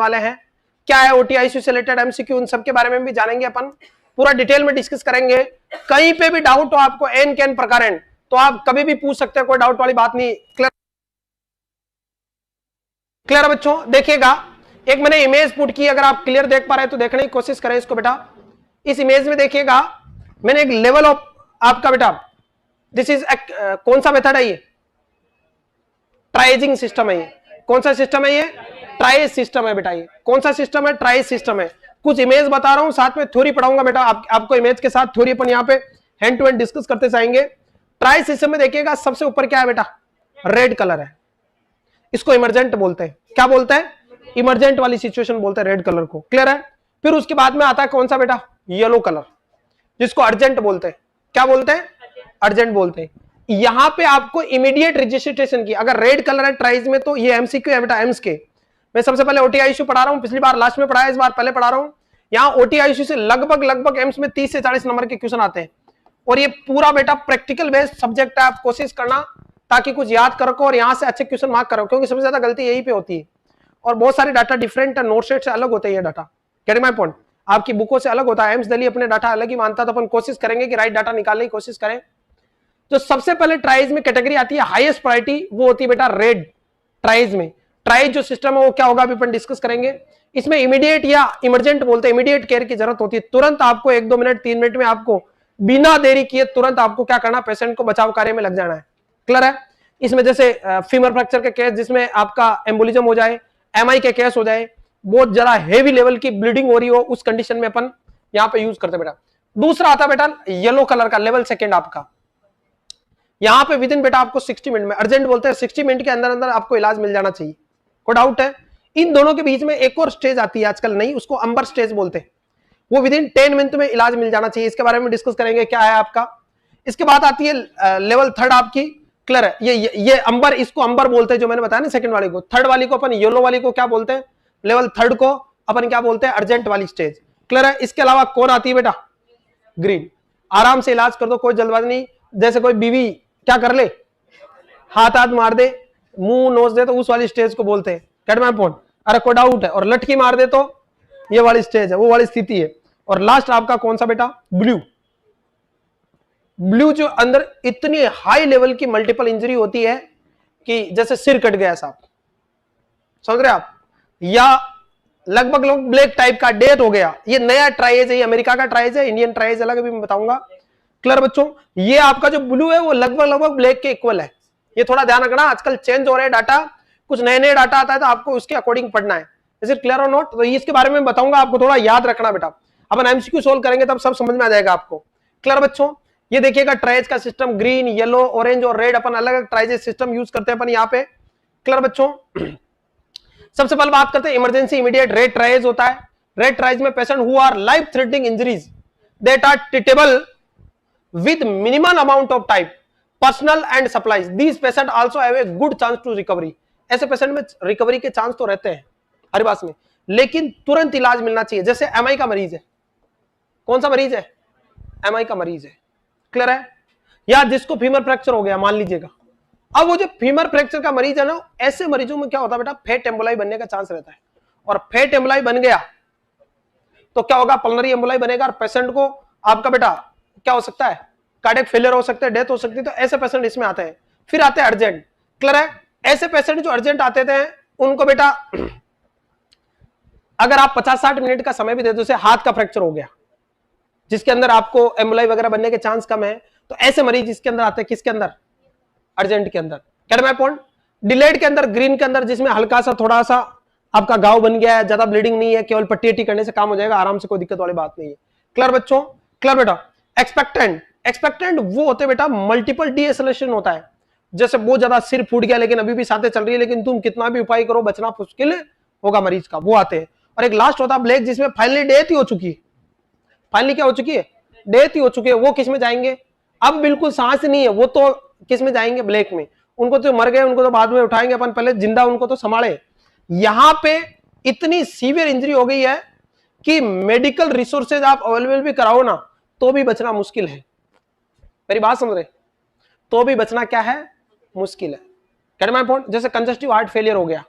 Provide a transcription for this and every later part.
वाले हैं। क्या है ओटीआईसीयू से रिलेटेड एमसीक्यू, उन सब के बारे में भी जानेंगे अपन, पूरा डिटेल में डिस्कस करेंगे। कहीं पे भी डाउट हो आपको एन कैन प्रकार तो आप कभी भी पूछ सकते हैं, कोई डाउट वाली बात नहीं। क्लियर बच्चों? देखिएगा, एक मैंने इमेज पुट की, अगर आप क्लियर देख पा रहे हैं तो देखने की कोशिश करें इसको बेटा। इस इमेज में देखिएगा मैंने एक लेवल ऑफ आपका बेटा, दिस इज कौन सा मेथड है ये? ट्राइजिंग सिस्टम है ये। कौन सा सिस्टम है ये? ट्राइज सिस्टम है बेटा। ये कौन सा सिस्टम है? ट्राइज सिस्टम है। कुछ इमेज बता रहा हूं, साथ में थ्योरी पढ़ाऊंगा बेटा। आपको इमेज के साथ थ्योरी अपन यहाँ पे हैंड टू हैंड डिस्कस करते जाएंगे। ट्राइज सिस्टम में देखिएगा सबसे ऊपर क्या है बेटा? रेड कलर है। इसको इमरजेंट बोलते हैं। क्या बोलते हैं? इमरजेंट वाली सिचुएशन बोलते हैं रेड कलर को। क्लियर है? फिर उसके बाद में आता है कौन सा बेटा? येलो कलर, जिसको अर्जेंट बोलते हैं। क्या बोलते हैं? अर्जेंट बोलते हैं। यहां पे आपको इमीडिएट रजिस्ट्रेशन की, अगर रेड कलर है ट्राइज में तो ये एमसीक्यू है बेटा, एम्स के। मैं सबसे पहले ओटीआईसीयू पढ़ा रहा हूं, पिछली बार लास्ट में पढ़ाया, इस बार पहले पढ़ा रहा हूं। यहां ओटीआईसीयू से लगभग एम्स में 30 से 40 नंबर के क्वेश्चन आते हैं, और ये पूरा बेटा प्रैक्टिकल बेस्ड सब्जेक्ट है। आप कोशिश करना ताकि कुछ याद कर रखो और यहां से अच्छे क्वेश्चन मार्क करो, क्योंकि सबसे ज्यादा गलती यही पे होती है। और बहुत सारे डाटा डिफरेंट है, नोट सेट से अलग होते हैं ये डाटा। Getting my point? आपकी बुकों से अलग होता है। एम्स दिल्ली अपने डाटा अलग ही मानता है, तो अपन कोशिश करेंगे कि राइट डाटा निकालने की कोशिश करें। तो सबसे पहले ट्राइज में कैटेगरी आती है हाईएस्ट प्रायोरिटी, वो होती है बेटा रेड। ट्राइज में ट्राइज जो सिस्टम है वो क्या होगा अभी अपन डिस्कस करेंगे। इसमें इमीडिएट या इमरजेंट बोलते हैं, इमीडिएट केयर की जरूरत होती है। तुरंत आपको 1-2 मिनट 3 मिनट में आपको बिना देरी किए तुरंत आपको क्या करना, पेशेंट को बचाव कार्य में लग जाना है। क्लियर है? इसमें जैसे फीमर फ्रैक्चर के केस जिसमें आपका एम्बोलिज्म हो जाए, एमआई के केस हो जाए, बहुत ज्यादा हेवी लेवल की ब्लीडिंग हो रही हो, उस कंडीशन में अपन यहां पे यूज करते हैं बेटा। दूसरा आता बेटा येलो कलर का, लेवल सेकंड आपका। यहां पे विद इन बेटा आपको 60 मिनट में, अर्जेंट बोलते हैं, 60 मिनट के अंदर अंदर आपको इलाज मिल जाना चाहिए। कोई डाउट है? इन दोनों के बीच में एक और स्टेज आती है आजकल नहीं, उसको अंबर स्टेज बोलते हैं। वो विद इन 10 मिनट में इलाज मिल जाना चाहिए। इसके बारे में डिस्कस करेंगे क्या है आपका। इसके बाद आती है लेवल थर्ड आपकी। क्लियर है? ये अंबर, इसको अंबर बोलते हैं जो मैंने बताया ना सेकंड वाली को। थर्ड वाली को अपन येलो वाली को क्या बोलते हैं? लेवल थर्ड को अपन क्या बोलते हैं? अर्जेंट वाली स्टेज। क्लियर है? इसके अलावा कौन आती है बेटा? ग्रीन। आराम से इलाज कर दो, कोई जल्दबाजी नहीं। जैसे कोई बीवी क्या कर ले, हाथ मार दे, मुंह नोच दे, तो उस वाली स्टेज को बोलते हैं। Gate my point? अरे कोई डाउट है? और लटकी मार दे तो ये वाली स्टेज है, वो वाली स्थिति है। और लास्ट आपका कौन सा बेटा? ब्लू। ब्लू जो अंदर इतनी हाई लेवल की मल्टीपल इंजरी होती है कि जैसे सिर कट गया साहब, समझ रहे आप? या लगभग लोग ब्लैक टाइप का डेथ हो गया। ये नया ट्राइज है, ये अमेरिका का ट्राइज है, इंडियन ट्राइज अलग भी मैं बताऊंगा। क्लियर बच्चों? ये आपका जो ब्लू है वो लगभग ब्लैक के इक्वल है। ये थोड़ा ध्यान रखना, आजकल चेंज हो रहे हैं डाटा, कुछ नए नए डाटा आता है तो आपको उसके अकॉर्डिंग पढ़ना है। इज इट क्लियर और नॉट? तो इसके बारे में बताऊंगा, आपको थोड़ा याद रखना बेटा। अपन एमसीक्यू सोल्व करेंगे तब सब समझ में आ जाएगा आपको। क्लियर बच्चों? ये देखिएगा ट्राइज का सिस्टम, ग्रीन, येलो, ऑरेंज और रेड, अपन अलग अलग ट्राइज सिस्टम यूज करते हैं अपन यहाँ पे। क्लियर बच्चों? सबसे पहले बात करते हैं इमरजेंसी इमीडिएट। रेड ट्राइज होता है। रेड ट्राइज में patient who are life threatening injuries that are treatable with minimal amount of time, personal and supplies, these patient also have a good chance to recovery। ऐसे patient में recovery के chance तो रहते हैं हर बात में, लेकिन तुरंत इलाज मिलना चाहिए। जैसे एमआई का मरीज है, कौन सा मरीज है? एमआई का मरीज है। क्लियर है? या जिसको फीमर फ्रैक्चर हो गया मान लीजिएगा। अब वो जो फीमर फ्रैक्चर का मरीज है ना, ऐसे मरीजों में क्या होता है बेटा? फेट एम्बोलाई बनने का चांस रहता है। और फेट एम्बोलाई बन गया तो क्या होगा? पल्मोनरी एम्बोलाई बनेगा और पेशेंट को आपका बेटा क्या हो सकता है? कार्डियक फेलियर हो सकता है, डेथ हो सकती है। तो ऐसे पेशेंट इसमें आते हैं। फिर आते हैं अर्जेंट। क्लियर है? ऐसे पेशेंट जो अर्जेंट आते थे उनको बेटा अगर आप 50-60 मिनट का समय भी दे दो, जैसे हाथ का फ्रैक्चर हो गया जिसके अंदर आपको एम्बोलाई वगैरह बनने के चांस कम है, तो ऐसे मरीज इसके अंदर आते हैं। किसके अंदर? अर्जेंट के अंदर। Gate my point? डिलेड के अंदर, ग्रीन के अंदर, जिसमें हल्का सा थोड़ा सा आपका घाव बन गया है, ज्यादा ब्लीडिंग नहीं है, केवल पट्टी करने से काम हो जाएगा आराम से, कोई दिक्कत वाली बात नहीं है। क्लियर बच्चों? क्लियर बेटा? एक्सपेक्टेंट, एक्सपेक्टेंट वो होते बेटा मल्टीपल डीएसलेशन होता है। जैसे बहुत ज्यादा सिर फूट गया लेकिन अभी भी सांसें चल रही है, लेकिन तुम कितना भी उपाय करो बचना मुश्किल होगा मरीज का, वो आते हैं। और एक लास्ट होता है ब्लैक, जिसमें फाइनली डेथ ही हो चुकी है। फाइनली क्या हो चुकी है? डेथ ही हो चुकी है। वो किस में जाएंगे? अब बिल्कुल सांस नहीं है, वो तो किस में जाएंगे? ब्लैक में। उनको तो मर गए, उनको तो बाद में उठाएंगे अपन, पहले जिंदा उनको तो संभाले। यहां पे इतनी सीवियर इंजरी हो गई है कि मेडिकल रिसोर्सेज आप अवेलेबल भी कराओ ना तो भी बचना मुश्किल है। मेरी बात समझ रहे? तो भी बचना क्या है? मुश्किल है। Get my point? जैसे कंजस्टिव हार्ट फेलियर हो गया,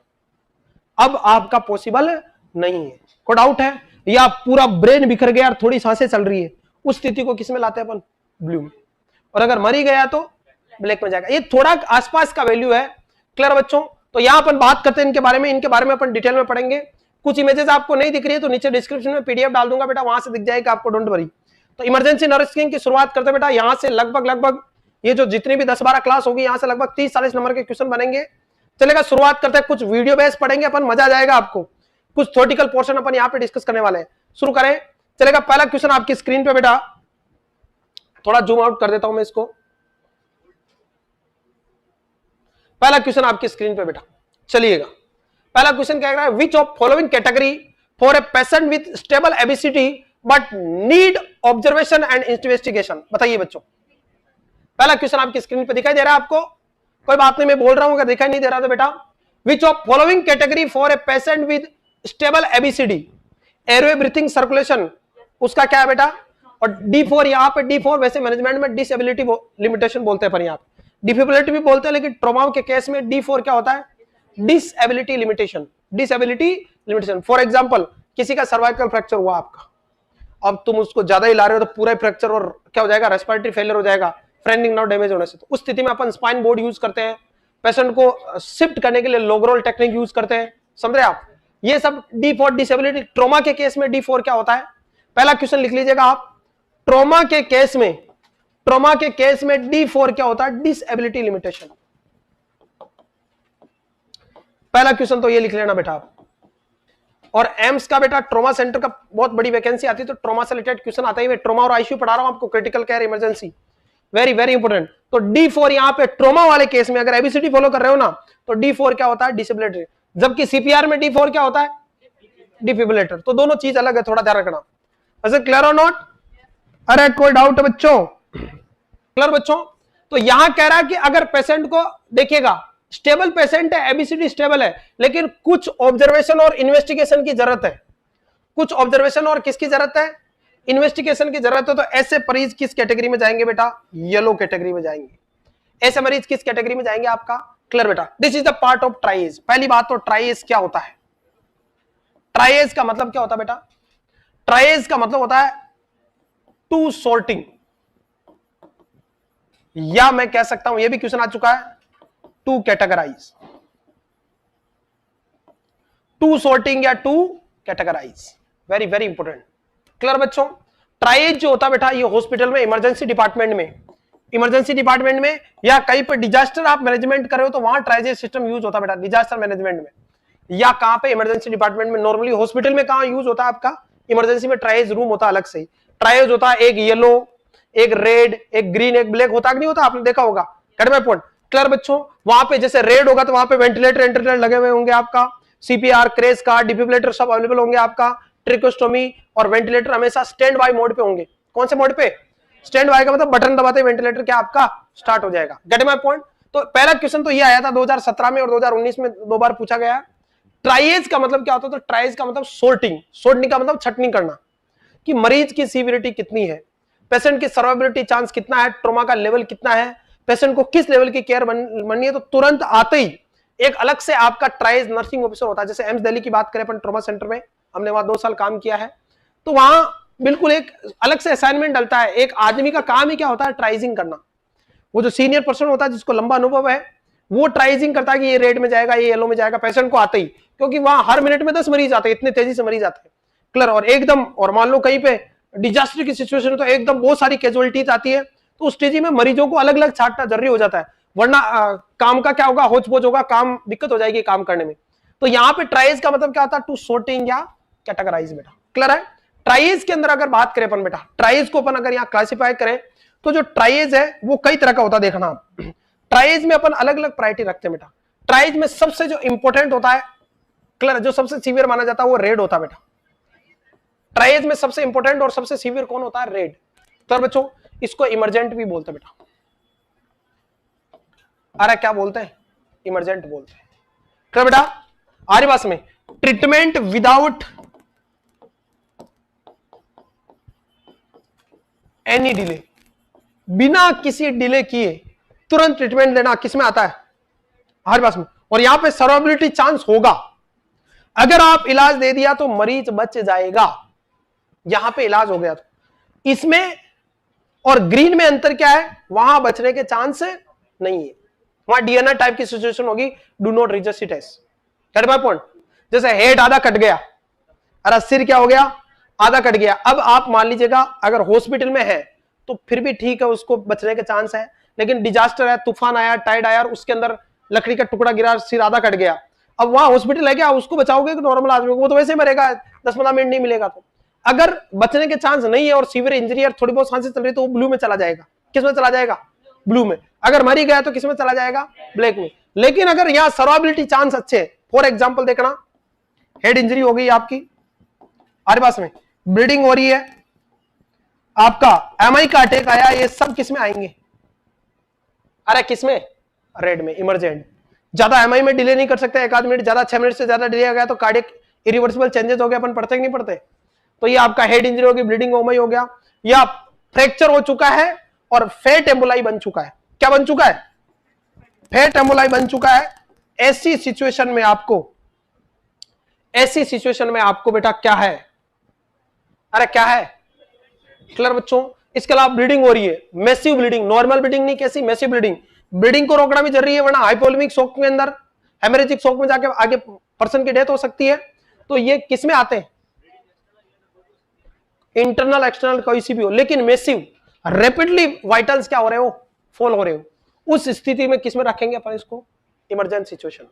अब आपका पॉसिबल नहीं है। कोई डाउट है? या पूरा ब्रेन बिखर गया और थोड़ी सांसें चल रही है, उस स्थिति को किस में लाते हैं अपन? ब्लू में। और अगर मर ही गया तो ब्लैक में जाएगा। ये थोड़ा आसपास का वैल्यू है। क्लियर बच्चों? तो यहां अपन बात करते हैं इनके बारे में, इनके बारे में अपन डिटेल में पढ़ेंगे। कुछ इमेजेस आपको नहीं दिख रही है तो नीचे डिस्क्रिप्शन में पीडीएफ डाल दूंगा बेटा, वहां से दिख जाएगा आपको, डोंट वरी। तो इमरजेंसी नर्सिंग की शुरुआत करते बेटा, यहां से लगभग ये जो जितनी भी 10-12 क्लास होगी, यहां से लगभग 30-40 नंबर के क्वेश्चन बनेंगे। चलेगा, शुरुआत करते हैं। कुछ वीडियो बेस पढ़ेंगे अपन, मजा आ जाएगा आपको। कुछ थ्योरेटिकल पोर्शन अपन यहाँ पे डिस्कस करने वाले हैं। शुरू करें। चलेगा, पहला क्वेश्चन आपकी स्क्रीन पे बेटा, थोड़ा जूम आउट कर देता हूं मैं इसको। पहला क्वेश्चन आपकी स्क्रीन पे बेटा, चलिएगा। पहला क्वेश्चन क्या कह रहा है? Which of following category for a patient with stable obesity but need observation and investigation? बताइए बच्चों। पहला क्वेश्चन आपकी स्क्रीन पे दिखाई दे रहा है आपको? कोई बात नहीं, मैं बोल रहा हूं, अगर दिखाई नहीं दे रहा तो बेटा, which of following category for a patient with stable ABCD, airway breathing circulation, उसका क्या है बेटा? और D4, यहां पे D4 वैसे मैनेजमेंट में डिसेबिलिटी लिमिटेशन बोलते हैं, पर यहां पे डिफिबिलिटी भी बोलते हैं, लेकिन ट्रॉमा के केस में D4 क्या होता है? Disability limitation. Disability limitation, for example किसी का सर्वाइकल फ्रैक्चर हुआ आपका, अब तुम उसको ज्यादा ही ला रहे हो तो पूरा फ्रैक्चर और क्या हो जाएगा? रेस्पिरेटरी फेलियर हो जाएगा, फ्रेंडिंग नर्व डैमेज होने से। तो उस स्थिति में अपन स्पाइन बोर्ड यूज करते हैं, पेशेंट को शिफ्ट करने के लिए लोगरोल टेक्निक यूज करते हैं, समझ रहे आप? ये सब D4 डिसेबिलिटी। ट्रॉमा के केस में D4 क्या होता है? पहला क्वेश्चन लिख लीजिएगा आप। ट्रॉमा के केस में D4 क्या होता है? Disability limitation. पहला क्वेश्चन तो ये लिख लेना बेटा आप। और एम्स का बेटा ट्रॉमा सेंटर का बहुत बड़ी वैकेंसी आती है, तो ट्रॉमा से रिलेटेड क्वेश्चन आता है। ट्रॉमा और आईसीयू पढ़ा रहा हूं आपको, critical care emergency, very very important. तो D4 यहां पे ट्रॉमा वाले केस में अगर एबीसीडी फॉलो कर रहे हो ना, तो D4 क्या होता है? डिसेबिलिटी। जबकि सीपीआर में D4 क्या होता है? डिफिब्रिलेटर। तो दोनों चीज अलग है, थोड़ा ध्यान रखना। वैसे क्लियर और नॉट? अरे कोई डाउट है बच्चों? क्लियर बच्चों? तो यहां कह रहा है कि अगर पेशेंट को देखिएगा, स्टेबल पेशेंट है, एबीसीडी स्टेबल है, लेकिन कुछ ऑब्जर्वेशन और इन्वेस्टिगेशन की जरूरत है। कुछ ऑब्जर्वेशन और किसकी जरूरत है? इन्वेस्टिगेशन की जरूरत है। तो ऐसे मरीज किस कैटेगरी में जाएंगे बेटा? येलो कैटेगरी में जाएंगे। ऐसे मरीज किस कैटेगरी में जाएंगे आपका? क्लियर बेटा? This is the part of triage. पहली बात तो ट्राइएज क्या होता है? ट्राइएज का मतलब क्या होता है बेटा? ट्राइएज का मतलब होता है टू सॉर्टिंग, या मैं कह सकता हूं, यह भी क्वेश्चन आ चुका है, टू कैटेगराइज। टू सॉर्टिंग या to categorize, very very important. Clear बच्चों? ट्राइएज जो होता है बेटा, ये हॉस्पिटल में इमरजेंसी डिपार्टमेंट में या कहीं पर डिजास्टर आप मैनेजमेंट कर रहे हो तो वहां ट्राइएज सिस्टम यूज होता है बेटा, डिजास्टर मैनेजमेंट में। या कहां पे? इमरजेंसी डिपार्टमेंट में। नॉर्मली हॉस्पिटल में कहां यूज होता है आपका? इमरजेंसी में ट्राइएज रूम होता है अलग से। ट्राइएज होता है एक येलो, एक रेड, एक ग्रीन, एक ब्लैक होता नहीं होता? आपने देखा होगा। Cut my point? क्लियर बच्चों? वहां पे जैसे रेड होगा तो वहां पे वेंटिलेटर लगे हुए होंगे आपका, सीपीआर, क्रेस का, डिफिब्रिलेटर सब अवेलेबल होंगे आपका, ट्रिकोस्टोमी और वेंटिलेटर हमेशा स्टैंड बाय मोड पे होंगे। कौन से मोड पे? स्टैंड बाय का मतलब बटन दबाते वेंटिलेटर क्या आपका स्टार्ट हो जाएगा। Gate my point? तो पहला क्वेश्चन तो ये आया था 2017 में और 2019 में 2 बार पूछा गया। ट्राइएज का मतलब क्या होता है? तो ट्राइएज का मतलब सोर्टिंग का मतलब छटनी करना, कि मरीज की सीवियरिटी कितनी है, पेशेंट की सर्वाइवबिलिटी चांस कितना है, ट्रॉमा का लेवल कितना है, पेशेंट को किस लेवल की केयर बननी है। तो तुरंत आते ही एक अलग से आपका ट्राइएज नर्सिंग ऑफिसर होता है। जैसे एम्स दिल्ली की बात करें अपन, ट्रॉमा सेंटर में हमने वहां 2 साल काम किया है, तो वहां बिल्कुल एक अलग से असाइनमेंट डलता है। एक आदमी का काम ही क्या होता है? ट्राइजिंग करना। वो जो सीनियर पर्सन होता है जिसको लंबा अनुभव है, वो ट्राइजिंग करता है कि ये रेड में जाएगा, ये येलो में जाएगा, पेशेंट को आते ही, क्योंकि वहां हर मिनट में 10 मरीज आते हैं, इतने तेजी से मरीज आते हैं। क्लियर? और एकदम, और मान लो कहीं पे डिजास्टर की सिचुएशन तो एकदम बहुत सारी कैजुअलिटीज आती है, तो उस स्टेज में मरीजों को अलग अलग छांटना जरूरी हो जाता है, वरना काम का क्या होगा? होच पोच होगा, काम दिक्कत हो जाएगी काम करने में। तो यहाँ पे ट्राइज का मतलब क्या होता है? टू सॉर्टिंग या कैटेगराइज बेटा। क्लियर है? ट्राइज के अंदर अगर बात करें अपन बेटा, ट्राइज को अपन अगर यहाँ क्लासिफाई करें तो जो ट्राइज है वो कई तरह का होता है। देखना आप, ट्राइज में अपन अलग अलग प्रायोरिटी रखते हैं बेटा। ट्राइज में सबसे जो इंपॉर्टेंट होता है, क्लियर, जो सबसे सीवियर माना जाता है वो रेड होता है बेटा। ट्राइज में सबसे इंपॉर्टेंट और सबसे सीवियर कौन होता है? रेड। क्लियर बच्चों? इसको इमरजेंट भी बोलते हैं बेटा। अरे क्या बोलते हैं? इमरजेंट बोलते हैं। क्लियर बेटा? आरी बात में ट्रीटमेंट विदाउट एनी डिले, बिना किसी डिले किए तुरंत ट्रीटमेंट देना किसमें आता है? हर बात में। और यहां पे सर्वाइवबिलिटी चांस होगा, अगर आप इलाज दे दिया तो मरीज बच जाएगा, यहां पे इलाज हो गया। तो इसमें और ग्रीन में अंतर क्या है, वहां बचने के चांस नहीं है, वहां डीएनए टाइप की सिचुएशन होगी, do not resist it. Get my point? जैसे हेड आधा कट गया, अरे सिर क्या हो गया, आधा कट गया। अब आप मान लीजिएगा अगर हॉस्पिटल में है तो फिर भी ठीक है, उसको बचने के चांस है, लेकिन डिजास्टर है, तूफान आया, टाइड आया, उसके अंदर लकड़ी का टुकड़ा गिरा, सिर आधा कट गया, अब वहां हॉस्पिटल है क्या, उसको बचाओगे कि नॉर्मल आदमी को? वो तो वैसे मरेगा, 10-15 मिनट नहीं मिलेगा। तो अगर बचने के चांस नहीं है और सीवियर इंजरी और थोड़ी बहुत सांसें चल रही तो वो ब्लू में चला जाएगा। किस में चला जाएगा? ब्लू में। अगर मरी गया तो किस में चला जाएगा? ब्लैक में। लेकिन अगर यहाँ सर्वाइबिलिटी चांस अच्छे, फॉर एग्जाम्पल देखना, हेड इंजरी हो गई आपकी, आरे पास में ब्लीडिंग हो रही है, आपका एमआई का अटैक आया, ये सब किस में आएंगे? अरे किस में? रेड में, इमरजेंट। ज्यादा एमआई में डिले नहीं कर सकते, एक आध मिनट ज्यादा, 6 मिनट से ज्यादा डिले हो गया तो कार्डियक इरिवर्सिबल चेंजेस हो गया, अपन पढ़ते कि नहीं पढ़ते? तो ये आपका हेड इंजरी होगी, ब्लीडिंग एमआई हो गया, या फ्रैक्चर हो चुका है और फेट एम्बोलाई बन चुका है। क्या बन चुका है? फेट एम्बोलाई बन चुका है। ऐसी सिचुएशन में आपको बेटा क्या है? अरे क्या है? क्लियर बच्चों? इसके अलावा ब्लीडिंग हो रही है, मैसिव ब्लीडिंग, नॉर्मल ब्लीडिंग नहीं, कैसी? Massive bleeding. ब्लीडिंग को रोकना भी जरूरी है, वरना हाइपोवोलेमिक शॉक के अंदर, हेमरेजिक शॉक में जाके आगे पर्सन की डेथ हो सकती है। तो ये किस में आते हैं? इंटरनल एक्सटर्नल कोई सी भी हो, लेकिन मैसिव, रैपिडली वाइटल्स क्या हो रहे हो? फॉल हो रहे हो। उस स्थिति में किस में रखेंगे अपन इसको? Emergency situation.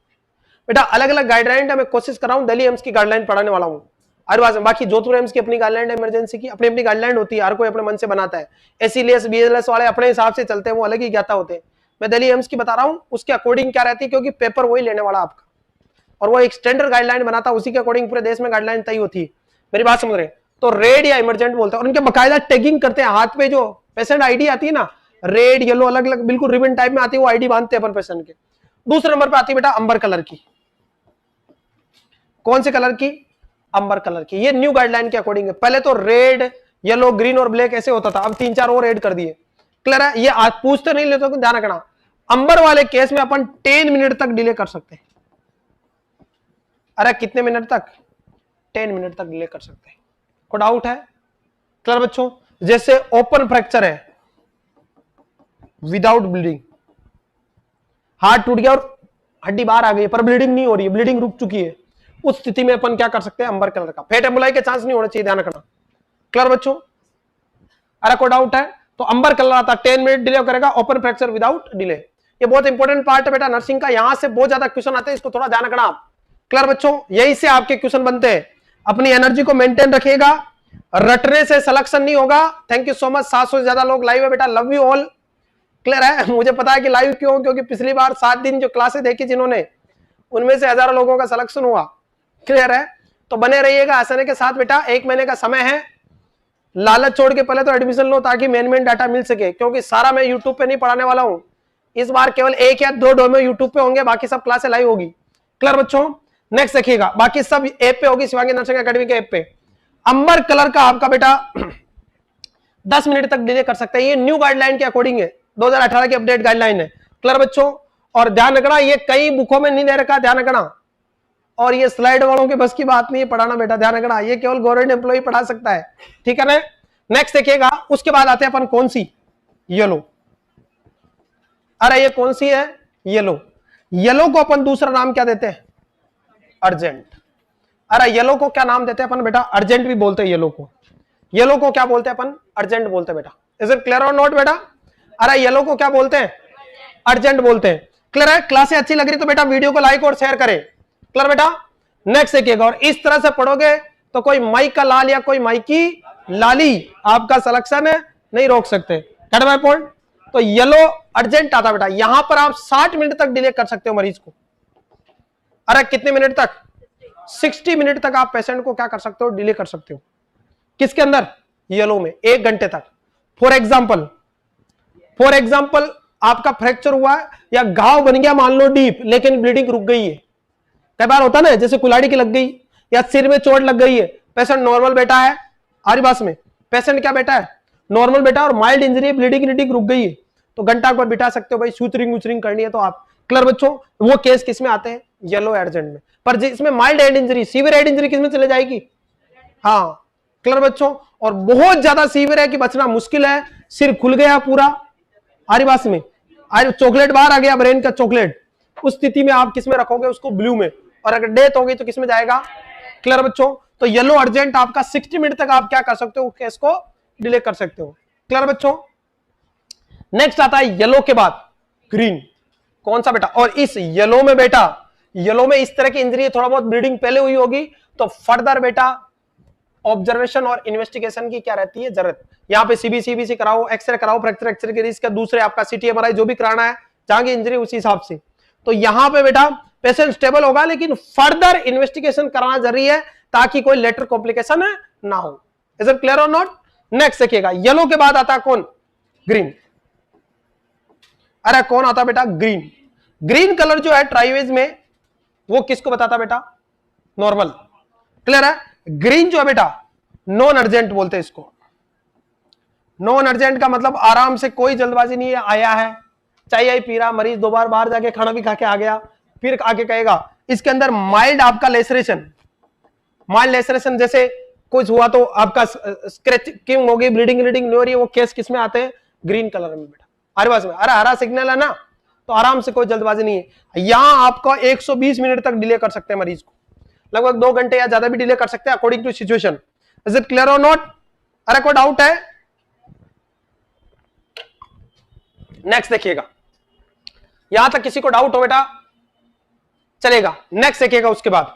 बेटा अलग अलग गाइडलाइन है, मैं कोशिश कर रहा हूं दिल्ली एम्स की गाइडलाइन पढ़ाने वाला हूं हर बार। बाकी जोधपुर एम्स की अपनी गाइडलाइन है, इमरजेंसी की अपनी अपनी गाइडलाइन होती है, हर कोई अपने मन से बनाता है। एसीएलएस बीएलएस वाले अपने हिसाब से चलते हैं, वो अलग ही ज्ञाता होते हैं। मैं दिल्ली एम्स की बता रहा हूं, उसके अकॉर्डिंग क्या रहती है, क्योंकि पेपर वही लेने वाला आपका, और वो एक स्टैंडर्ड गाइडलाइन बनाता है, उसी के अकॉर्डिंग पूरे देश में गाइडलाइन तय होती है। मेरी बात समझ रहे हैं? तो रेड या इमरजेंट बोलते हैं, और उनके बकायदा टैगिंग करते हैं, हाथ पे जो पेशेंट आईडी आती है ना, रेड येलो अलग अलग बिल्कुल रिबन टाइप में आती है, वो आईडी बांधते हैं अपन पेशेंट के। दूसरे नंबर पे आती है बेटा अंबर कलर की। कौन से कलर की? अंबर कलर की। ये न्यू गाइडलाइन के अकॉर्डिंग है। पहले तो रेड, येलो, ग्रीन और ब्लैक ऐसे होता था, अब 3-4 और ऐड कर दिए। क्लियर है? ये आज पूछते नहीं, लेते ध्यान रखना। अंबर वाले केस में अपन 10 मिनट तक डिले कर सकते हैं। अरे कितने मिनट तक? 10 मिनट तक डिले कर सकते हैं। कोई डाउट है? क्लियर बच्चों? जैसे ओपन फ्रैक्चर है विदाउट ब्लीडिंग, हार्ट टूट गया और हड्डी बाहर आ गई पर ब्लीडिंग नहीं हो रही है, ब्लीडिंग रुक चुकी है, उस स्थिति में अपन क्या कर सकते हैं? अंबर कलर का। फेट एम्बोलाई के चांस नहीं होने चाहिए, ध्यान रखना। क्लियर बच्चों? अरे कोई डाउट है तो अंबर कलर आता, 10 मिनट डिले करेगा, ओपन फ्रैक्चर विदाउट डिले। ये बहुत इंपॉर्टेंट पार्ट है बेटा नर्सिंग का, यहां से बहुत ज्यादा क्वेश्चन आते हैं, इसको थोड़ा ध्यान रखना आप। क्लियर बच्चों? यही से आपके क्वेश्चन बनते हैं। अपनी एनर्जी को मेंटेन रखिएगा, रटने से सिलेक्शन नहीं होगा। थैंक यू सो मच, 700 से ज्यादा लोग लाइव है बेटा, लव यू ऑल। क्लियर है? मुझे पता है कि लाइव क्यों, क्योंकि पिछली बार 7 दिन जो क्लासेस देखी जिन्होंने, उनमें से हजारों लोगों का सिलेक्शन हुआ। क्लियर है? तो बने रहिएगा आसानी के साथ बेटा, 1 महीने का समय है, लालच छोड़ के पहले तो एडमिशन लो ताकि मेन डाटा मिल सके, क्योंकि सारा मैं यूट्यूब पे नहीं पढ़ाने वाला हूं। इस बार केवल 1 या 2 डोमे यूट्यूब पे होंगे, बाकी सब क्लासें लाइव होगी। क्लियर बच्चों? नेक्स्ट देखिएगा, बाकी सब ऐप पे होगी, शिवांगी नर्सिंग एकेडमी के ऐप पे। अंबर कलर का आपका बेटा 10 मिनट तक डिले कर सकते हैं। ये न्यू गाइडलाइन के अकॉर्डिंग है, 2018 की अपडेट गाइडलाइन है। क्लियर बच्चों? और ध्यान रखना, ये कई बुकों में नहीं दे रखा, ध्यान रखना। और ये स्लाइड वालों के बस की बात नहीं है पढ़ाना बेटा, ध्यान रखना, ये केवल गवर्नमेंट एम्प्लॉय पढ़ा सकता है। ठीक है ना? नेक्स्ट देखिएगा, उसके बाद आते हैं अपन कौन सी? येलो। अरे ये कौन सी है? येलो। येलो को अपन दूसरा नाम क्या देते हैं? अर्जेंट। अरे येलो को क्या नाम देते हैं अपन बेटा? अर्जेंट भी बोलते हैं येलो को। येलो को क्या बोलते हैं अपन? अर्जेंट बोलते हैं बेटा। इज इट क्लियर और नॉट बेटा? अरे येलो को क्या बोलते हैं? अर्जेंट बोलते हैं। क्लियर है? क्लासें अच्छी लग रही तो बेटा वीडियो को लाइक और शेयर करें। क्लियर बेटा? नेक्स्ट देखिएगा, और इस तरह से पढ़ोगे तो कोई माइक का लाल या कोई माइक की लाली आपका सिलेक्शन नहीं रोक सकते। Gate my point? तो येलो अर्जेंट आता बेटा, यहां पर आप 60 मिनट तक डिले कर सकते हो मरीज को। अरे कितने मिनट तक? 60 मिनट तक आप पेशेंट को क्या कर सकते हो? डिले कर सकते हो। किसके अंदर? येलो में, 1 घंटे तक। फॉर एग्जाम्पल आपका फ्रैक्चर हुआ है या घाव बन गया मान लो डीप, लेकिन ब्लीडिंग रुक गई है। कई बार होता ना, जैसे कुल्हाड़ी की लग गई या सिर में चोट लग गई है, पेशेंट नॉर्मल बैठा है, आरी बास में पेशेंट क्या बैठा है? नॉर्मल बैठा, और माइल्ड इंजरी, ब्लीडिंग रुक गई है, तो घंटा पर बिठा सकते हो भाई, सूचरिंग करनी है तो आप क्लियर बच्चों, वो केस किस में आते हैं, येलो एडजेंट में। पर जिसमें mild head injury, severe head injury किस में चले जाएगी, हाँ क्लियर बच्चों, और बहुत ज्यादा सीवियर है कि बचना मुश्किल है, सिर खुल गया पूरा, आरिवास में चॉकलेट बाहर आ गया, ब्रेन का चॉकलेट, उस स्थिति में आप किसमें रखोगे उसको, ब्लू में, और अगर डेथ होगी तो किसमें जाएगा, क्लियर बच्चों। तो येलो अर्जेंट आपका 60 मिनट तक आप क्या कर सकते हो, केस को डिले कर सकते हो, क्लियर बच्चों। नेक्स्ट आता है येलो के बाद ग्रीन, कौन सा बेटा, और इस येलो में बेटा, येलो में इस तरह की इंजरी, थोड़ा बहुत ब्लीडिंग पहले हुई होगी, तो फर्दर बेटा ऑब्जर्वेशन और इन्वेस्टिगेशन की क्या रहती है जरूरत, यहाँ पे सीबीसी कराओ, एक्सरे कराओ, फ्रैक्चर एक्सरे के रिस्क, दूसरे आपका सीटी एमआरआई जो भी कराना है, जहां की इंजरी उसी हिसाब से। तो यहां पे बेटा पेशेंट स्टेबल होगा, लेकिन फर्दर इन्वेस्टिगेशन कराना जरूरी है ताकि कोई लेटर कॉम्प्लिकेशन ना हो। इज इट क्लियर और नॉट। नेक्स्ट देखिएगा, येलो के बाद आता कौन, ग्रीन। अरे कौन आता बेटा, ग्रीन। ग्रीन कलर जो है ट्राइवेज में वो किसको बताता बेटा, नॉर्मल, क्लियर है। ग्रीन जो है बेटा नॉन अर्जेंट बोलते हैं इसको। नॉन अर्जेंट का मतलब आराम से, कोई जल्दबाजी नहीं है, आया है चाय आई पी रहा मरीज, 2 बार बाहर जाके खाना भी खा के आ गया, फिर आके कहेगा इसके अंदर माइल्ड आपका लेसरेशन, माइल्ड लेसरेशन जैसे कुछ हुआ तो आपका स्क्रैचिंग हो गई, ब्लीडिंग नहीं हो रही है, वो केस किस में आते हैं, ग्रीन कलर में बेटा, हरे पास में, अरे हरा सिग्नल है ना, तो आराम से, कोई जल्दबाजी नहीं है। यहां आपका 120 मिनट तक डिले कर सकते हैं मरीज को, लगभग 2 घंटे या ज्यादा भी डिले कर सकते हैं according to situation. Is it clear और नॉट। अरे कोई डाउट है। नेक्स्ट देखिएगा, यहां तक किसी को डाउट हो बेटा चलेगा। नेक्स्ट देखिएगा, उसके बाद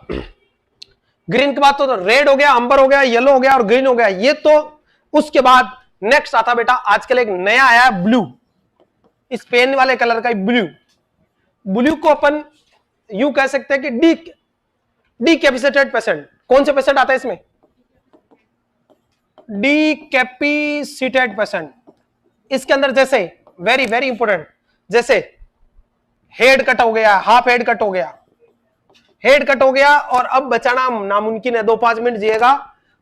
ग्रीन के बाद तो रेड हो गया, अंबर हो गया, येलो हो गया और ग्रीन हो गया, ये तो उसके बाद नेक्स्ट आता बेटा आजकल एक नया आया है ब्लू, इस पेन वाले कलर का ब्लू। ब्लू को अपन यूं कह सकते हैं कि डी कैपेसिटेड पेशेंट। कौन से पेशेंट आता है इसमें, डी कैपेसिटेड पेशेंट। इसके अंदर जैसे वेरी वेरी इंपोर्टेंट, जैसे हेड कट हो गया, हाफ हेड कट हो गया, हेड कट हो गया और अब बचाना नामुमकिन है, 2-5 मिनट जिएगा।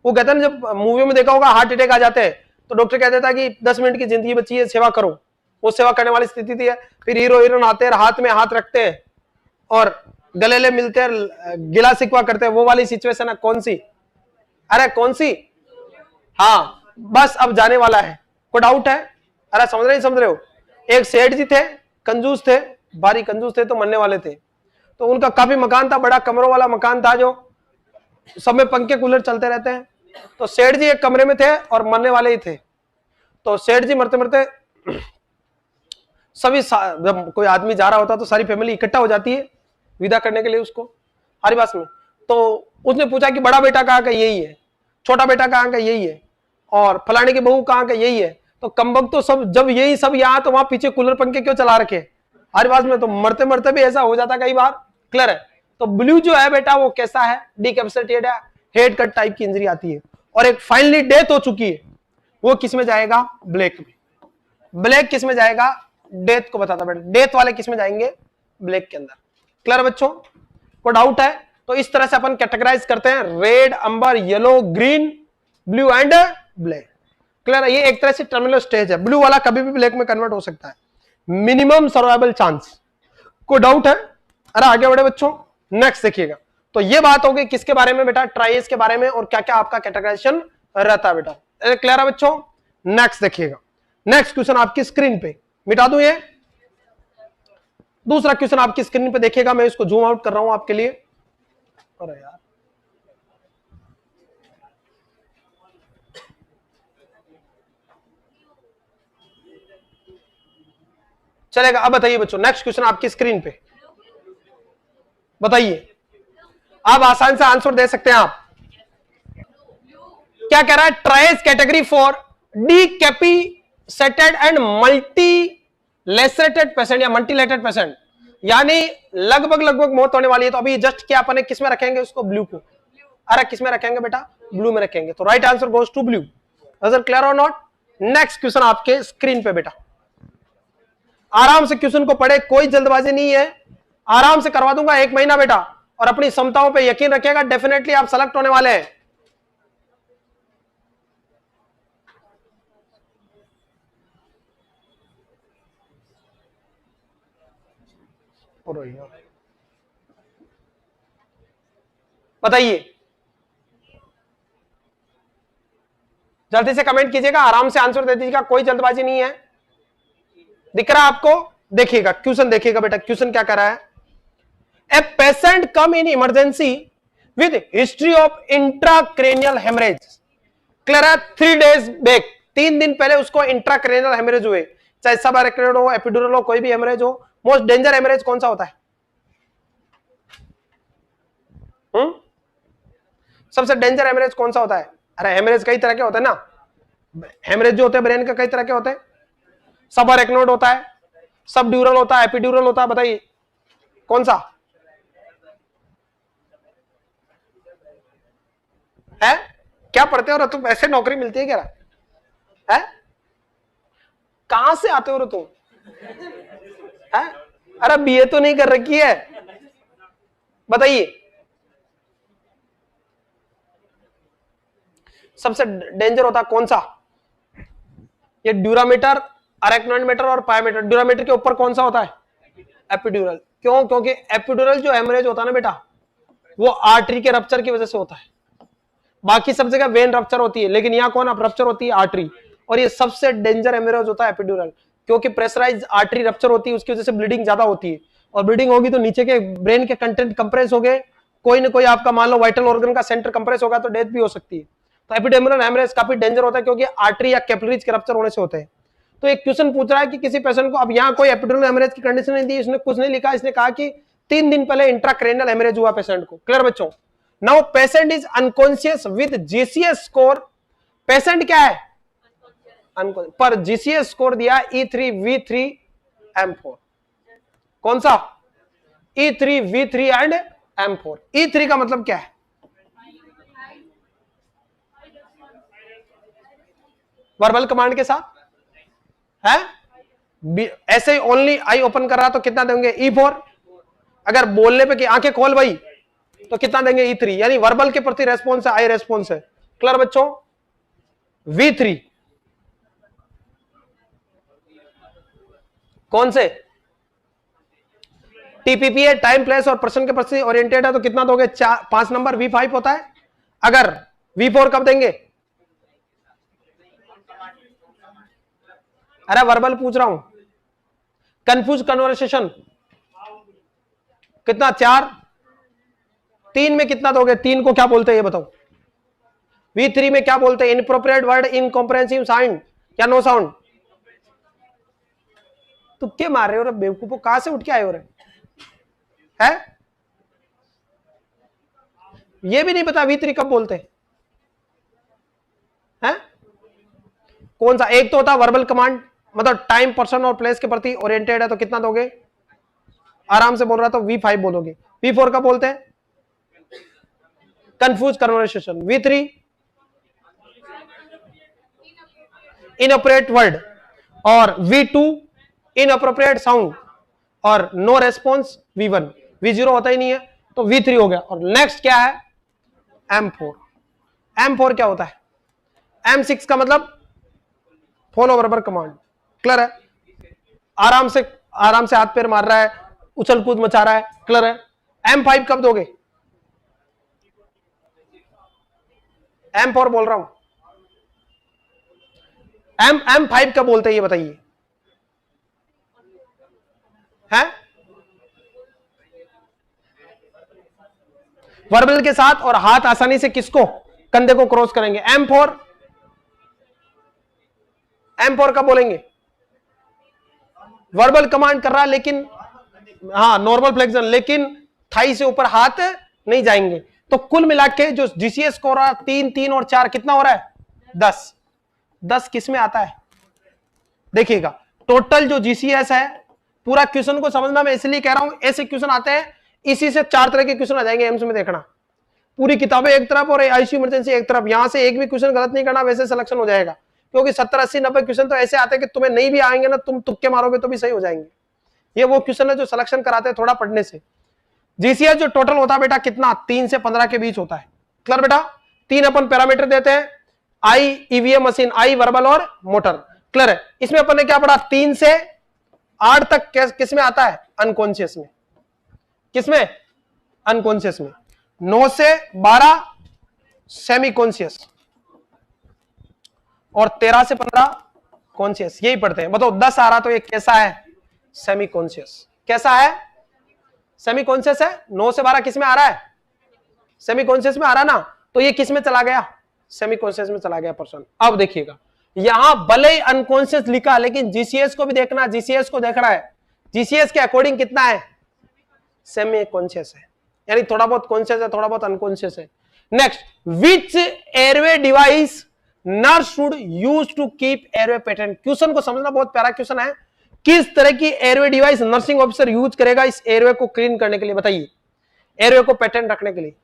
वो कहते हैं ना, जब मूवी में देखा होगा हार्ट अटैक आ जाते हैं तो डॉक्टर कह देता है कि 10 मिनट की जिंदगी बची है, सेवा करो, वो सेवा करने वाली स्थिति थी है। फिर हीरो हीरोइन आते हैं, हाथ में हाथ रखते हैं और गले ले मिलते हैं, गिला सिकवा करते हैं, वो वाली सिचुएशन है। कौन सी, अरे कौन सी, हाँ बस अब जाने वाला है। कोई डाउट है, अरे समझ रहे हो। एक सेठ जी थे, कंजूस थे, भारी कंजूस थे, तो मरने वाले थे। तो उनका काफी मकान था, बड़ा कमरों वाला मकान था, जो सब में पंखे कूलर चलते रहते हैं। तो सेठ जी एक कमरे में थे और मरने वाले ही थे। तो सेठ जी मरते मरते सभी, जब कोई आदमी जा रहा होता तो सारी फैमिली इकट्ठा हो जाती है विदा करने के लिए उसको, हमारी बात में। तो उसने पूछा कि बड़ा बेटा कहाँ का, यही है, छोटा बेटा कहाँ का, यही है, और फलाने की बहू कहाँ का, यही है। तो कमबख्त तो सब, जब यही सब यहाँ, तो वहां पीछे कूलर पंखे क्यों चला रखे हमारी बात में। तो मरते मरते भी ऐसा हो जाता कई बार, क्लियर है। तो ब्लू जो है बेटा वो कैसा है, डिकैपेसिटेड है, हेड कट टाइप की इंजरी आती है, और एक फाइनली डेथ हो चुकी है, वो किस में जाएगा, ब्लैक में। ब्लैक किस में जाएगा, डेथ को बताता बेटा, डेथ वाले किस में जाएंगे, ब्लैक के अंदर। क्लियर बच्चों, कोई डाउट है। तो इस तरह से अपन कैटेगराइज करते हैं, red, amber, yellow, green, blue and black. Clear है, ये एक तरह से टर्मिनल स्टेज है। ब्लू वाला कभी भी ब्लैक में कन्वर्ट हो सकता है, मिनिमम सर्वाइवल चांस। कोई डाउट है, अरे आगे बढ़े बच्चों। नेक्स्ट देखिएगा, तो ये बात होगी किसके बारे में बेटा, ट्राइज के बारे में, और क्या क्या आपका कैटेगराइजेशन रहता है बेटा। क्लियर है बच्चों। नेक्स्ट देखिएगा, नेक्स्ट क्वेश्चन आपकी स्क्रीन पे, मिटा दूं ये, दूसरा क्वेश्चन आपकी स्क्रीन पे देखिएगा, मैं इसको जूम आउट कर रहा हूं आपके लिए। अरे यार, चलेगा। अब बताइए बच्चों, नेक्स्ट क्वेश्चन आपकी स्क्रीन पे, बताइए, आप आसान से आंसर दे सकते हैं आप। क्या कह रहा है, triage category for decapacitated and multi lacerated patient या मल्टीलेटेड पेशेंट, यानी लगभग मौत होने वाली है। तो अभी जस्ट क्या अपने किस में रखेंगे उसको, ब्लू को। अरे किस में रखेंगे बेटा, ब्लू में रखेंगे। तो right answer goes to blue. Is clear और नॉट। नेक्स्ट क्वेश्चन आपके स्क्रीन पे बेटा, आराम से क्वेश्चन को पढ़े, कोई जल्दबाजी नहीं है, आराम से करवा दूंगा 1 महीना बेटा, और अपनी क्षमताओं पे यकीन रखिएगा, डेफिनेटली आप सेलेक्ट होने वाले हैं। बताइए, जल्दी से कमेंट कीजिएगा, आराम से आंसर दे दीजिएगा, कोई जल्दबाजी नहीं है। दिख रहा है आपको? देखिएगा क्वेश्चन, देखिएगा बेटा क्वेश्चन क्या कर रहा है। A patient come in emergency with history of intracranial haemorrhage. Clear है? 3 days बैक, 3 दिन पहले उसको इंट्राक्रेनियल हेमरेज हुए, चाहे सब एरेक्टेड हो, एपिड्यूरल हो, कोई भी हेमरेज हो। मोस्ट डेंजर हेमरेज कौन सा होता है? सबसे डेंजर हेमरेज कौन सा होता है? अरे हेमरेज कई तरह के होते हैं ना, हेमरेज जो होते हैं ब्रेन के कई तरह के होते हैं। सब एरेक्नोड होता है, सब ड्यूरल होता है, एपिड्यूरल होता है, बताइए कौन सा है? क्या पढ़ते हो रे तुम? ऐसे नौकरी मिलती है क्या है? कहां से आते हो रे तुम? है? अरे बीए तो नहीं कर रखी है, बताइए। सबसे डेंजर होता कौन सा? ये ड्यूरामीटर, अरेक्नोइड और पायोमीटर। ड्यूरामीटर के ऊपर कौन सा होता है? एपिड्यूरल। क्यों? क्योंकि एपिड्यूरल जो हेमरेज होता है ना बेटा, वो आर्टरी के रप्चर की वजह से होता है। बाकी सब जगह वेन रप्चर होती है, लेकिन यहाँ कौन रप्चर होती है? आर्टरी। और ये सबसे डेंजर हेमरेज होता है एपिड्यूरल, क्योंकि प्रेशराइज आर्टरी रप्चर होती है, उसकी वजह से ब्लीडिंग ज्यादा होती है। और ब्लीडिंग होगी तो नीचे के ब्रेन के कंटेंट कंप्रेस हो गए, कोई ना कोई आपका मान लो वाइटल ऑर्गन का सेंटर कंप्रेस होगा तो डेथ भी हो सकती है। तो एपिडेमियल हेमरेज काफी डेंजर होता है, क्योंकि आर्टरी या कैपिलरीज के रप्चर होने से होते हैं। तो एक क्वेश्चन पूछ रहा है कि किसी पेशेंट को, अब यहाँ कोई एपिडेमियल हेमरेज की कंडीशन नहीं दी, इसने कुछ नहीं लिखा, इसने कहा कि 3 दिन पहले इंट्राक्रेनियल हेमरेज हुआ पेशेंट को। क्लियर बच्चों? Now patient is unconscious with GCS score. Patient क्या है? अनकॉन्शियस, पर जीसीएस स्कोर दिया E3 V3 M4। कौन सा? E3 V3 and M4। E3 का मतलब क्या है? वर्बल कमांड के साथ है, ऐसे ही ओनली आई ओपन कर रहा तो कितना देंगे? E4। अगर बोलने पे कि आंखें खोल भाई तो कितना देंगे? E3। यानी वर्बल के प्रति रेस्पॉन्स है, आई रेस्पॉन्स है। क्लियर बच्चों? V3 कौन से? टीपीपी है, टाइम प्लेस और पर्सन के प्रति ओरिएंटेड है, तो कितना दोगे? 5 नंबर। V5 होता है। अगर V4 कब देंगे? अरे वर्बल पूछ रहा हूं। कंफ्यूज कन्वर्सेशन कितना? 4। 3 में कितना दोगे? 3 को क्या बोलते हैं ये बताओ? V3 में क्या बोलते हैं? इनप्रोप्रिएट वर्ड, इनकॉम्प्रेहेंसिव साउंड या नो साउंड? तो क्या मार रहे हो रे बेवकूफो? कहां से उठ के आए हो रे? है ये भी नहीं पता V3 कब बोलते हैं? कौन सा? एक तो होता वर्बल कमांड, मतलब टाइम, पर्सन और प्लेस के प्रति ओरिएंटेड है, तो कितना दोगे? आराम से बोल रहा तो V5 बोलोगे। V4 का बोलते हैं confuse conversation. V3 inappropriate word, और V2 इनअप्रोप्रिएट साउंड, और नो रेस्पॉन्स V1। V0 होता ही नहीं है, तो V3 हो गया। और नेक्स्ट क्या है? M4। M4 क्या होता है? M6 का मतलब फॉलो वर्बल कमांड। क्लियर है? आराम से हाथ पैर मार रहा है, उछल कूद मचा रहा है। क्लियर है? M5 कब दोगे? M4 बोल रहा हूं। M5 कब बोलते हैं ये बताइए? है वर्बल के साथ, और हाथ आसानी से किसको? कंधे को क्रॉस करेंगे। M4 कब बोलेंगे? वर्बल कमांड कर रहा है, लेकिन हाँ नॉर्मल फ्लेक्शन, लेकिन थाई से ऊपर हाथ नहीं जाएंगे। तो कुल मिला के जो जीसीएस को रहा 3, 3 और 4 कितना हो रहा है? 10। 10 किस में आता है? देखिएगा टोटल जो जीसीएस है, पूरा क्वेश्चन को समझना मैं इसलिए कह रहा हूं, ऐसे क्वेश्चन आते हैं, इसी से 4 तरह के क्वेश्चन आ जाएंगे एम्स में। देखना पूरी किताबें एक तरफ और आईसीयू इमरजेंसी एक तरफ, यहां से एक भी क्वेश्चन गलत नहीं करना, वैसे सिलेक्शन हो जाएगा। क्योंकि 70, 80, 90 क्वेश्चन तो ऐसे आते हैं कि तुम्हें नहीं भी आएंगे ना, तुम तुक्के मारोगे तो भी सही हो जाएंगे। ये वो क्वेश्चन है जो सिलेक्शन कराते हैं थोड़ा पढ़ने से। जीसीएस जो टोटल होता है बेटा कितना? 3 से 15 के बीच होता है। क्लियर बेटा? 3 अपन पैरामीटर देते हैं, आई ईवीएम मशीन, आई वर्बल और मोटर। क्लियर है? इसमें अपन ने क्या पढ़ा? 3 से 8 तक किस में आता है? अनकॉन्शियस में। किसमें? अनकॉन्शियस में। 9 से 12 सेमी कॉन्शियस और 13 से 15 कॉन्शियस, यही पढ़ते हैं। बताओ 10 आ रहा तो ये कैसा है? Semi conscious. कैसा है? सेमी कॉन्शियस है। 9 से 12 किस में आ रहा है? सेमी कॉन्शियस में आ रहा ना, तो ये किस में चला गया? सेमी कॉन्शियस में चला गया पर्सन। अब देखिएगा यहां भले ही अनकॉन्शियस लिखा, लेकिन जीसीएस को भी देखना, जीसीएस को देखना है। जीसीएस के अकॉर्डिंग कितना है? सेमी कॉन्शियस है, यानी थोड़ा बहुत कॉन्शियस है, थोड़ा बहुत अनकॉन्शियस है। Next, which airway device nurse should use to keep airway patent. Question को समझना, बहुत प्यारा क्वेश्चन है। किस तरह की airway device nursing officer use करेगा इस एयरवे को क्लीन करने के लिए? बताइए, एयरवे को पेटेंट रखने के लिए।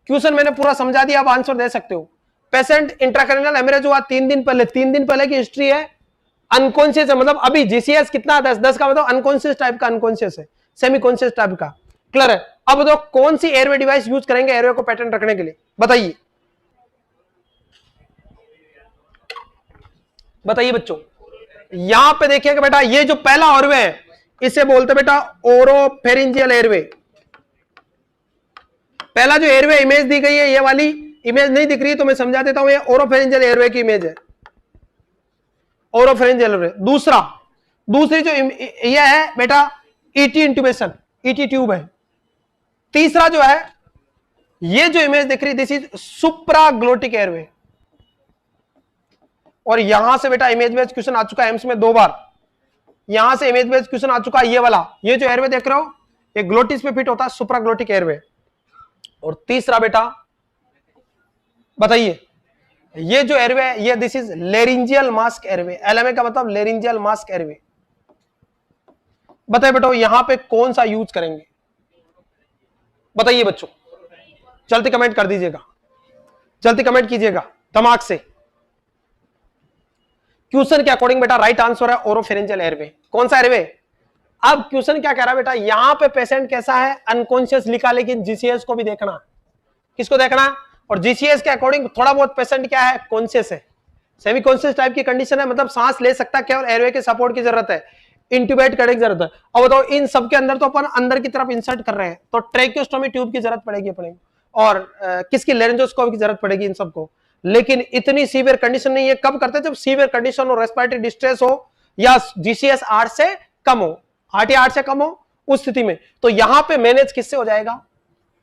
क्वेश्चन मैंने पूरा समझा दिया, आप आंसर दे सकते हो। पेशेंट इंट्राक्रैनियल हेमरेज हुआ 3 दिन पहले, 3 दिन पहले की हिस्ट्री है, अनकॉन्शियस है, मतलब अभी जीसीएस कितना? 10 का मतलब अनकॉन्शियस टाइप का अनकॉन्शियस है, सेमी कॉन्शियस टाइप का। क्लियर है? अब तो कौन सी एयरवे डिवाइस यूज करेंगे एयरवे को पेटेंट रखने के लिए? बताइए, बताइए बच्चों। यहां पे देखिएगा बेटा, ये जो पहला एयरवे है इसे बोलते बेटा ओरोफेरिंजियल एयरवे। पहला जो एयरवे इमेज दी गई है, ये वाली इमेज नहीं दिख रही तो मैं समझा देता हूं, ये ओरोफेरिंजियल एयरवे की इमेज है, ओरोफेरिंजियल एयरवे। दूसरी जो ये है बेटा ईटी इंट्यूबेशन, ईटी ट्यूब है। तीसरा जो है ये जो इमेज दिख रही, दिस इज सुप्राग्लोटिक एयरवे। और यहां से बेटा इमेज बेस्ड क्वेश्चन आ चुका है एम्स में 2 बार, यहां से इमेज बेस्ड क्वेश्चन आ चुका है, ये वाला, ये जो एयरवे देख रहे हो ये ग्लोटिस पे फिट होता है, सुप्राग्लोटिक एयरवे। और तीसरा बेटा बताइए, ये जो एयरवे है ये this is laryngeal mask airway. LMA का मतलब लेरिंजियल मास्क एयरवे। बताइए बेटा यहां पे कौन सा यूज करेंगे? बताइए बच्चों, जल्दी कमेंट कर दीजिएगा, जल्दी कमेंट कीजिएगा दिमाग से। क्वेश्चन के अकॉर्डिंग बेटा राइट आंसर है ओरोफेरिंजियल एयरवे। कौन सा एयरवे? अब क्वेश्चन क्या कह रहा है बेटा, यहां पे पेशेंट कैसा है? अनकॉन्शियस लिखा, लेकिन जीसीएस को भी देखना। किसको देखना? और जीसीएस के अकॉर्डिंग थोड़ा बहुत पेशेंट क्या है? कॉन्शियस है, सेमी कॉन्शियस टाइप की कंडीशन है, मतलब सांस ले सकता है, केवल एयरवे के सपोर्ट की जरूरत है, इंट्यूबेट करने की जरूरत है। अब बताओ इन सब के अंदर तो अपन अंदर की तरफ इंसर्ट कर रहे हैं, तो ट्रेकियोस्टोमी ट्यूब की जरूरत पड़ेगी अपने, और किसकी? लेरेंजोस्कोप की जरूरत पड़ेगी इन सबको। लेकिन इतनी सीवियर कंडीशन नहीं है, कब करते हैं? जब सीवियर कंडीशन हो, रेस्पिरेटरी डिस्ट्रेस हो, या जीसीएस 8 से कम हो, RT 8 से कम हो, उस स्थिति में तो यहां पे मैनेज किससे हो जाएगा?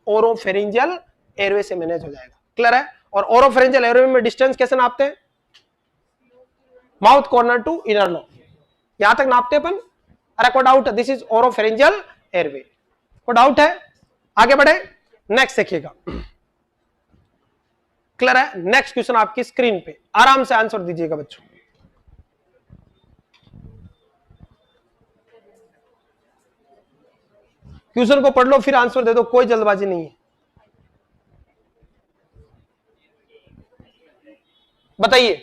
ओरोफेरिंजियल एयरवे से मैनेज हो जाएगा। क्लियर है? और ओरोफेरिंजियल एयरवे में डिस्टेंस कैसे नापते हैं? Mouth corner to inner lobe, यहां तक नापते हैं अपन। अरे कोई doubt? This is oropharyngeal airway. कोई डाउट है? आगे बढ़े, नेक्स्ट देखिएगा। क्लियर है? नेक्स्ट क्वेश्चन आपकी स्क्रीन पे, आराम से आंसर दीजिएगा बच्चों। क्वेश्चन को पढ़ लो फिर आंसर दे दो, कोई जल्दबाजी नहीं है। बताइए,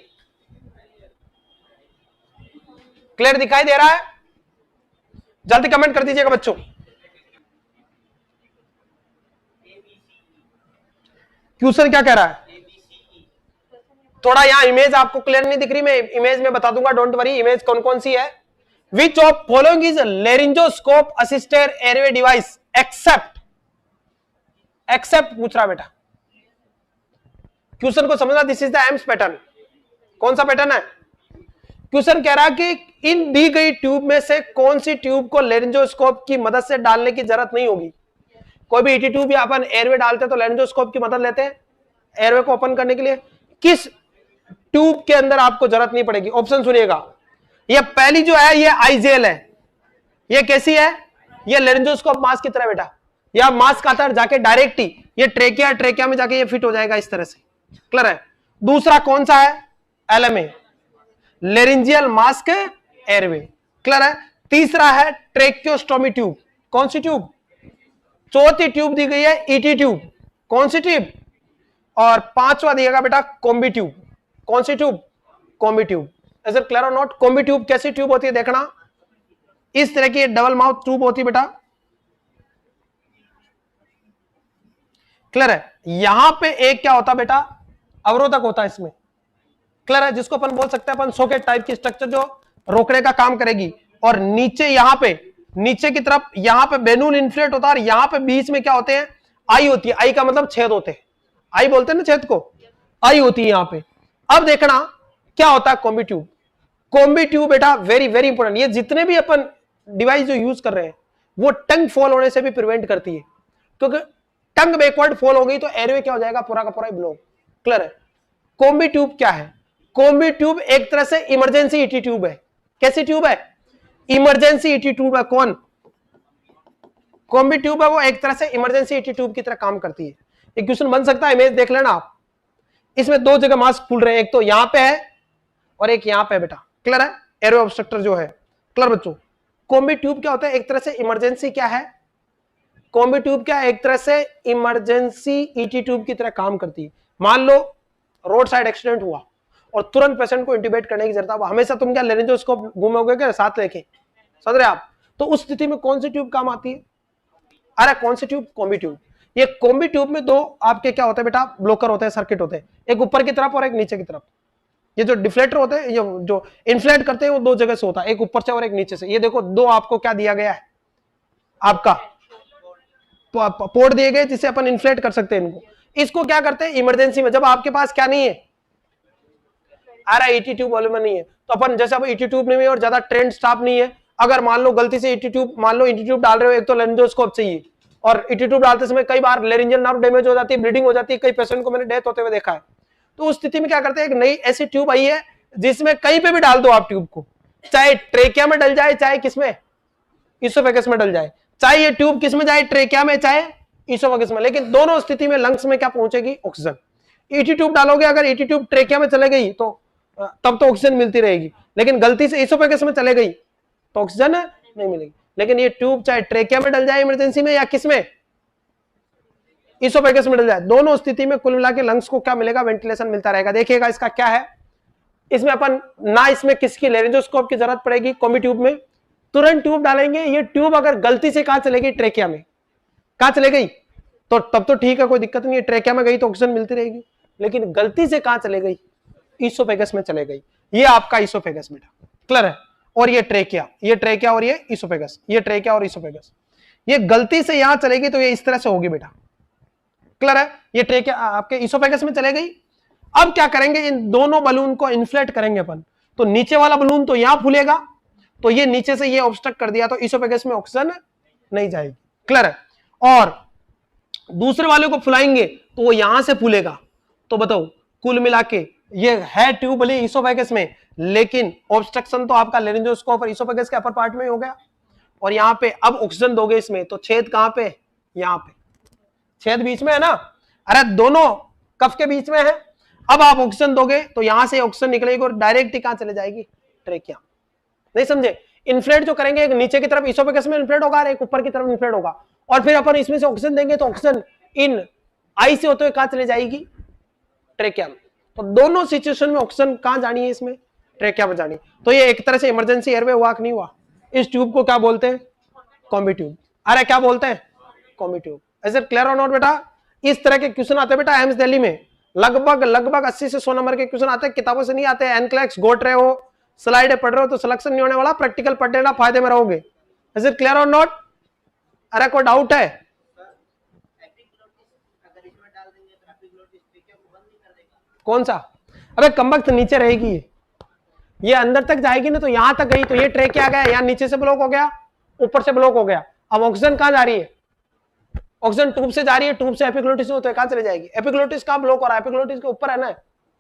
क्लियर दिखाई दे रहा है? जल्दी कमेंट कर दीजिएगा बच्चों। क्वेश्चन क्या कह रहा है? थोड़ा यहां इमेज आपको क्लियर नहीं दिख रही, मैं इमेज में बता दूंगा, डोंट वरी। इमेज कौन कौन सी है? Which of following is laryngoscope assisted airway device except, except पूछ रहा बेटा। क्वेश्चन को समझना, this is the AIIMS pattern. कौन सा पैटर्न है? क्वेश्चन कह रहा है कि इन दी गई ट्यूब में से कौन सी ट्यूब को लेरिंजोस्कोप की मदद से डालने की जरूरत नहीं होगी। कोई भी ईटी ट्यूब या अपन एयरवे डालते हैं तो लेरिंजोस्कोप की मदद लेते हैं एयरवे को ओपन करने के लिए। किस ट्यूब के अंदर आपको जरूरत नहीं पड़ेगी? ऑप्शन सुनिएगा, ये पहली जो है ये आईजेल है, ये कैसी है? ये लेरिंजोस्कोप मास्क की तरह बेटा, या मास्क आता है जाके डायरेक्ट ही ये ट्रेकिया, ट्रेकिया में जाके ये फिट हो जाएगा इस तरह से। क्लियर है? दूसरा कौन सा है? LMA, laryngeal mask airway. Clear है? तीसरा है ट्रेकियोस्टोमी ट्यूब। कौन सी ट्यूब? चौथी ट्यूब दी गई है ईटी ट्यूब। कौन सी ट्यूब? और पांचवा दिएगा बेटा कॉम्बी ट्यूब। कौन सी tube? Combi tube. Is it clear और नॉट? कॉम्बी ट्यूब कैसी ट्यूब होती है देखना, इस तरह की डबल माउथ ट्यूब होती है बेटा। क्लियर है? यहां पे एक क्या होता है बेटा? अवरोधक होता है इसमें। क्लियर है? जिसको अपन बोल सकते हैं अपन सॉकेट टाइप की स्ट्रक्चर जो रोकने का काम करेगी। और नीचे यहां पे नीचे की तरफ यहां पे बेलून इन्फ्लेट होता है और यहां पे बीच में क्या होते हैं, आई होती है। आई का मतलब छेद होते हैं, आई बोलते हैं ना छेद को, आई होती है यहां पे। अब देखना क्या होता है कॉम्बी ट्यूब। कॉम्बी ट्यूब बेटा वेरी वेरी इंपॉर्टेंट, ये जितने भी अपन डिवाइस जो यूज कर रहे हैं वो टंग फॉल होने से भी प्रिवेंट करती है, क्योंकि टंग बैकवर्ड फॉल हो गई तो एयरवे क्या हो जाएगा, पूरा का पूरा ब्लॉक। क्लियर है। कॉम्बी ट्यूब क्या है, कॉम्बी ट्यूब एक तरह से इमरजेंसी ईटी ट्यूब है। कैसी ट्यूब है, इमरजेंसी ईटी ट्यूब है। कौन कॉम्बी ट्यूब है, वो एक तरह से इमरजेंसी ईटी ट्यूब की तरह काम करती है। एक क्वेश्चन बन सकता है, इमेज देख लेना आप, इसमें दो जगह मास्क खुल रहे हैं, एक तो यहां पे है और एक यहां पे है बेटा। क्लियर है, एयरवे ऑब्स्ट्रक्टर जो है। क्लियर बच्चों, कॉम्बी ट्यूब क्या होता है, एक तरह से इमरजेंसी क्या है, कॉम्बी ट्यूब क्या है, एक तरह से इमरजेंसी ईटी ट्यूब की तरह काम करती है। मान लो रोड साइड एक्सीडेंट हुआ और तुरंत पेशेंट को इंट्यूबेट करने की जरूरत है, हमेशा तुम क्या लेरेंजोस्कोप घूमोगे क्या साथ लेके, समझ रहे आप, तो उस स्थिति में कौन सी ट्यूब काम आती है, अरे कौन सी ट्यूब, कॉम्बी ट्यूब। ये कॉम्बी ट्यूब में दो आपके क्या होते हैं बेटा, ब्लोकर होते हैं, सर्किट होते हैं, एक ऊपर की तरफ और एक नीचे की तरफ। ये जो डिफ्लेक्टर होते हैं, ये जो इन्फ्लेट करते हैं वो दो जगह से होता है, एक ऊपर से और एक नीचे से। ये देखो दो आपको क्या दिया गया है, आपका पोर्ट दिए गए जिससे अपन इन्फ्लेट कर सकते हैं इनको। इसको क्या करते हैं इमरजेंसी में, जब आपके पास क्या नहीं है, अरे ईटी ट्यूब वाले में नहीं है, तो अपन जैसे अब ईटी ट्यूब नहीं है और ज्यादा ट्रेंड स्टाफ नहीं है, अगर मान लो गलती से ईटी ट्यूब, मान लो ईटी ट्यूब डाल रहे हो, एक तो लेरेंजोस्कोप चाहिए, और ईटी ट्यूब डालते समय कई बार लेरिंजियल नर्व डैमेज हो जाती है, ब्लीडिंग हो जाती है, कई पेशेंट को मैंने डेथ होते हुए देखा है। तो उस स्थिति में क्या करते हैं, एक नई ऐसी ट्यूब आई है जिसमें कहीं पे भी डाल दो आप ट्यूब को, चाहे ट्रेकिया में डल जाए, चाहे किसमें, इसोफेगस में डल जाए, चाहे ये ट्यूब किसमें जाए, ट्रेकिया में चाहे इसोफेगस में, लेकिन दोनों स्थिति में लंग्स में क्या पहुंचेगी, ऑक्सीजन। ईटी ट्यूब डालोगे, अगर ईटी ट्यूब ट्रेकिया में चले गई तो तब तो ऑक्सीजन मिलती रहेगी, लेकिन गलती से इसोफेगस में चले गई तो ऑक्सीजन नहीं मिलेगी। लेकिन ये ट्यूब चाहे ट्रेकिया में डल जाए इमरजेंसी में, या किसमें, इसोफेगस में डल जाए, दोनों स्थिति में कुल मिला के लंग्स को क्या मिलेगा, वेंटिलेशन मिलता रहेगा। देखिएगा इसका क्या है, इसमें अपन ना इसमें किसकी लेरेंजोस्कोप की जरूरत पड़ेगी, कॉम्बी ट्यूब में तुरंत ट्यूब डालेंगे। ये ट्यूब अगर गलती से कहां चले गई, ट्रेकिया में, कहां चले गई तो तब तो ठीक है, कोई दिक्कत नहीं है, ट्रेकिया में गई तो ऑक्सीजन मिलती रहेगी, लेकिन गलती से कहां चले गई, इसोफेगस में चले गई। ये आपका इसोफेगस बेटा। क्लियर है। और ये ट्रेकिया, ये ट्रेकिया और ये इसोफेगस, ये ट्रेकिया और इसोफेगस, ये गलती से यहां चलेगी तो ये इस तरह से होगी बेटा। क्लियर है, ये ट्रेकिया आपके इसोफेगस में चले गई। अब क्या करेंगे, इन दोनों बलून को इन्फ्लेट करेंगे अपन, तो नीचे वाला बलून तो यहां फूलेगा, तो ये नीचे से ये ऑब्स्ट्रक्ट कर दिया तो इसोफेगस में ऑक्सीजन नहीं जाएगी। क्लियर है। और दूसरे वाले को फुलाएंगे तो वो यहां से फूलेगा। तो बताओ कुल मिला के ये है ट्यूब भले इसोफेगस में, लेकिन ऑब्स्ट्रक्शन तो आपका लेरिंजोस्कोप और इसोफेगस के अपर पार्ट में हो गया। और यहां पे अब ऑक्सीजन दोगे इसमें तो छेद कहां पे, यहां पे छेद बीच में है ना, अरे दोनों कफ के बीच में है। अब आप ऑक्सीजन दोगे तो यहां से ऑक्सीजन निकलेगी और डायरेक्ट कहां चले जाएगी, ट्रेकिया। नहीं समझे, इन्फ्लेट जो करेंगे एक नीचे की तरफ इसोफेगस में इन्फ्लेट होगा और एक ऊपर की तरफ इन्फ्लेट होगा, और फिर अपन इसमें से ऑक्सीजन देंगे तो ऑक्सीजन इन आई से होते हुए कहां चले जाएगी, ट्रेकिया में। तो दोनों सिचुएशन में ऑक्सीजन कहां जानी है, इसमें ट्रेकिया में जानी। तो ये एक तरह से इमरजेंसी एयरवे हुआ कि नहीं हुआ। इस ट्यूब को क्या बोलते हैं, कॉम्बी ट्यूब। अरे क्या बोलते हैं, कॉम्बी ट्यूब। ऐसे क्लियर और नॉट बेटा। इस तरह के क्वेश्चन आते हैं बेटा एम्स दिल्ली में, लगभग 80 से 100 नंबर के क्वेश्चन आते हैं, किताबों से नहीं आते। एनक्लेक्स गोट रहे हो, स्लाइड पढ़ रहे हो तो सिलेक्शन नहीं होने वाला, प्रैक्टिकल पढ़ लेना, फायदे में रहोगे। इज इट क्लियर और नॉट। अरे कोई डाउट है, कौन सा, अबे कमबख्त नीचे रहेगी, ये अंदर तक जाएगी ना, तो यहां तक गई तो ये ट्रे क्या गया, यहां नीचे से ब्लॉक हो गया, ऊपर से ब्लॉक हो गया। अब ऑक्सीजन कहां जा रही है, ऑक्सीजन ट्यूब से जा रही है, ट्यूब से एपिग्लोटिस में, तो कहां चले जाएगी, एपिग्लोटिस कहां ब्लॉक हो रहा है, एपिग्लोटिस के ऊपर है ना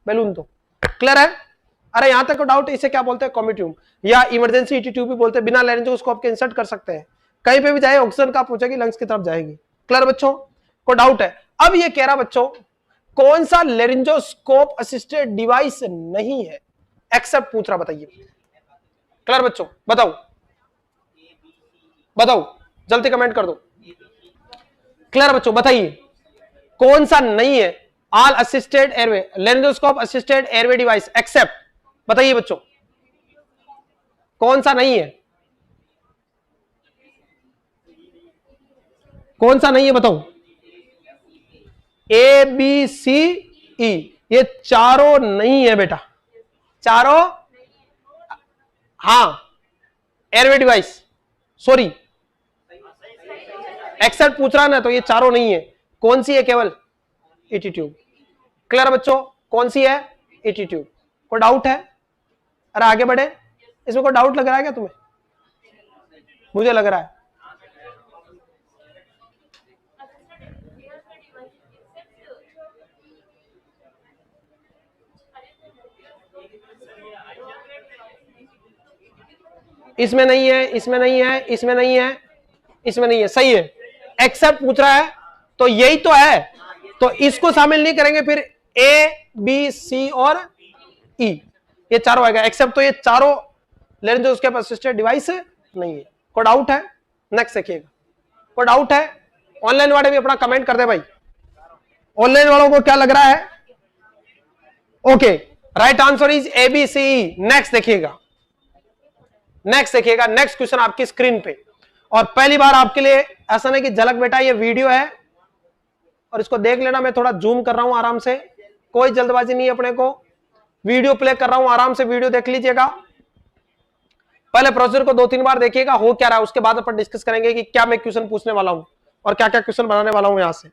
बैलून। तो क्लियर है। अरे यहां तक को डाउट, इसे क्या बोलते हैं, कॉम्बी ट्यूब या इमरजेंसी ईटी ट्यूब भी बोलते हैं। बिना लेरेंजोस्कोप के इंसर्ट कर सकते हैं, कहीं पे भी जाए ऑक्सीजन कहां पहुंचेगी, लंग्स की तरफ जाएगी। क्लियर बच्चों, को डाउट है। अब ये कह रहा बच्चों कौन सा लेरेंजोस्कोप असिस्टेड डिवाइस नहीं है, एक्सेप्ट पूछ रहा, बताइए। क्लियर बच्चों, बताओ बताओ, जल्दी कमेंट कर दो। क्लियर बच्चों, बताइए कौन सा नहीं है, all assisted airway, laryngoscope assisted airway device except, बताइए बच्चों कौन सा नहीं है, कौन सा नहीं है बताओ। ए बी सी ई, ये चारों नहीं है बेटा, चारों हाँ एयरवे डिवाइस, सॉरी एक्सेप्ट पूछ रहा है ना, तो ये चारों नहीं है। कौन सी है केवल? ET tube. क्लियर बच्चों? कौन सी है? ET tube. कोई डाउट है? अरे आगे बढ़े, इसमें कोई डाउट लग रहा है क्या तुम्हें? मुझे लग रहा है। इसमें नहीं है, इसमें नहीं है, इसमें नहीं है, इसमें नहीं है, सही है। एक्सेप्ट पूछ रहा है तो यही तो है, तो इसको शामिल नहीं करेंगे, फिर ए बी सी और ई ये चारों आएगा। एक्सेप्ट तो ये चारों लेरेंजोस्कोप असिस्टेड डिवाइस नहीं है। कोई डाउट है? नेक्स्ट देखिएगा। कोई डाउट है? ऑनलाइन वाले भी अपना कमेंट कर दे भाई, ऑनलाइन वालों को क्या लग रहा है? Okay, right answer is A B C E. Next देखिएगा, नेक्स्ट देखिएगा, नेक्स्ट क्वेश्चन आपकी स्क्रीन पे। और पहली बार आपके लिए ऐसा नहीं कि झलक बेटा ये वीडियो है और इसको देख लेना, मैं थोड़ा जूम कर रहा हूं आराम से, कोई जल्दबाजी नहीं है अपने को। वीडियो प्ले कर रहा हूं, आराम से वीडियो देख लीजिएगा। पहले प्रोसीजर को 2-3 बार देखिएगा हो क्या रहा है, उसके बाद अपन डिस्कस करेंगे कि क्या मैं क्वेश्चन पूछने वाला हूं और क्या क्या क्वेश्चन बनाने वाला हूं यहां से।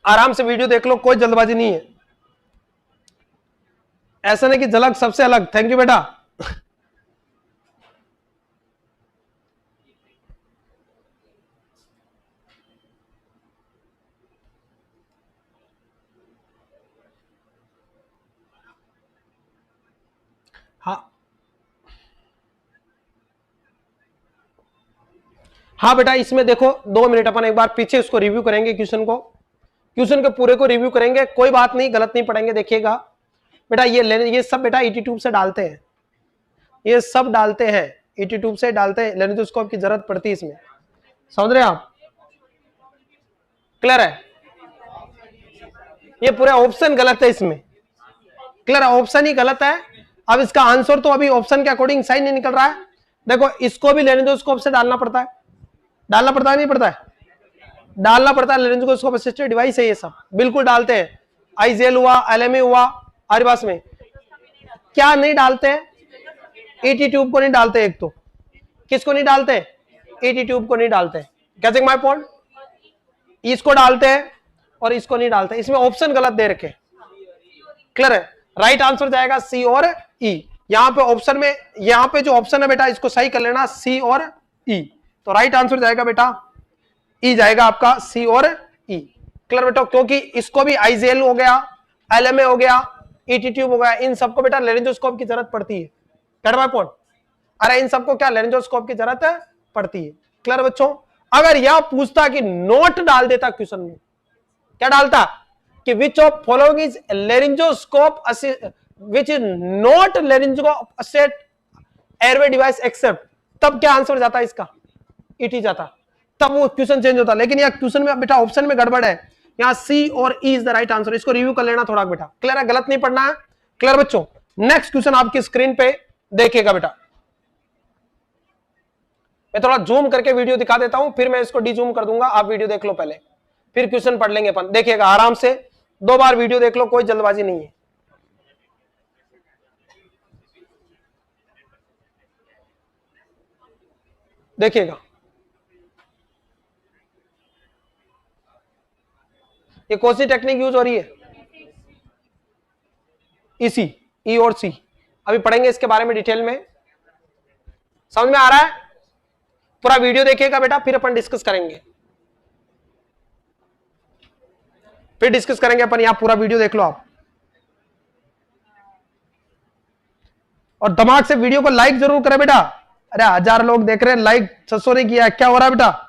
आराम से वीडियो देख लो, कोई जल्दबाजी नहीं है। ऐसा नहीं कि झलक सबसे अलग। थैंक यू बेटा। हाँ बेटा, इसमें देखो 2 मिनट अपन एक बार पीछे उसको रिव्यू करेंगे, क्वेश्चन के पूरे को रिव्यू करेंगे। कोई बात नहीं, गलत नहीं पढ़ेंगे। देखिएगा बेटा, ये सब बेटा ईटी ट्यूब से डालते हैं, ये सब डालते हैं, ईटी ट्यूब से डालते हैं। लेंसोस्कोप की जरूरत पड़ती है इसमें, समझ रहे हैं आप? क्लियर है? ये पूरा ऑप्शन गलत है इसमें, क्लियर है? ऑप्शन ही गलत है। अब इसका आंसर तो अभी ऑप्शन के अकॉर्डिंग सही नहीं निकल रहा है। देखो, इसको भी लेंसोस्कोप से डालना पड़ता है, डालना पड़ता है नहीं पड़ता है? डालना पड़ता है। लेंसोस्कोप असिस्टेड डिवाइस है ये सब, बिल्कुल डालते हैं। आईजेल हुआ, एलएमई हुआ, आरिबास में क्या नहीं डालते हैं? ईटी ट्यूब को नहीं डालते। एक तो किसको नहीं डालते? ईटी ट्यूब को नहीं डालते। Catching my point? इसको डालते हैं और इसको नहीं डालते। इसमें ऑप्शन गलत दे रखे, क्लियर है? राइट आंसर जाएगा सी और ई। यहां पे ऑप्शन में, यहां पे जो ऑप्शन है बेटा, इसको सही कर लेना, सी और ई। तो राइट आंसर जाएगा बेटा ई जाएगा आपका, सी और ई। क्लियर बेटा? क्योंकि इसको भी आईजेल हो गया, एलएमए हो गया, ईटी ट्यूब हो गया, इन सबको बेटा लेरेंजोस्कोप की जरूरत पड़ती है। Get my point? अरे इन सबको क्या लेरेंजोस्कोप की जरूरत पड़ती है। क्लियर बच्चों? अगर यह पूछता कि नोट डाल देता क्वेश्चन में, क्या डालता कि which of following is laryngoscope which is not laryngoscope assisted airway device except, तब क्या आंसर जाता इसका? ईटी जाता, तब वो क्वेश्चन चेंज होता। लेकिन यहाँ क्वेश्चन में बेटा ऑप्शन में गड़बड़ है, यहाँ सी और E is the right answer. इसको रिव्यू कर लेना थोड़ा बेटा, क्लियर है? गलत नहीं पढ़ना है। क्लियर बच्चों? नेक्स्ट क्वेश्चन आपकी स्क्रीन पे देखिएगा बेटा, मैं थोड़ा जूम करके वीडियो दिखा देता हूं, फिर मैं इसको डी जूम कर दूंगा। आप वीडियो देख लो पहले, फिर क्वेश्चन पढ़ लेंगे अपन। देखिएगा आराम से, 2 बार वीडियो देख लो, कोई जल्दबाजी नहीं है। देखिएगा, ये कौन सी टेक्निक यूज हो रही है? इसी ई और सी। अभी पढ़ेंगे इसके बारे में डिटेल में। समझ में आ रहा है? पूरा वीडियो देखिएगा बेटा, फिर अपन डिस्कस करेंगे, फिर डिस्कस करेंगे अपन। यहां पूरा वीडियो देख लो आप, और दिमाग से वीडियो को लाइक जरूर करें बेटा। अरे 1000 लोग देख रहे हैं, लाइक 600 ने किया, क्या हो रहा है बेटा?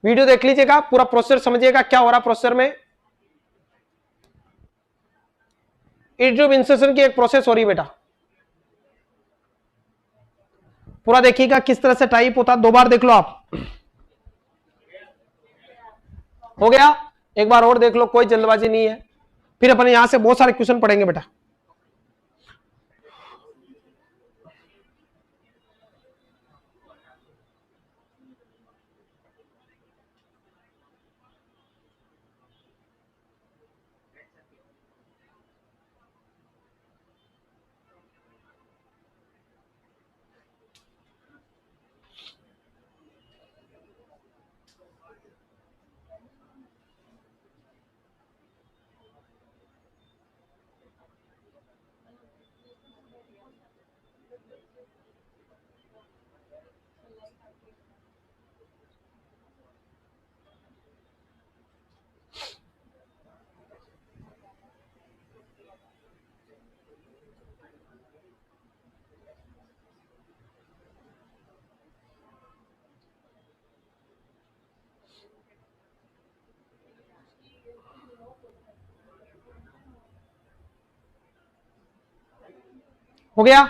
वीडियो देख लीजिएगा, पूरा प्रोसेसर समझिएगा क्या हो रहा है प्रोसेसर में। यूट्यूब इंसर्शन की एक प्रोसेस हो रही है बेटा, पूरा देखिएगा किस तरह से टाइप होता है। 2 बार देख लो आप, हो गया? एक बार और देख लो, कोई जल्दबाजी नहीं है। फिर अपन यहां से बहुत सारे क्वेश्चन पढ़ेंगे बेटा। हो गया,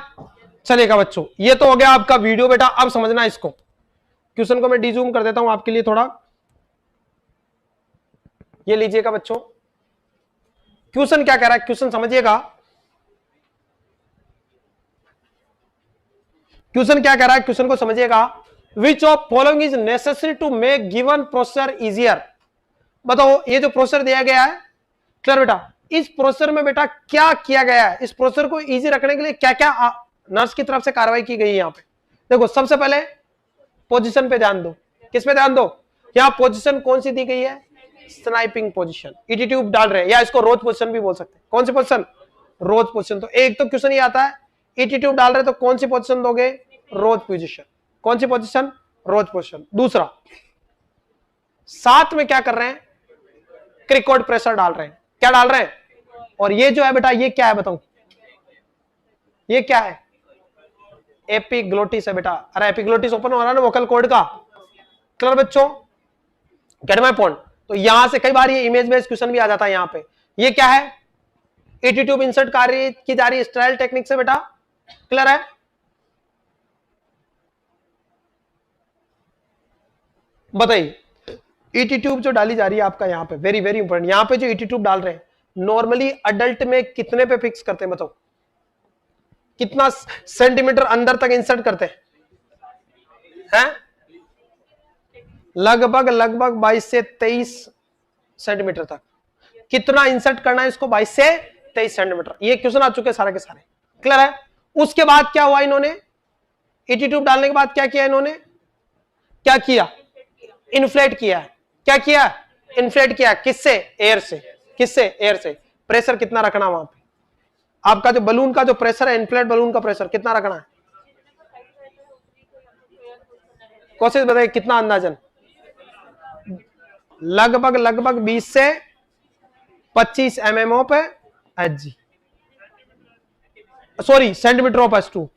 चलेगा बच्चों, ये तो हो गया आपका वीडियो बेटा। अब समझना इसको, क्वेश्चन को मैं डिजूम कर देता हूं आपके लिए थोड़ा, ये लीजिएगा बच्चों। क्वेश्चन क्या कह रहा है, क्वेश्चन समझिएगा, क्वेश्चन क्या कह रहा है, क्वेश्चन को समझिएगा। Which of following is necessary to make given procedure easier. बताओ ये जो प्रोसेसर दिया गया है, क्लियर बेटा, इस प्रोसेसर में बेटा क्या किया गया है, इस प्रोसेसर को इजी रखने के लिए क्या क्या नर्स की तरफ से कार्रवाई की गई है। यहां पे देखो, सबसे पहले पोजीशन पे ध्यान दो। किस पे ध्यान दो, यहां पोजीशन कौन सी दी गई है, स्नाइपिंग पोजीशन, ईटी ट्यूब डाल रहे हैं, या इसको रोज पोजीशन भी बोल सकते हैं। कौन सी पोजीशन, रोज पोजीशन। तो एक तो क्वेश्चन ये आता है, ईटी ट्यूब डाल रहे तो कौन सी पोजीशन दोगे, रोज पोजीशन। कौन सी पोजीशन, रोज पोजीशन। दूसरा, साथ में क्या कर रहे हैं, क्रिकॉर्ड प्रेशर डाल रहे हैं। क्या डाल रहे हैं, और ये जो है बेटा ये क्या है बताऊं, ये क्या है, एपिग्लोटिस है बेटा। अरे एपिग्लोटिस ओपन हो रहा है ना वोकल कॉर्ड का, क्लियर बच्चों, गेट माय पॉइंट। तो यहां से कई बार ये इमेज बेस्ड क्वेश्चन भी आ जाता है। यहां पे ये क्या है, ईटी ट्यूब इंसर्ट कार्य की जा रही है स्ट्राइल टेक्निक से बेटा, क्लियर है। बताइए, ईटी ट्यूब जो डाली जा रही है आपका यहां पे, वेरी वेरी इंपॉर्टेंट, यहां पे जो ईटी ट्यूब डाल रहे हैं नॉर्मली अडल्ट में कितने पे फिक्स करते हैं, बताओ कितना सेंटीमीटर अंदर तक इंसर्ट करते हैं, लगभग 22 से 23 सेंटीमीटर तक। कितना इंसर्ट करना है इसको, 22 से 23 सेंटीमीटर। ये क्वेश्चन आ चुके सारे के सारे, क्लियर है। उसके बाद क्या हुआ, इन्होंने ईटी ट्यूब डालने के बाद क्या किया, इन्होंने क्या किया, इन्फ्लेट किया। क्या किया, इन्फ्लेट किया। किससे, एयर से। किससे, एयर से। प्रेशर कितना रखना वहां पे, आपका जो बलून का जो प्रेशर है, इन्फ्लेट बलून का प्रेशर कितना रखना है, कोशिश बताइए कितना अंदाजन, लगभग 20 से 25 mm पे H, sorry centimetre of H two,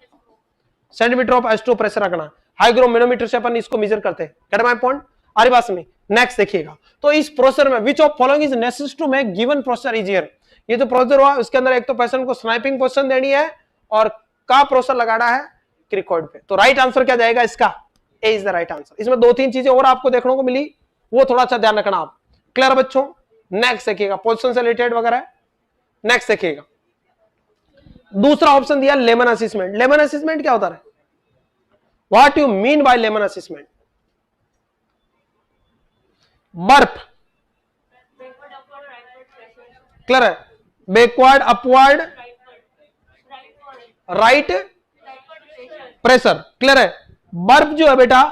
centimetre of H two pressure रखना। हाइग्रोमेनोमीटर से अपन इसको मेजर करते हैं, गेट माय पॉइंट, आ रही बात में। नेक्स्ट देखिएगा, तो इस प्रोसेसर में which of following is necessary to make given procedure easier. ये जो प्रोसेसर हुआ उसके अंदर एक तो पेशेंट को स्नाइपिंग पोजीशन देनी है और का प्रोसेसर लगाना है क्रिकॉर्ड पे। तो राइट आंसर क्या जाएगा इसका, ए इज द राइट आंसर। इसमें 2-3 चीजें और आपको देखने को मिली, वो थोड़ा सा ध्यान रखना आप, क्लियर बच्चों। नेक्स्ट देखिएगा, पोजीशन से रिलेटेड वगैरह। नेक्स्ट देखिएगा, दूसरा ऑप्शन दिया लेमन असेसमेंट। लेमन असेसमेंट क्या होता है, what you mean by lemon assessment. बर्फ, क्लियर है, backward upward right pressure, clear है। बर्फ जो है बेटा,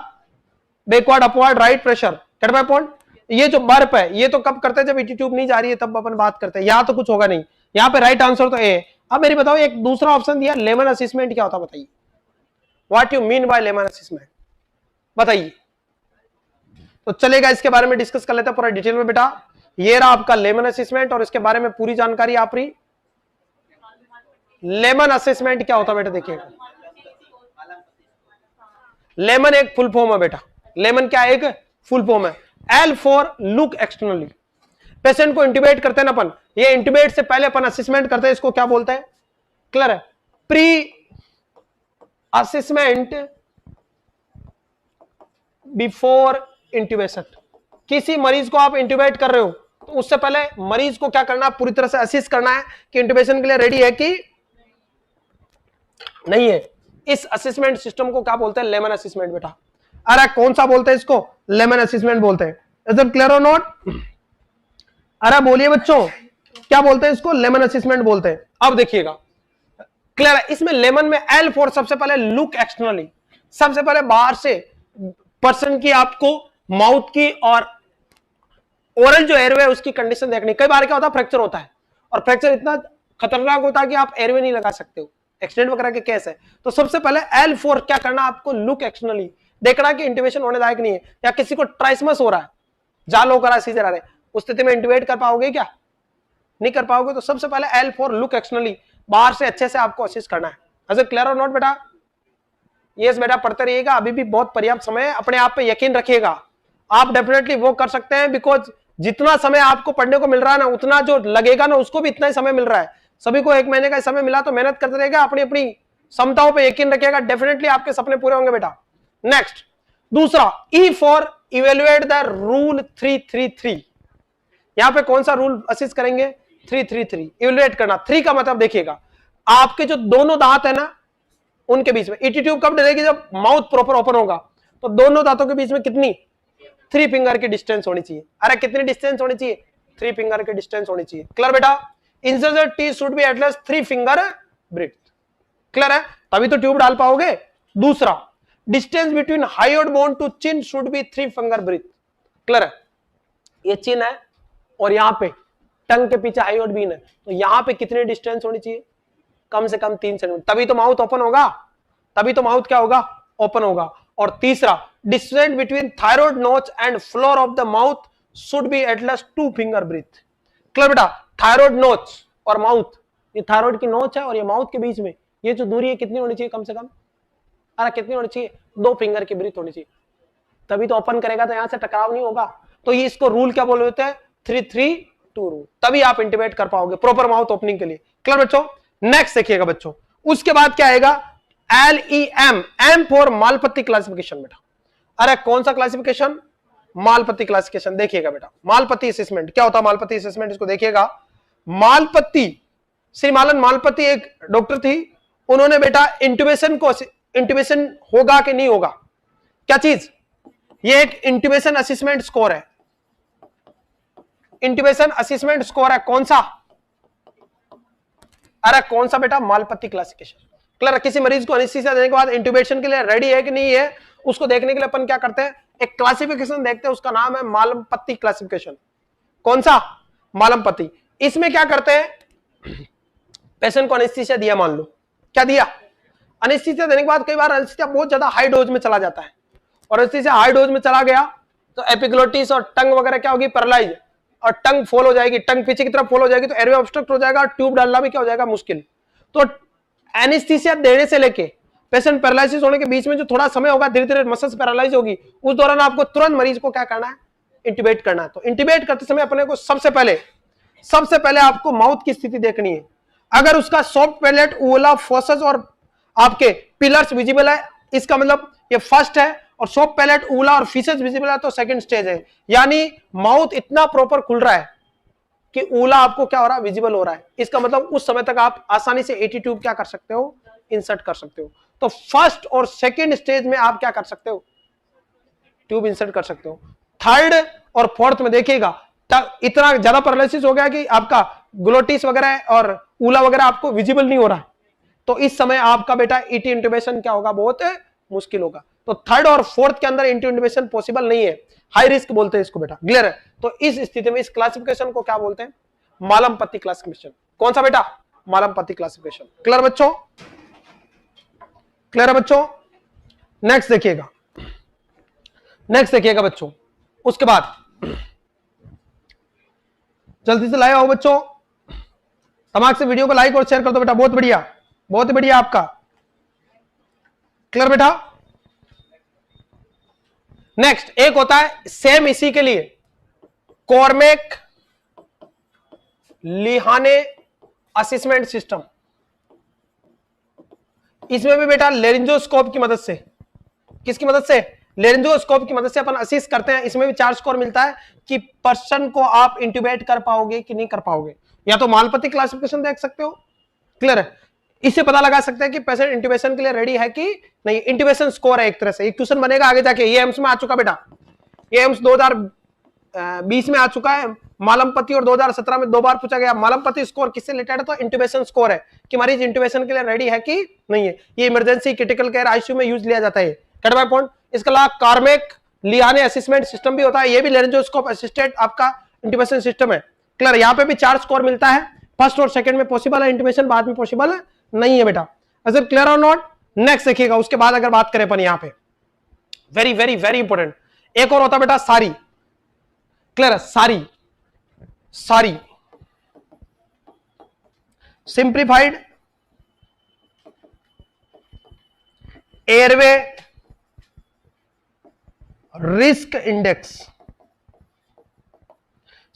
backward upward right pressure, gate my point. ये जो बर्फ है ये तो कब करते हैं, जब ईटी ट्यूब नहीं जा रही है तब अपन बात करते हैं, यहां तो कुछ होगा नहीं, यहां पे राइट आंसर तो ए। अब मेरी बताओ, एक दूसरा ऑप्शन दिया लेमन असेसमेंट, क्या होता है बताइए, what you mean by lemon assessment, बताइए। तो चलेगा, इसके बारे में डिस्कस कर लेते हैं पूरा डिटेल में बेटा। ये रहा आपका लेमन असेसमेंट और इसके बारे में पूरी जानकारी आप रही। लेमन असेसमेंट क्या होता है बेटा, देखिएगा, लेमन एक फुल फॉर्म है बेटा। लेमन क्या एक फुल फॉर्म है, L for look externally. Patient को इंट्यूबेट करते हैं ना अपन, ये इंट्यूबेट से पहले अपन असेसमेंट करते हैं, इसको क्या बोलते हैं, क्लियर है, प्री असेसमेंट बिफोर इंट्यूबेशन। किसी मरीज को आप इंट्यूबेट कर रहे हो तो उससे पहले मरीज को क्या करना है, पूरी तरह से असिस्ट करना है कि इंट्यूबेशन के लिए रेडी है कि नहीं है। इस असेसमेंट सिस्टम को क्या बोलते हैं, लेमन असेसमेंट बेटा। अरे कौन सा बोलते हैं इसको, लेमन असेसमेंट बोलते हैं। इज इट क्लियर और नॉट, अरे बोलिए बच्चों, क्या बोलते हैं इसको, लेमन असेसमेंट बोलते हैं। अब देखिएगा, क्लियर है, इसमें लेमन में एल फॉर सबसे पहले लुक एक्सटर्नली, सबसे पहले बाहर से पर्सन की आपको माउथ की और ओरल जो एयरवे उसकी कंडीशन देखनी। कई बार क्या होता है, फ्रैक्चर होता है और फ्रैक्चर इतना खतरनाक होता है कि आप एयरवे नहीं लगा सकते हो, एक्सीडेंट वगैरह के केस है। तो सबसे पहले एल फॉर क्या करना, आपको लुक एक्सटर्नली देखना कि इंट्यूबेशन होने लायक नहीं है, या किसी को ट्राइसमस हो रहा है, जाल हो रहा है, सीजर आ रहे, उस स्थिति में इंट्यूबेट कर पाओगे क्या, नहीं कर पाओगे। तो सबसे पहले एल फॉर लुक एक्सटर्नली, बाहर से अच्छे से आपको असिस्ट करना है। इज इट क्लियर और नॉट बेटा, यस बेटा, पढ़ते रहिएगा, अभी भी बहुत पर्याप्त समय है, अपने आप पे यकीन रखिएगा, आप डेफिनेटली वो कर सकते हैं। बिकॉज जितना समय आपको पढ़ने को मिल रहा है ना, उतना जो लगेगा ना उसको भी इतना ही समय मिल रहा है। सभी को 1 महीने का समय मिला तो मेहनत करते रहेगा, अपनी अपनी समताओं पे यकीन रखिएगा, डेफिनेटली आपके सपने पूरे होंगे बेटा। नेक्स्ट दूसरा, E for evaluate the rule 333। यहां पे कौन सा रूल असिस्ट करेंगे? 333 इवेल्युएट करना। 3 का मतलब देखिएगा, आपके जो दोनों दांत है ना उनके बीच में ईटी ट्यूब कब डलेगी? जब माउथ प्रॉपर ओपन होगा। तो दोनों दांतों के बीच में कितनी? 3 फिंगर की डिस्टेंस होनी चाहिए। अरे कितनी डिस्टेंस होनी चाहिए? 3 फिंगर की डिस्टेंस होनी चाहिए। क्लियर बेटा? इंसिजर टी should be at least 3 finger breadth. Clear है? तभी तो ट्यूब डाल पाओगे। दूसरा, distance between hyoid bone to chin should be 3 finger breadth. Clear है? ये चिन है और यहां पे टंग के पीछे हायोइड बीन है, तो यहां पे कितनी डिस्टेंस होनी चाहिए? कम से कम 3 सेंटीमीटर। तभी तो माउथ ओपन होगा, तभी तो माउथ क्या होगा? ओपन होगा। और तीसरा, distance between thyroid notch and floor of the mouth should be at least 2 finger breadth. Clear बेटा? थायराइड नोच और माउथ, ये थायराइड की नोच है और ये माउथ के बीच में ये जो दूरी है कितनी होनी चाहिए? कम से कम अरे कितनी होनी चाहिए? 2 फिंगर की ब्रीथ होनी चाहिए, तभी तो ओपन करेगा, तो यहां से टकराव नहीं होगा। तो ये इसको रूल क्या बोल देते हैं? 332 रूल। तभी आप इंटीमेट कर पाओगे प्रॉपर माउथ ओपनिंग के लिए। क्लियर बच्चों? नेक्स्ट देखिएगा बच्चों, उसके बाद क्या आएगा? LEM, एम फॉर मालपत्ती क्लासिफिकेशन बेटा। अरे कौन सा क्लासिफिकेशन? मालपत्ती क्लासिफिकेशन। देखिएगा बेटा, मालपत्ती असेसमेंट क्या होता है? मालपत्ती असेसमेंट, इसको देखिएगा। मालपत्ती, श्री मालन मालपत्ती एक डॉक्टर थी, उन्होंने बेटा इंट्यूबेशन को, इंट्यूबेशन होगा कि नहीं होगा, क्या चीज? ये एक इंट्यूबेशन असेसमेंट स्कोर है। इंट्यूबेशन असेसमेंट स्कोर है कौन सा? अरे कौन सा बेटा? मालपत्ती क्लासिफिकेशन। क्लियर? किसी मरीज को एनेस्थीसिया देने के बाद इंट्यूबेशन के लिए रेडी है कि नहीं है, उसको देखने के लिए अपन क्या करते हैं? एक क्लासिफिकेशन देखते हैं, उसका नाम है मालपत्ती क्लासिफिकेशन। कौन सा? मालपत्ती। इसमें क्या करते हैं? पेशेंट को एनेस्थीसिया दिया, मान लो क्या दिया? एनेस्थीसिया देने के बाद कई बार एनेस्थीसिया बहुत ज्यादा हाई डोज में चला जाता है, और एनेस्थीसिया हाई डोज में चला गया तो एपिग्लोटिस और टंग वगैरह क्या होगी? पैरालाइज, और टंग फॉल हो जाएगी, टंग पीछे की तरफ फॉल हो जाएगी, तो एयरवे ऑब्स्ट्रक्ट हो जाएगा, ट्यूब डालना भी क्या हो जाएगा? मुश्किल। तो एनेस्थीसिया देने से लेके पेशेंट पैरालिसिस होने के बीच में जो थोड़ा समय होगा, धीरे धीरे मसल्स पैरालाइज होगी, उस दौरान आपको तुरंत मरीज को क्या करना है? इंट्यूबेट करना है। तो इंट्यूबेट करते समय अपने को सबसे पहले आपको माउथ की स्थिति देखनी है। अगर उसका सॉफ्ट पैलेट, ऊला, फोसस और आपके पिलर्स विजिबल है, इसका मतलब ये फर्स्ट है, और सॉफ्ट पैलेट, ऊला और फीसेस विजिबल है तो सेकंड स्टेज है। यानी माउथ इतना प्रॉपर खुल रहा है कि ऊला आपको क्या हो रहा है? विजिबल हो रहा है। इसका मतलब उस समय तक आप आसानी से एटी ट्यूब क्या कर सकते हो? इंसर्ट कर सकते हो। तो फर्स्ट और सेकंड स्टेज में आप क्या कर सकते हो? ट्यूब इंसर्ट कर सकते हो। थर्ड और फोर्थ में देखिएगा इतना ज्यादा पैरालिसिस हो गया कि आपका ग्लोटिस वगैरह और ऊला वगैरह आपको विजिबल नहीं हो रहा है, तो इस समय आपका बेटा ईटी इंट्यूबेशन क्या होगा? बहुत मुश्किल होगा। तो थर्ड और फोर्थ के अंदर इंट्यूबेशन पॉसिबल नहीं है, हाई रिस्क बोलते हैं इसको बेटा। क्लियर है? तो इस स्थिति में इस क्लासिफिकेशन को क्या बोलते हैं? मालमपत्ती क्लासिफिकेशन। कौन सा बेटा? मालमपत्ती क्लासिफिकेशन। क्लियर बच्चों? क्लियर है बच्चों? नेक्स्ट देखिएगा, नेक्स्ट देखिएगा बच्चों, उसके बाद जल्दी से लाए आओ बच्चों, दिमाग से वीडियो को लाइक और शेयर कर दो बेटा। बहुत बढ़िया, बहुत बढ़िया आपका। क्लियर बेटा? नेक्स्ट एक होता है सेम इसी के लिए, कॉर्मेक लिहाने असेसमेंट सिस्टम। इसमें भी बेटा लेरिंजोस्कोप की मदद से, किसकी मदद से? लेरिंजोस्कोप की मदद से अपन असिस्ट करते हैं। इसमें भी 4 स्कोर मिलता है कि पर्सन को आप इंट्यूबेट कर पाओगे कि नहीं कर पाओगे। या तो मालपत्ती क्लासिफिकेशन देख सकते हो, क्लियर है, इससे पता लगा सकते हैं कि पेशेंट इंट्यूबेशन के लिए रेडी है कि नहीं। इंट्यूबेशन स्कोर है एक तरह से, एक क्वेश्चन बनेगा आगे जाके, ये एम्स में आ चुका बेटा, ये एम्स 2020 में आ चुका है मालमपत्ती, और 2017 में 2 बार पूछा गया। मालमपत्ती स्कोर किससे रिलेटेड है? तो इंट्यूबेशन स्कोर है कि मरीज इंट्यूबेशन के लिए रेडी है कि नहीं है। ये इमरजेंसी क्रिटिकल केयर आईसीयू में यूज लिया जाता है। Cut by point. इसके अलावा कार्मेक लियाने असेसमेंट सिस्टम भी होता है, ये भी लेरिंजोस्कोप असिस्टेड आपका इंट्यूबेशन सिस्टम है। क्लियर? यहाँ पे भी 4 स्कोर मिलता है, फर्स्ट और सेकंड में पॉसिबल है इंट्यूबेशन, बाद में पॉसिबल नहीं है बेटा। अगर क्लियर और नॉट? नेक्स्ट देखिएगा, उसके बाद अगर बात करें अपन यहाँ पे, वेरी वेरी वेरी इंपॉर्टेंट, एक और होता है बेटा सारी। क्लियर है? सारी, सारी simplified airway risk index.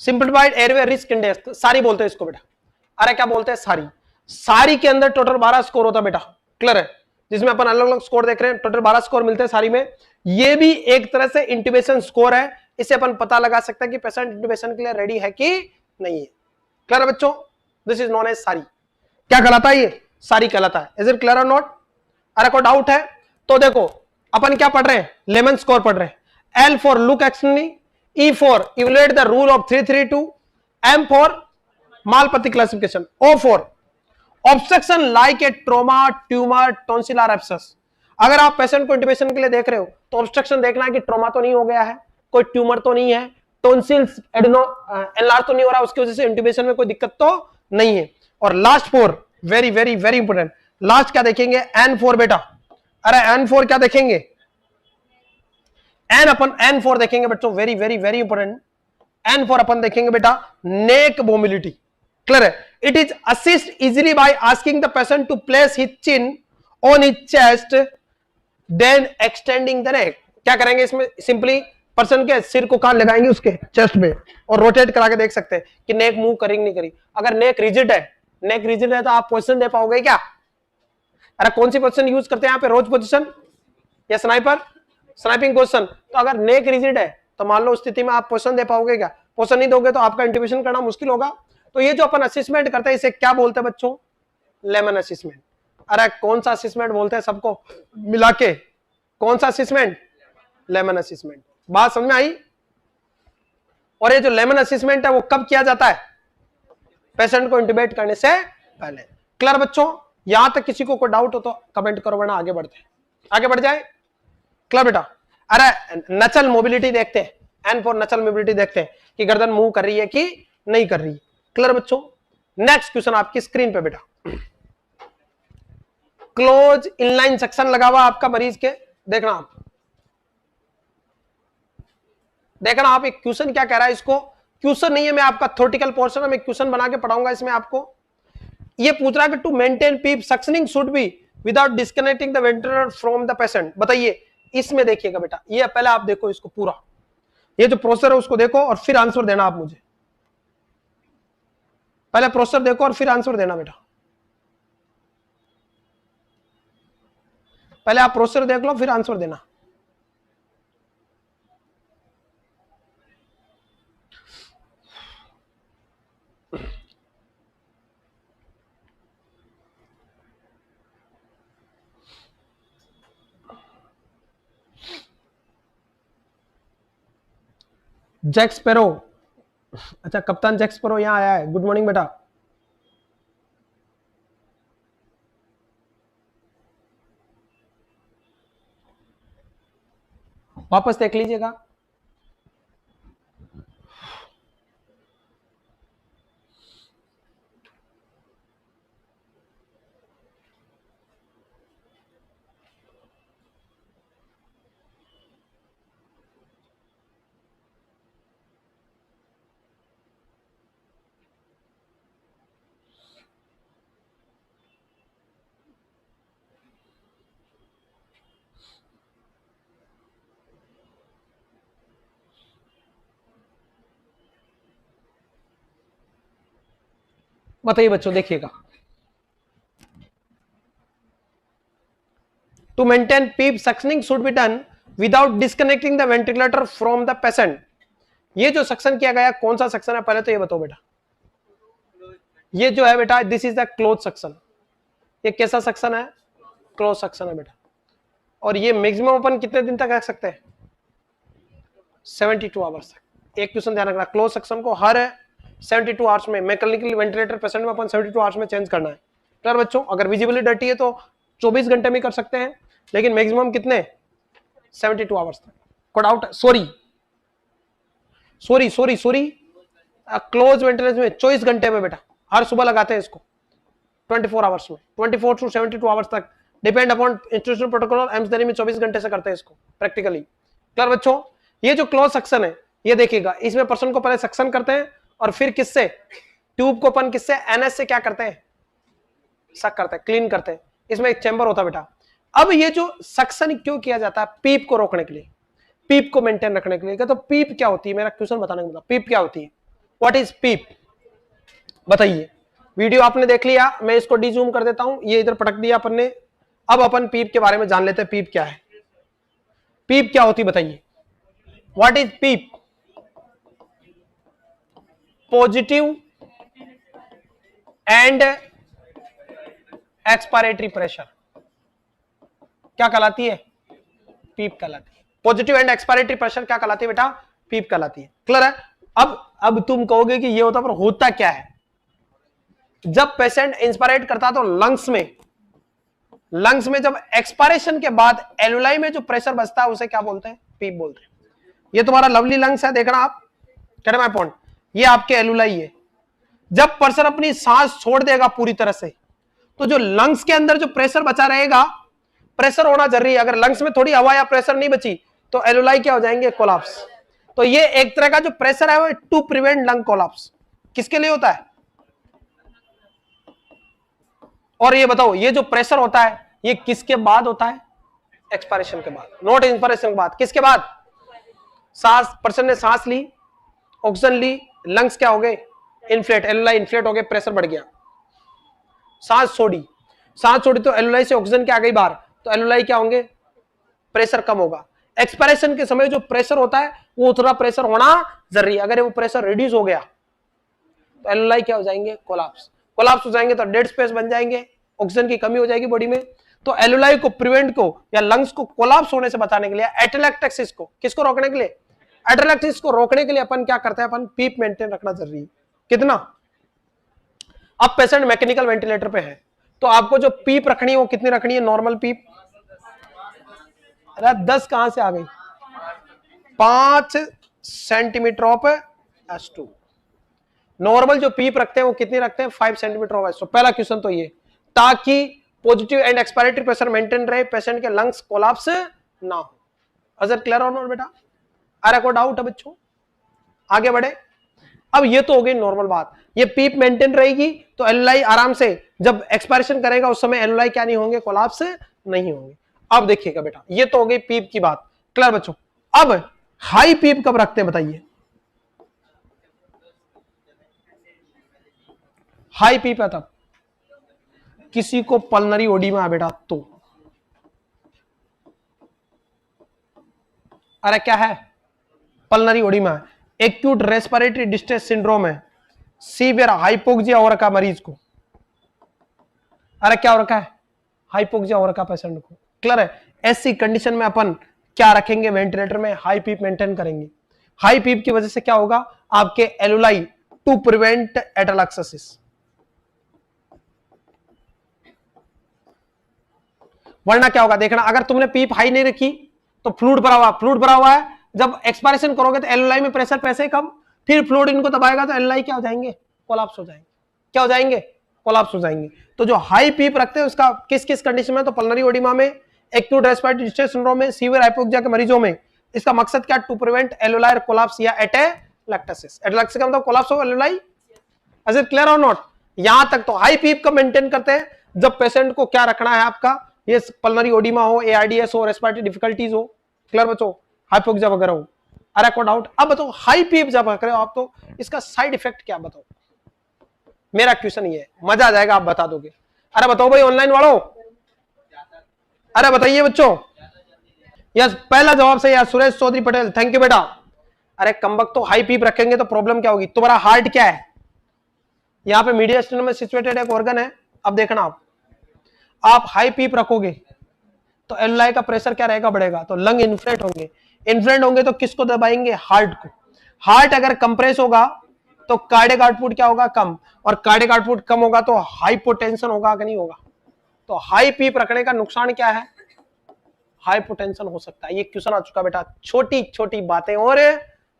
Simplified airway risk index, सारी बोलते हैं इसको बेटा। अरे क्या बोलते हैं? सारी। सारी के अंदर टोटल 12 स्कोर होता है बेटा। क्लियर है, जिसमें अपन अलग अलग स्कोर देख रहे हैं, टोटल 12 स्कोर मिलते हैं सारी में। ये भी एक तरह से इंट्यूबेशन स्कोर है, इससे अपन पता लगा सकते हैं कि पेशेंट इंट्यूबेशन के लिए रेडी है कि नहीं है। क्लियर है बच्चों, दिस इज नॉन एज सारी। क्या कहलाता है ये? सारी कहलाता है। इज इट क्लियर और नॉट? अरे कोई डाउट है तो देखो, अपन क्या पढ़ रहे हैं? लेमन स्कोर पढ़ रहे हैं। L for look externally, E for evaluate the rule of 332, M for Mallampati classification, O for obstruction like a trauma, tumour, tonsillar abscess. अगर आप पेशेंट को इंट्यूबेशन के लिए देख रहे हो तो ऑब्स्ट्रक्शन देखना है कि ट्रोमा तो नहीं हो गया है, कोई ट्यूमर तो नहीं है, टॉन्सिल्स एडनो एनलार्ज तो नहीं हो रहा, उसकी वजह से इंट्यूबेशन में कोई दिक्कत तो नहीं है। और last four very very very important, last क्या देखेंगे? N4 बेटा। अरे N4 क्या देखेंगे? N4 देखेंगे बच्चों, very very very important. N4 अपन देखेंगे बेटा नेक मोबिलिटी। क्लियर है? It is assist easily by asking the patient to place his chin on his chest then extending the neck. क्या करेंगे इसमें? सिंपली पर्सन के सिर को कहां लगाएंगे? उसके चेस्ट में, और रोटेट करा के देख सकते हैं कि नेक मूव करेंगे नहीं करी। अगर नेक रिजिड है तो आप पोजीशन दे पाओगे क्या? अरे कौन सी पोजीशन यूज करते हैं यहाँ पे? रोज पोजीशन या स्नाइपिंग पोजीशन। तो अगर नेक रिजिड है तो मान लो उस स्थिति में आप पोजीशन दे पाओगे क्या? पोजीशन नहीं दोगे तो आपका इंट्यूबेशन करना मुश्किल होगा। तो ये जो अपन असेसमेंट करते हैं इसे क्या बोलते हैं बच्चों? Lemon assessment. अरे कौन सा असेसमेंट बोलते हैं सबको मिला के? कौन सा असेसमेंट? Lemon assessment. बात समझ में आई? और ये जो लेमन असेसमेंट है वो कब किया जाता है? पेशेंट को इंट्यूबेट करने से पहले। क्लियर बच्चों? यहां तक किसी को कोई डाउट हो तो कमेंट करो, वरना आगे बढ़ते हैं। आगे बढ़ जाए। क्लियर बेटा? अरे नचल मोबिलिटी देखते हैं, N4 नचल मोबिलिटी देखते हैं कि गर्दन मूव कर रही है कि नहीं कर रही है। क्लियर बच्चों? नेक्स्ट क्वेश्चन आपकी स्क्रीन पे बेटा, क्लोज इनलाइन सेक्शन लगा हुआ आपका मरीज के, देखना आप, देखना आप एक क्वेश्चन क्या कह रहा है। इसको क्वेश्चन नहीं है, मैं आपका थ्योरेटिकल पोर्शन है, मैं क्वेश्चन बना के पढ़ाऊंगा इसमें आपको। ये पूछ रहा है कि to maintain PEEP suctioning should be without disconnecting the ventilator from the patient. बताइए इसमें देखिएगा बेटा, ये पहले आप देखो इसको पूरा, ये जो प्रोसेसर है उसको देखो और फिर आंसर देना आप मुझे। पहले प्रोसेसर देखो और फिर आंसर देना बेटा। पहले आप प्रोसेसर देख लो फिर आंसर देना। जैक स्पैरो, अच्छा कप्तान जैक स्पैरो यहां आया है। गुड मॉर्निंग बेटा। वापस देख लीजिएगा। बताइए बच्चों, देखिएगा। To maintain PEEP suctioning should be done without disconnecting the ventilator from the patient. ये जो सक्शन किया गया कौन सा सक्शन है पहले तो ये बताओ बेटा। ये जो है बेटा this is the close suction. ये कैसा सक्शन है? क्लोज सक्शन है बेटा। और ये मैक्सिमम अपन कितने दिन तक रख सकते हैं? 72 आवर्स तक। एक क्वेश्चन ध्यान रखना, क्लोज सक्शन को हर 72 आवर्स में, मैकेनिकल वेंटिलेटर पेशेंट में अपन 72 आवर्स में चेंज करना है। क्लियर बच्चों? अगर विजिबली डर्टी है तो 24 घंटे में कर सकते हैं, लेकिन मैक्सिमम कितने? 72 आवर्स तक। कोई डाउट? सॉरी क्लोज वेंटिलेटर में 24 घंटे में बेटा, हर सुबह लगाते हैं इसको 24 आवर्स में, 24 टू 72 आवर्स तक, depend upon institutional protocol. AIIMS Delhi में 24 घंटे से करते हैं इसको प्रैक्टिकली। क्लियर बच्चों? ये जो क्लोज सक्शन है ये देखिएगा, इसमें पर्सन को पहले सक्शन करते हैं और फिर किससे? ट्यूब को अपन किससे? एनएस से क्या करते हैं? सक करते हैं, क्लीन करते हैं। इसमें एक चैम्बर होता है बेटा। अब ये जो सक्शन क्यों किया जाता है? पीप को रोकने के लिए, पीप को मेंटेन रखने के लिए। तो पीप क्या होती है? मेरा क्वेश्चन बताने का मतलब, पीप क्या होती है? व्हाट इज पीप? बताइए। वीडियो आपने देख लिया, मैं इसको डी जूम कर देता हूं, ये इधर पटक दिया अपन ने, अब अपन पीप के बारे में जान लेते हैं। पीप क्या है, पीप क्या होती बताइए, what is PEEP? Positive end expiratory pressure क्या कहलाती है? पीप कहलाती है। पॉजिटिव एंड एक्सपायरेटरी प्रेशर क्या कहलाती है बेटा? पीप कहलाती है। क्लियर है? अब तुम कहोगे कि ये होता, पर होता क्या है? जब पेशेंट इंस्पायरेट करता तो लंग्स में जब एक्सपायरेशन के बाद एलुलाई में जो प्रेशर बचता है उसे क्या बोलते हैं? पीप बोलते हैं। ये तुम्हारा लवली लंग्स है, देखना आप, कहना माय पॉइंट, ये आपके एलुलाई है। जब पर्सन अपनी सांस छोड़ देगा पूरी तरह से, तो जो लंग्स के अंदर जो प्रेशर बचा रहेगा, प्रेशर होना जरूरी है। अगर लंग्स में थोड़ी हवा या प्रेशर नहीं बची तो एलुलाई क्या हो जाएंगे? कोलैप्स। तो ये एक तरह का जो प्रेशर है वो टू प्रिवेंट लंग कोलैप्स, किसके लिए होता है? और ये बताओ, ये जो प्रेशर होता है ये किसके बाद होता है? एक्सपायरेशन के बाद, नॉट इंस्पायरेशन के बाद। किसके बाद? सांस, पर्सन ने सांस ली, ऑक्सीजन ली, लंग्स क्या हो गए? इन्फ्लेट, एलुलाई इन्फ्लेट हो गए, प्रेशर बढ़ गया। सांस छोड़ी तो एलुलाई से ऑक्सीजन क्या आ गई बाहर, तो एलुलाई क्या होंगे? प्रेशर कम होगा। एक्सपायरेशन के समय जो प्रेशर होता है वो उतना प्रेशर होना जरूरी है। अगर वो प्रेशर रिड्यूस हो गया तो एलुलाई क्या हो जाएंगे? कोलैप्स। कोलैप्स हो जाएंगे तो डेड स्पेस बन जाएंगे, ऑक्सीजन की कमी हो जाएगी बॉडी में। तो एलुलाई को प्रिवेंट को या लंग्स को कोलैप्स होने से बचाने के लिए, एटेलेक्टेक्सिस को, किसको रोकने के लिए? एटेलेक्टेक्सिस को रोकने के लिए अपन क्या करते हैं? अपन पीप मेंटेन रखना जरूरी है। कितना? अब पेशेंट मैकेनिकल वेंटिलेटर पे है तो आपको जो पीप रखनी है वो कितनी रखनी है? नॉर्मल पीप, अरे 10 कहां से आ गई? 5 सेंटीमीटर ऑफ S2। नॉर्मल जो पीप रखते हैं वो कितनी रखते हैं? 5 सेंटीमीटर ऑफ S2। पहला क्वेश्चन तो ये, ताकि positive end expiratory pressure maintain रहे, पेशेंट के लंग्स कोलैप्स ना हो। अजर क्लियर हो ना बेटा? अरे कोई डाउट है बच्चों? आगे बढ़े। अब ये तो हो गई नॉर्मल बात, ये पीप मेंटेन रहेगी तो एलुलाई आराम से जब एक्सपायरेशन करेगा उस समय एलुलाई क्या नहीं होंगे? कोलैप्स नहीं होंगे। अब देखिएगा बेटा, ये तो हो गई पीप की बात। क्लियर बच्चों? अब हाई पीप कब रखते हैं बताइए? हाई पीप है तब किसी को पल्मनरी ओडिमा है बेटा तो, अरे क्या है? पल्मनरी ओडिमा है, एक्यूट रेस्पिरेटरी डिस्ट्रेस सिंड्रोम है, सीवियर हाइपोक्सिया हो रखा मरीज को। अरे क्या हो रखा है? हाइपोक्सिया हो रखा पेशेंट को। क्लियर है? ऐसी कंडीशन में अपन क्या रखेंगे? वेंटिलेटर में हाई पीप मेंटेन करेंगे। हाई पीप की वजह से क्या होगा? आपके एलुलाई टू प्रिवेंट एटेलेक्सिस। वरना क्या होगा देखना, अगर तुमने पीप हाई नहीं रखी तो फ्लूइड भरा हुआ है, जब एक्सपायरेशन करोगे तो एलुलाई में प्रेशर पैसे कम, फिर फ्लूइड इनको दबाएगा तो एलुलाई क्या हो जाएंगे? कोलैप्स हो जाएंगे। क्या हो जाएंगे? कोलैप्स हो जाएंगे। तो जो हाई पीप रखते हैं उसका किस किस कंडीशन में? तो पल्मनरी ओडिमा में, एक्यूट रेस्पिरेटरी डिस्ट्रेस सिंड्रोम में, सीवियर हाइपोक्सिया के मरीजों में। इसका मकसद क्या? टू प्रिवेंट एलुलाई कोलैप्स या एटेलेक्सिस। एटेलेक्सिस का मतलब कोलैप्स हो एलुलाई। इज इट क्लियर और नॉट? यहां तक तो हाई पीप का मेंटेन करते हैं जब पेशेंट को क्या रखना है आपका? ये पल्मनरी ओडिमा हो, एआरडीएस हो, रेस्पिरेटरी डिफिकल्टीज हो, क्लियर बच्चों, हाइपोक्सिया वगैरह हो। अरे को डाउट? अब बताओ हाई पीप जब रख रहे हो आप तो इसका साइड इफेक्ट क्या? बताओ, मेरा क्वेश्चन ये है, मजा आ जाएगा आप बता दोगे। अरे बताओ भाई ऑनलाइन वालों, अरे बताइए बच्चों। यस, पहला जवाब सही है सुरेश चौधरी पटेल, थैंक यू बेटा। अरे कमबख्त तो हाई पीप रखेंगे तो प्रॉब्लम क्या होगी? तुम्हारा हार्ट क्या है? यहाँ पे मीडियम में सिचुएटेड एक ऑर्गन है। अब देखना आप हाई पीप रखोगे तो एलुलाई का प्रेशर क्या रहेगा? बढ़ेगा, तो लंग इन्फ्लेट होंगे। इन्फ्लेट होंगे तो किसको दबाएंगे? हार्ट को। हार्ट अगर कंप्रेस होगा तो कार्डियक आउटपुट क्या होगा? कम, और कार्डियक आउटपुट कम होगा तो हाइपोटेंशन होगा कि नहीं होगा? तो हाई पीप रखने का नुकसान क्या है? हाइपोटेंशन हो सकता है। ये क्वेश्चन आ चुका बेटा, छोटी छोटी बातें और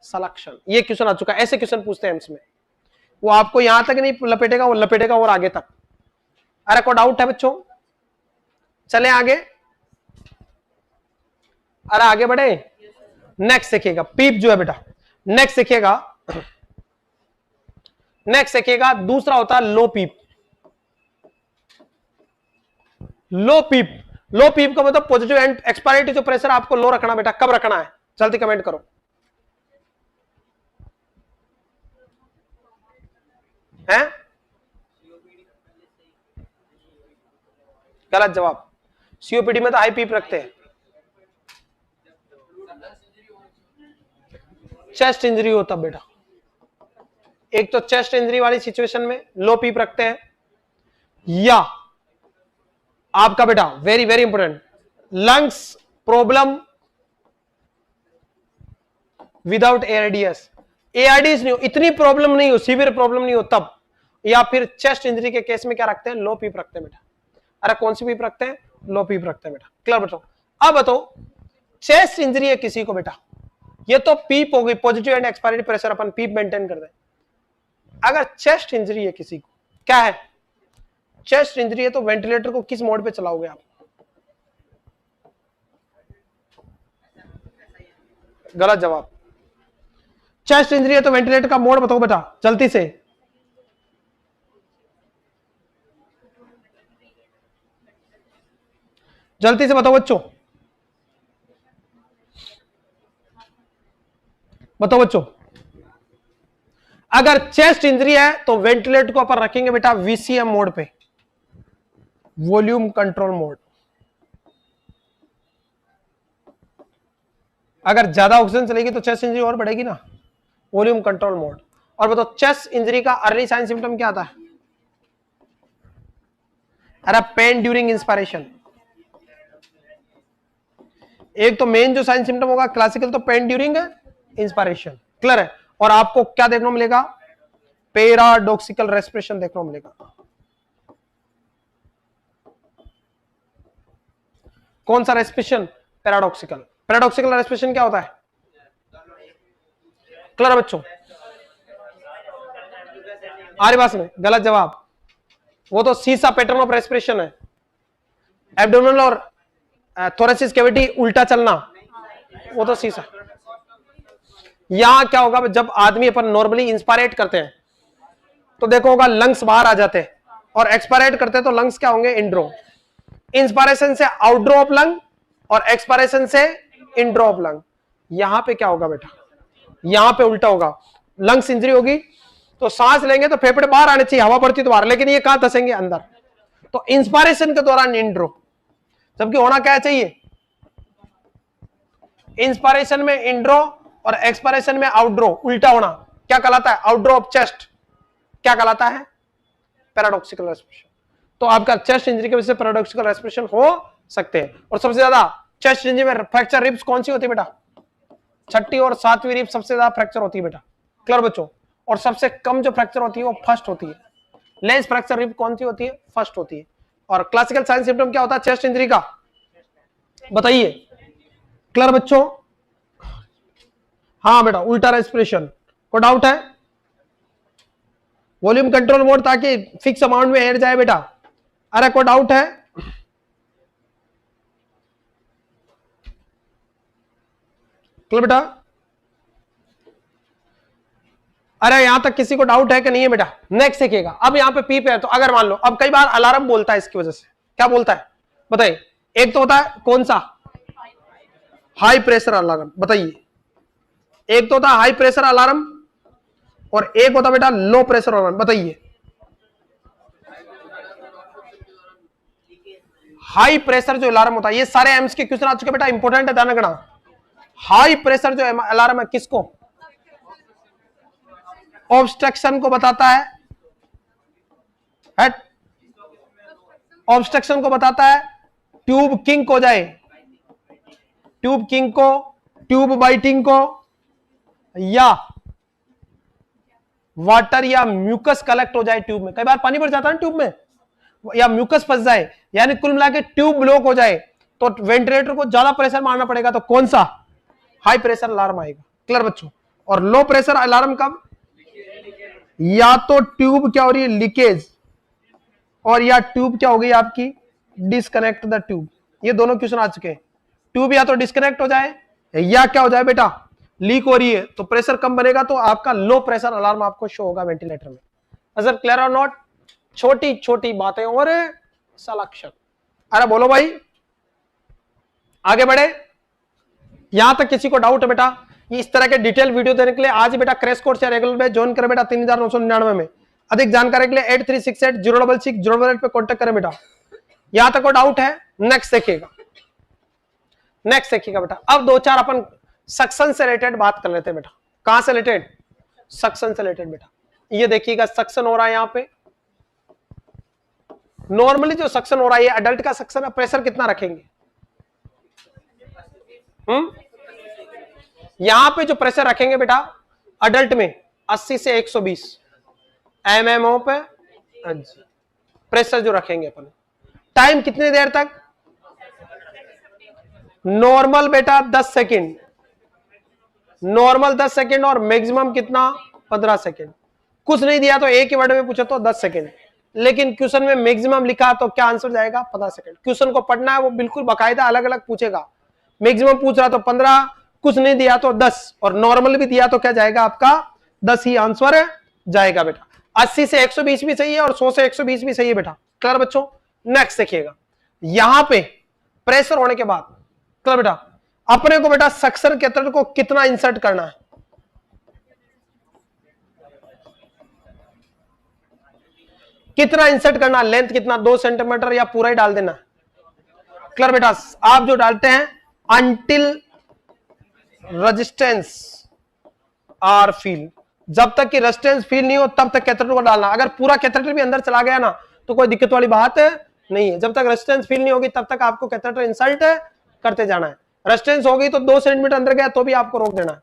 सलेक्शन, ये क्वेश्चन आ चुका है। ऐसे क्वेश्चन पूछते हैं एम्स में, वो आपको यहां तक नहीं लपेटेगा, वो लपेटेगा और आगे तक। अरे कोई डाउट है बच्चों? चले आगे, अरे आगे बढ़े। नेक्स्ट देखिएगा पीप जो है बेटा, नेक्स्ट देखिएगा दूसरा होता है लो पीप। लो पीप का मतलब पॉजिटिव एंड एक्सपायरेटरी जो प्रेशर आपको लो रखना बेटा। कब रखना है? जल्दी कमेंट करो। हैं? गलत जवाब। सीओपीडी में तो हाई पीप रखते हैं। चेस्ट इंजरी हो तब बेटा, एक तो चेस्ट इंजरी वाली सिचुएशन में लो पीप रखते हैं, या आपका बेटा very very important lungs problem without ARDS, ARDS नहीं हो, इतनी प्रॉब्लम नहीं हो, सीवियर प्रॉब्लम नहीं हो तब, या फिर चेस्ट इंजरी के केस में क्या रखते हैं, लो पीप रखते हैं बेटा। अरे कौन सी पीप रखते हैं, लो पीप रखते हैं बेटा। क्लियर बताओ। अब बताओ चेस्ट इंजरी है किसी को बेटा, ये तो पीप हो गई, पॉजिटिव एंड एक्सपायरी प्रेशर अपन पीप मेंटेन कर दें। अगर चेस्ट इंजरी है किसी को, क्या है चेस्ट इंजरी है, तो वेंटिलेटर को किस मोड पे चलाओगे आप? गलत जवाब। चेस्ट इंजरी है तो वेंटिलेटर का मोड बताओ बेटा जल्दी से। जल्दी से बताओ बच्चों, बताओ बच्चों। अगर चेस्ट इंजरी है तो वेंटिलेटर को अपन रखेंगे बेटा वीसीएम मोड पे, वॉल्यूम कंट्रोल मोड। अगर ज्यादा ऑक्सीजन चलेगी तो चेस्ट इंजरी और बढ़ेगी ना, वॉल्यूम कंट्रोल मोड। और बताओ चेस्ट इंजरी का अर्ली साइन सिम्टम क्या आता है? अरे पेन ड्यूरिंग इंस्पायरेशन, एक तो मेन जो साइन सिम्टम होगा क्लासिकल तो पेन ड्यूरिंग इंस्पायरेशन, क्लियर है। और आपको क्या देखने को मिलेगा, पैराडॉक्सिकल रेस्पिरेशन देखने को मिलेगा। कौन सा रेस्पिरेशन? पैराडॉक्सिकल। पैराडॉक्सिकल रेस्पिरेशन क्या होता है? क्लियर बच्चों, आरी बात में गलत जवाब, वो तो सीसा पैटर्न ऑफ रेस्पिरेशन है। एब्डोमिनल और थोरेसिस कैविटी उल्टा चलना, वो तो सीसा। यहां क्या होगा, जब आदमी अपन नॉर्मली इंस्पायरेट करते हैं तो देखो होगा लंग्स बाहर आ जाते हैं, और एक्सपायरेट करते हैं तो लंग्स क्या होंगे, इंड्रो। इंस्पायरेशन से आउटड्रो ऑफ लंग और एक्सपायरेशन से इंड्रो ऑफ लंग। यहां पे क्या होगा बेटा, यहां पे उल्टा होगा। लंग्स इंजरी होगी तो सांस लेंगे तो फेफड़े बाहर आने चाहिए, हवा पड़ती तो बाहर, लेकिन ये कहां धसेंगे, अंदर। तो इंस्पायरेशन के दौरान इंड्रो, जबकि होना क्या चाहिए, इंस्पायरेशन में इंड्रो और एक्सपायरेशन में आउटड्रो, उल्टा होना। क्या कहलाता है, आउटड्रो ऑफ चेस्ट, क्या कहलाता है, पैराडॉक्सिकल रेस्पिरेशन। तो आपका चेस्ट इंजरी की वजह से पैराडॉक्सिकल रेस्पिरेशन हो सकते हैं। और सबसे ज्यादा चेस्ट इंजरी में फ्रैक्चर रिब्स कौन सी होती है बेटा, 6ठी और 7वीं रिब्स सबसे ज्यादा फ्रैक्चर होती है बेटा। क्लियर बच्चों। और सबसे कम जो फ्रैक्चर होती है वो फर्स्ट होती है। लेस फ्रैक्चर रिब कौन सी होती है, फर्स्ट होती है। और क्लासिकल साइन सिम्टम क्या होता है चेस्ट इंजरी का, बताइए। क्लियर बच्चों, हाँ बेटा उल्टा रेस्पिरेशन। को डाउट है? वॉल्यूम कंट्रोल मोड ताकि फिक्स अमाउंट में एयर जाए बेटा। अरे को डाउट है? क्लियर बेटा? अरे यहां तक किसी को डाउट है कि नहीं है बेटा? नेक्स्ट देखिएगा। अब यहां पे पीप है तो अगर मान लो, अब कई बार अलार्म बोलता है इसकी वजह से, क्या बोलता है बताइए। एक तो होता है कौन सा, हाई प्रेशर अलार्म, बताइए। एक तो होता है हाई प्रेशर अलार्म और एक होता बेटा लो प्रेशर अलार्म, बताइए। हाई प्रेशर जो अलार्म होता है, ये सारे एम्स के क्वेश्चन आ चुके बेटा, इंपॉर्टेंट है, ध्यान रखना। हाई प्रेशर जो अलार्म है किसको, ऑब्स्ट्रक्शन को बताता है, ऑब्स्ट्रक्शन को बताता है, ट्यूब किंक हो जाए, ट्यूब किंक को, ट्यूब बाइटिंग को, या वाटर या म्यूकस कलेक्ट हो जाए ट्यूब में। कई बार पानी भर जाता है ना ट्यूब में, या म्यूकस फंस जाए, यानी कुल मिला के ट्यूब ब्लॉक हो जाए, तो वेंटिलेटर को ज्यादा प्रेशर मारना पड़ेगा, तो कौन सा, हाई प्रेशर अलार्म आएगा। क्लियर बच्चों। और लो प्रेशर अलार्म कब, या तो ट्यूब क्या हो रही है, लीकेज, और या ट्यूब क्या हो गई आपकी, डिस्कनेक्ट द ट्यूब। ये दोनों क्वेश्चन आ चुके हैं। ट्यूब या तो डिस्कनेक्ट हो जाए या क्या हो जाए बेटा, लीक हो रही है, तो प्रेशर कम बनेगा, तो आपका लो प्रेशर अलार्म आपको शो होगा वेंटिलेटर में। अगर क्लियर और नॉट, छोटी छोटी बातें और सलाक्षण। अरे बोलो भाई, आगे बढ़े। यहां तक किसी को डाउट है बेटा? इस तरह के डिटेल वीडियो देने के लिए आज ही बेटा क्रैश कोर्स या रेगुलर में ज्वाइन करें बेटा 3999 में। अधिक जानकारी के लिए 8368 066 088 पे कॉन्टेक्ट करें बेटा। यहां तक को डाउट है? नेक्स्ट देखिएगा, नेक्स्ट देखिएगा बेटा। अब दो चार अपन सक्शन से रिलेटेड बात कर लेते हैं बेटा। कहां से रिलेटेड? सक्शन से रिलेटेड बेटा। ये देखिएगा सक्शन हो रहा है यहां पे। नॉर्मली जो सक्शन हो रहा है अडल्ट का सक्शन है, प्रेशर कितना रखेंगे? यहां पे जो प्रेशर रखेंगे बेटा अडल्ट में 80 से 120 एमएमओ पे प्रेशर जो रखेंगे अपन। टाइम कितनी देर तक? नॉर्मल बेटा 10 सेकेंड, नॉर्मल 10 सेकेंड और मैक्सिमम कितना? 15 सेकेंड। कुछ नहीं दिया तो एक ही वर्ड में पूछे तो 10 सेकेंड, लेकिन क्वेश्चन में मैक्सिमम लिखा तो क्या आंसर जाएगा? 15 सेकेंड। क्वेश्चन को पढ़ना है, वो बिल्कुल बाकायदा अलग अलग पूछेगा। मैक्सिमम पूछ रहा तो 15, कुछ नहीं दिया तो 10, और नॉर्मल भी दिया तो क्या जाएगा आपका? 10 ही आंसर जाएगा बेटा। 80 से 120 भी सही है और 100 से 120 भी सही है बेटा। क्लियर बच्चों? नेक्स्ट देखिएगा, यहां पे प्रेशर होने के बाद क्लियर बेटा, अपने को बेटा सक्शन कैथेटर को कितना इंसर्ट करना है? कितना इंसर्ट करना? लेंथ कितना? 2 सेंटीमीटर या पूरा ही डाल देना? क्लियर बेटा? आप जो डालते हैं अंटिल रेजिस्टेंस आर फील, जब तक कि रेजिस्टेंस फील नहीं हो तब तक कैथेटर को डालना। अगर पूरा कैथेटर भी अंदर चला गया ना तो कोई दिक्कत वाली बात नहीं है। जब तक रेजिस्टेंस फील नहीं होगी तब तक आपको कैथेटर इंसर्ट करते जाना है। रेजिस्टेंस होगी तो 2 सेंटीमीटर अंदर गया तो भी आपको रोक देना है,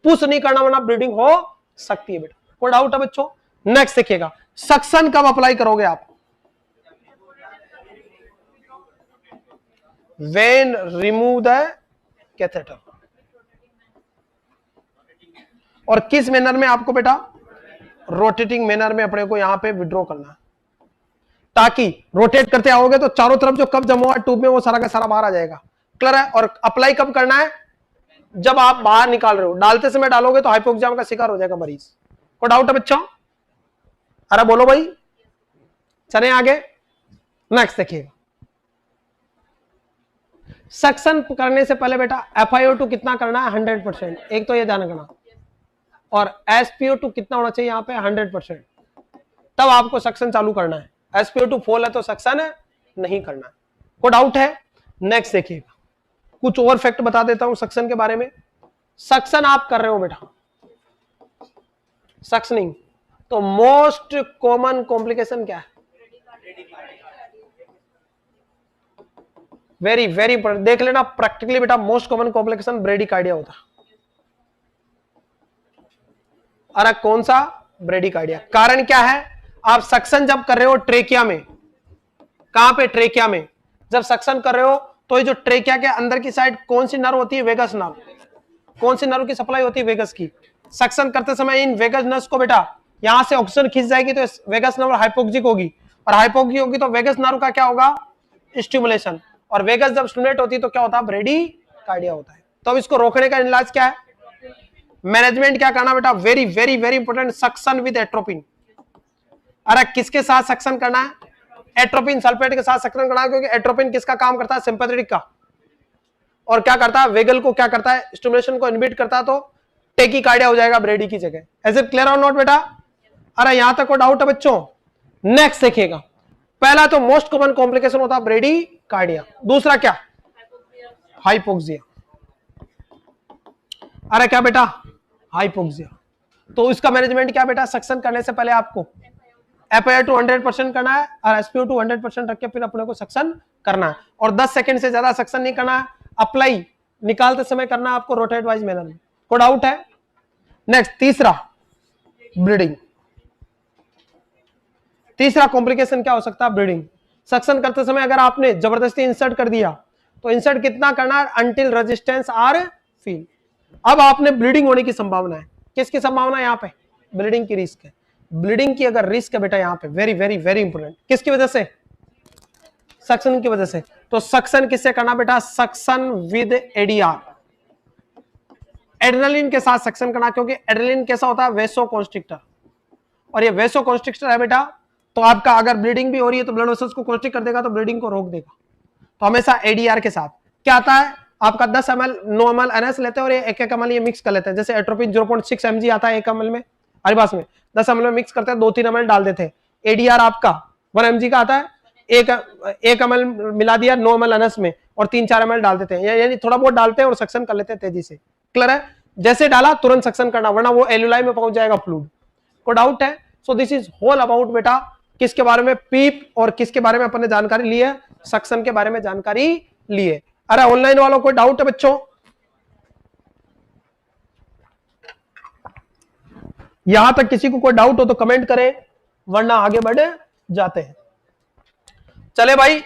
पुश नहीं करना वरना ब्लीडिंग हो सकती है बेटा। कोई डाउट है बच्चों? नेक्स्ट देखिएगा, सक्शन कब अप्लाई करोगे आप? When remove the catheter. और किस मैनर में आपको बेटा? रोटेटिंग मैनर में अपने को यहां पे विड्रॉ करना है, ताकि रोटेट करते आओगे तो चारों तरफ जो कब जमा हुआ ट्यूब में वो सारा का सारा बाहर आ जाएगा। क्लियर है? और अप्लाई कब करना है? जब आप बाहर निकाल रहे हो। डालते समय डालोगे तो हाइपोक्सिया का शिकार हो जाएगा मरीज। कोई डाउट है बच्चों? अरे बोलो भाई, चले आगे। नेक्स्ट देखिएगा, सक्शन करने से पहले बेटा FiO2 कितना करना है? 100%। एक तो ये ध्यान रखना। और SpO2 कितना होना चाहिए यहाँ पे? 100%। तब आपको सक्शन चालू करना है। SpO2 फॉल है तो सक्शन नहीं करना है। कोई डाउट है? नेक्स्ट देखिएगा, कुछ और फैक्ट बता देता हूं सक्शन के बारे में। सक्शन आप कर रहे हो बेटा, सक्शनिंग, तो मोस्ट कॉमन कॉम्प्लिकेशन क्या है? वेरी वेरी इंपॉर्टेंट, देख लेना प्रैक्टिकली बेटा। मोस्ट कॉमन कॉम्प्लिकेशन ब्रेडिकार्डिया होता है। अरे कौन सा? ब्रेडिकार्डिया। कारण क्या है? आप सक्शन जब कर रहे हो ट्रेकिया में, कहां पे? ट्रेकिया में जब सक्शन कर रहे हो तो ये जो ट्रेकिया के अंदर की साइड कौन सी नर्व होती है? Vagus nerve. कौन सी नर्व की सप्लाई होती है? वेगस की। सक्शन करते समय इन वेगस नर्व को बेटा यहां से ऑक्सीजन खींच जाएगी तो वेगस नर्व हाइपोक्सिक होगी, और हाइपोक्सिक होगी तो वेगस नर्व का क्या होगा? स्टिमुलेशन। और वेगस जब स्टिमुलेट होती है तो क्या होता है? ब्रेडिकार्डिया होता है। तो अब इसको रोकने का इलाज क्या है? मैनेजमेंट क्या करना बेटा? Very very very important, suction with atropine. अरे किसके साथ सक्शन करना है? एट्रोपिन सल्फेट के साथ सक्शन करना है, क्योंकि एट्रोपिन किसका काम करता है? सिंपैथेटिक का। और क्या करता है? वेगल को क्या करता है? स्टिमुलेशन को इनहिबिट करता है, तो टेकीकार्डिया हो जाएगा ब्रेडी की जगह। इज इट क्लियर और नॉट बेटा? अरे यहां तक को डाउट है बच्चों? नेक्स्ट देखिएगा, पहला तो मोस्ट कॉमन कॉम्प्लिकेशन होता है ब्रेडिकार्डिया। दूसरा क्या? हाइपोक्सिया। अरे क्या बेटा? हाइपोक्सिया। तो इसका मैनेजमेंट क्या बेटा? सक्शन करने से पहले आपको FiO2 100% करना है और SpO2 100% रख के फिर अपने को सक्शन करना है, और 10 सेकंड से ज्यादा सक्शन नहीं करना है। अप्लाई निकालते समय करना है आपको रोटेट वाइज मैनर में। कोई डाउट है? नेक्स्ट तीसरा, ब्लीडिंग। तीसरा कॉम्प्लिकेशन क्या हो सकता है? ब्लीडिंग। सक्शन करते समय अगर आपने जबरदस्ती इंसर्ट कर दिया तो इंसर्ट कितना करना है? Until resistance R feel. अब आपने ब्लीडिंग होने की संभावना है। किसकी संभावना है यहाँ पे? ब्लीडिंग की रिस्क है। ब्लीडिंग की अगर रिस्क है बेटा यहाँ पे, वेरी वेरी वेरी इंपोर्टेंट, किसकी वजह से? सक्शन की वजह से। तो सक्शन किससे करना बेटा? सक्शन विद ADR, एड्रेनालिन के साथ सक्शन करना, क्योंकि एड्रेनालिन कैसा होता है? वेसोकॉन्स्ट्रिक्टर, और ये वेसोकॉन्स्ट्रिक्टर है बेटा, तो आपका अगर ब्लीडिंग भी हो रही है तो ब्लड वेसल्स को कॉन्स्ट्रिक्ट कर देगा, तो ब्लीडिंग को रोक देगा। तो हमेशा ADR के साथ क्या आता है आपका? 10 ml 9 ml NS लेते हैं और ये 1 ml ये मिक्स कर लेते हैं। जैसे एट्रोपिन 0.6 mg आता है 1 ml में, हमारे पास में 10 ml में मिक्स करते हैं, 2-3 ml डाल देते हैं। ADR आपका 1 mg का आता है, 1 ml मिला दिया 9 ml अनस में और 3-4 ml डाल देते हैं, यानी थोड़ा बहुत डालते हैं और सक्शन कर लेते हैं तेजी से। क्लियर है? जैसे डाला तुरंत सक्शन करना, वरना वो एल्यूलाई में पहुंच जाएगा फ्लूइड। को डाउट है? So this is whole about बेटा किसके बारे में, पीप, और किसके बारे में अपन ने जानकारी ली है, सक्शन के बारे में जानकारी ली है। अरे ऑनलाइन वालों कोई डाउट है बच्चों? यहां तक किसी को कोई डाउट हो तो कमेंट करें, वरना आगे बढ़े जाते हैं। चले भाई,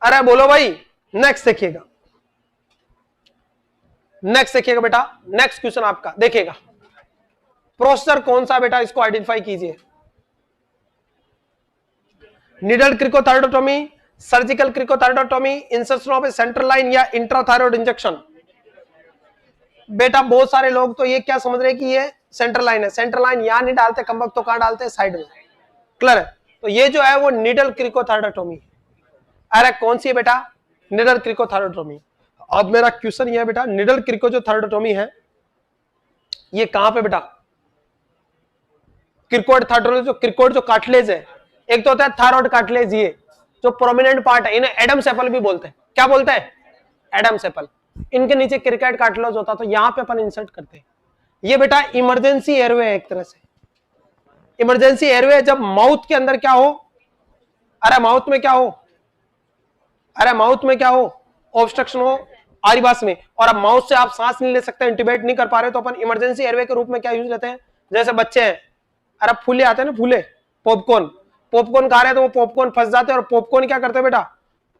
अरे बोलो भाई, नेक्स्ट देखिएगा, नेक्स्ट देखिएगा बेटा, नेक्स्ट क्वेश्चन आपका देखिएगा। प्रोसेसर कौन सा बेटा, इसको आइडेंटिफाई कीजिए। Needle cricothyroidotomy, surgical cricothyroidotomy, insertion of a central line या इंट्राथायरॉइड इंजेक्शन। बेटा बहुत सारे लोग तो ये क्या समझ रहे हैं कि ये सेंट्रल लाइन है, सेंट्रल लाइन यहां नहीं डालते कमबख्त, तो कहां डालते हैं, साइड में। क्लियर है? तो ये जो है वो नीडल क्रिकोथायरोडोटोमी। अरे कौन सी है बेटा, नीडल क्रिकोथायरोडोटोमी। अब मेरा क्वेश्चन ये है बेटा, नीडल क्रिको जो थायरोडोटोमी है ये कहां पे बेटा, क्रिकोइड थायरोइड, जो क्रिकोइड जो कार्टिलेज है, एक तो होता है थायरॉइड कार्टिलेज, ये जो प्रोमिनेंट पार्ट है, इन्हें एडम सेपल भी बोलते हैं। क्या बोलते हैं? Adam sepal. इनके नीचे क्रिकोइड कार्टिलेज होता है, तो यहां पे अपन इंसर्ट करते हैं। ये बेटा इमरजेंसी एयरवे है एक तरह से। इमरजेंसी एयरवे जब माउथ के अंदर क्या हो, अरे माउथ में क्या हो, अरे माउथ में क्या हो, ऑब्स्ट्रक्शन हो आरिबास में, और अब माउथ से आप सांस नहीं ले सकते, इंट्यूबेट नहीं कर पा रहे, तो अपन इमरजेंसी एयरवे के रूप में क्या यूज लेते हैं, जैसे बच्चे हैं, अरे फूले आते हैं ना, फूले, पॉपकॉर्न, पॉपकॉर्न खा रहे हैं तो वो पॉपकॉर्न फंस जाते हैं, और पॉपकॉर्न क्या करते हैं बेटा,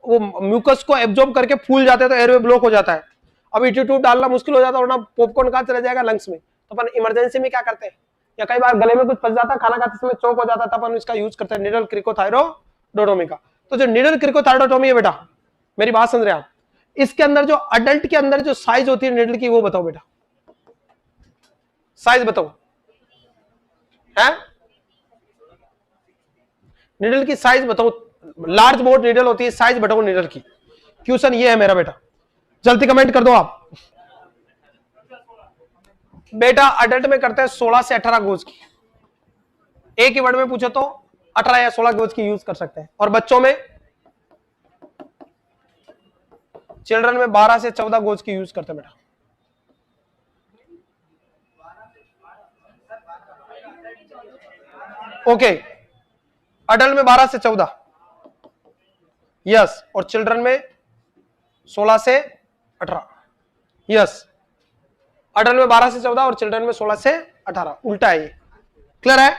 वो म्यूकस को एब्जॉर्ब करके फूल जाते हैं, तो एयरवे ब्लॉक हो जाता है। अब एटीट्यूड डालना मुश्किल हो जाता है, वरना पॉपकॉर्न कहां चला जाएगा, लंग्स में। तो अपन इमरजेंसी में क्या करते हैं, या कई बार गले में कुछ फंस जाता है, खाना खाते समय चौक हो जाता है, तब अपन इसका यूज करते हैं, नीडल क्रिकोथायरोडोटोमी का। तो जो नीडल क्रिकोथायरोडोटोमी है बेटा, मेरी बात समझ रहे हैं आप, इसके अंदर जो अडल्ट के अंदर जो साइज होती है नीडल की, वो बताओ बेटा, साइज बताओ, है नीडल की साइज बताओ, लार्ज बोर्ड नीडल होती है, साइज बताओ नीडल की। क्वेश्चन ये है मेरा बेटा, जल्दी कमेंट कर दो आप। बेटा अडल्ट में करते हैं 16 से 18 गोज की, एक ही वर्ड में पूछो तो 18 या 16 गोज की यूज कर सकते हैं, और बच्चों में, चिल्ड्रन में 12 से 14 गोज की यूज करते हैं बेटा। ओके, अडल्ट में 12 से 14, यस, और चिल्ड्रन में 16 से 18, यस, अडल्ट में 12 से 14 और चिल्ड्रन में 16 से 18, उल्टा है ये। क्लियर है?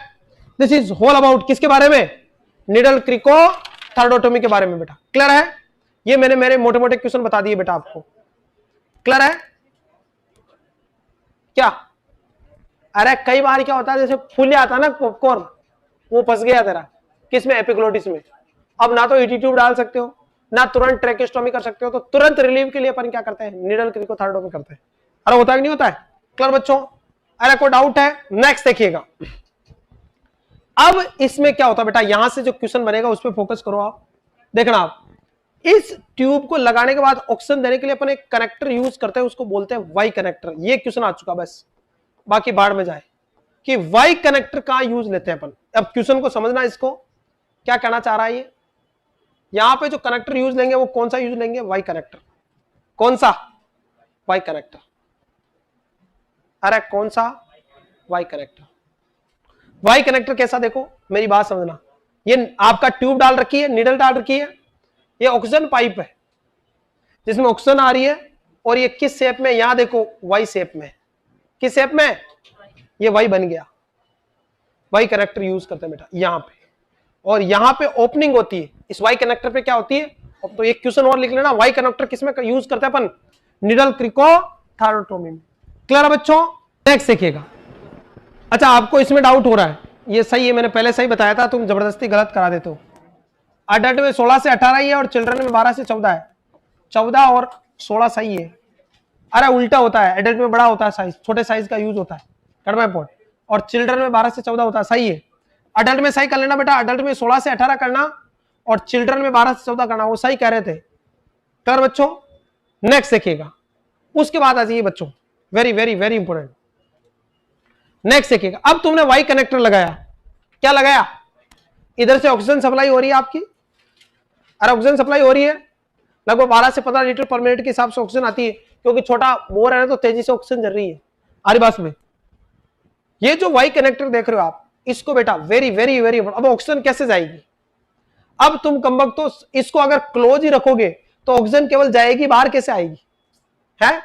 दिस इज होल अबाउट किसके बारे में, नीडल क्रिकोथायरोडोटोमी के बारे में बेटा। क्लियर है? ये मैंने मेरे मोटे मोटे क्वेश्चन बता दिए बेटा आपको। क्लियर है क्या? अरे कई बार क्या होता है, जैसे फूले आता है ना पॉपकॉर्न, वो फंस गया तेरा किसमें, एपिग्लोटिस में। अब ना तो ईटी ट्यूब डाल सकते हो, ना तुरंत ट्रेकेस्टोमी कर सकते हो, तो तुरंत रिलीव के लिए अपन क्या करते हैं, नीडल क्रिकोथायरोडोटोमी करते हैं। अरे होता है कि नहीं होता है? क्लियर बच्चों? अरे कोई डाउट है? नेक्स्ट देखिएगा। अब इसमें क्या होता है बेटा, यहां से जो क्वेश्चन बनेगा उस पर फोकस करो आप। देखना आप, इस ट्यूब को लगाने के बाद ऑक्सीजन देने के लिए अपन एक कनेक्टर यूज करते हैं, उसको बोलते हैं वाई कनेक्टर। ये क्वेश्चन आ चुका, बस बाकी बाढ़ में जाए कि वाई कनेक्टर कहां यूज लेते हैं अपन। अब क्वेश्चन को समझना, इसको क्या कहना चाह रहा है ये। यहां पे जो कनेक्टर यूज लेंगे वो कौन सा यूज लेंगे, वाई कनेक्टर। कौन सा? Y connector. अरे कौन सा? Y connector. वाई कनेक्टर कैसा, देखो मेरी बात समझना, ये आपका ट्यूब डाल रखी है, नीडल डाल रखी है, ये ऑक्सीजन पाइप है जिसमें ऑक्सीजन आ रही है, और ये किस शेप में, यहां देखो वाई शेप में, किस शेप में, ये वाई बन गया। वाई कनेक्टर यूज करते हैं बेटा यहां पे, और यहां पे ओपनिंग होती है, इस वाई कनेक्टर पे क्या होती है। तो एक क्वेश्चन और लिख लेना, वाई कनेक्टर किसमें यूज करते हैं अपन, नीडल क्रिकोथायरोडोटोमी में। क्लियर है बच्चों? नेक्स्ट देखिएगा। अच्छा आपको इसमें डाउट हो रहा है, ये सही है, मैंने पहले सही बताया था, तुम जबरदस्ती गलत करा देते हो। अडल्ट में 16 से 18 ही है, और चिल्ड्रन में 12 से 14 है। 14 और 16 सही है। अरे उल्टा होता है, एडल्ट में बड़ा होता है साइज, छोटे साइज का यूज होता है, कड़वा पॉइंट, और चिल्ड्रन में 12 से 14 होता है। सही है, अडल्ट में सही कर लेना बेटा, अडल्ट में 16 से 18 करना और चिल्ड्रन में 12 से 14 करना, वो सही कह रहे थे। क्लियर बच्चों? नेक्स्ट देखिएगा, उसके बाद आ जाइए बच्चों, very very very important. Next देखिएगा, अब तुमने वाई कनेक्टर लगाया, क्या लगाया, इधर से ऑक्सीजन सप्लाई हो रही है आपकी, अरे ऑक्सीजन सप्लाई हो रही है, लगभग 12 से 15 लीटर पर मिनट के हिसाब से ऑक्सीजन आती है, क्योंकि छोटा बोर है ना तो तेजी से ऑक्सीजन चल रही है। आरी बात में ये जो वाई कनेक्टर देख रहे हो आप, इसको बेटा वेरी वेरी वेरी, अब ऑक्सीजन कैसे जाएगी? अब तुम कमबख्त तो इसको अगर क्लोज ही रखोगे तो ऑक्सीजन केवल जाएगी, बाहर कैसे आएगी? है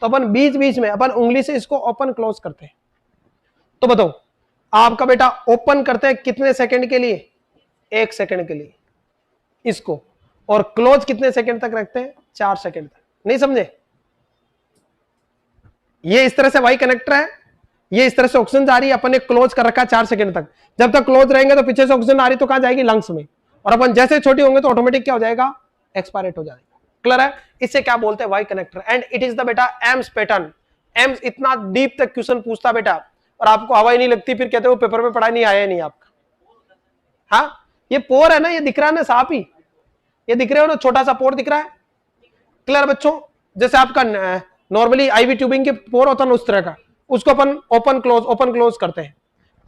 तो अपन बीच बीच में अपन उंगली से इसको ओपन क्लोज करते हैं। तो बताओ आपका बेटा ओपन करते हैं कितने सेकंड के लिए? 1 सेकंड के लिए इसको, और क्लोज कितने सेकंड तक रखते हैं? 4 सेकंड तक। नहीं समझे? ये इस तरह से वाई कनेक्टर है, ये इस तरह से ऑक्सीजन जा रही है, अपन ने क्लोज कर रखा है 4 सेकंड तक। जब तक क्लोज रहेंगे तो पीछे से ऑक्सीजन आ रही तो कहां जाएगी? लंग्स में। और अपन जैसे छोटी होंगे तो ऑटोमेटिक क्या हो जाएगा? एक्सपायरेट हो जाएगा। क्लियर है? इससे क्या बोलते हैं? Y connector. And it is the बेटा एम्स पैटर्न। एम्स इतना डीप तक क्वेश्चन पूछता बेटा, और आपको हवा ही नहीं लगती, फिर कहते हो पेपर में पढ़ा नहीं, आया नहीं आपका। हाँ ये पोर है ना, ये दिख रहा है ना साफ ही, ये दिख रहे हो ना, छोटा सा पोर दिख रहा है। क्लियर बच्चों? जैसे आपका नॉर्मली आईवी ट्यूबिंग के पोर होता है उस तरह का, उसको अपन ओपन क्लोज करते हैं।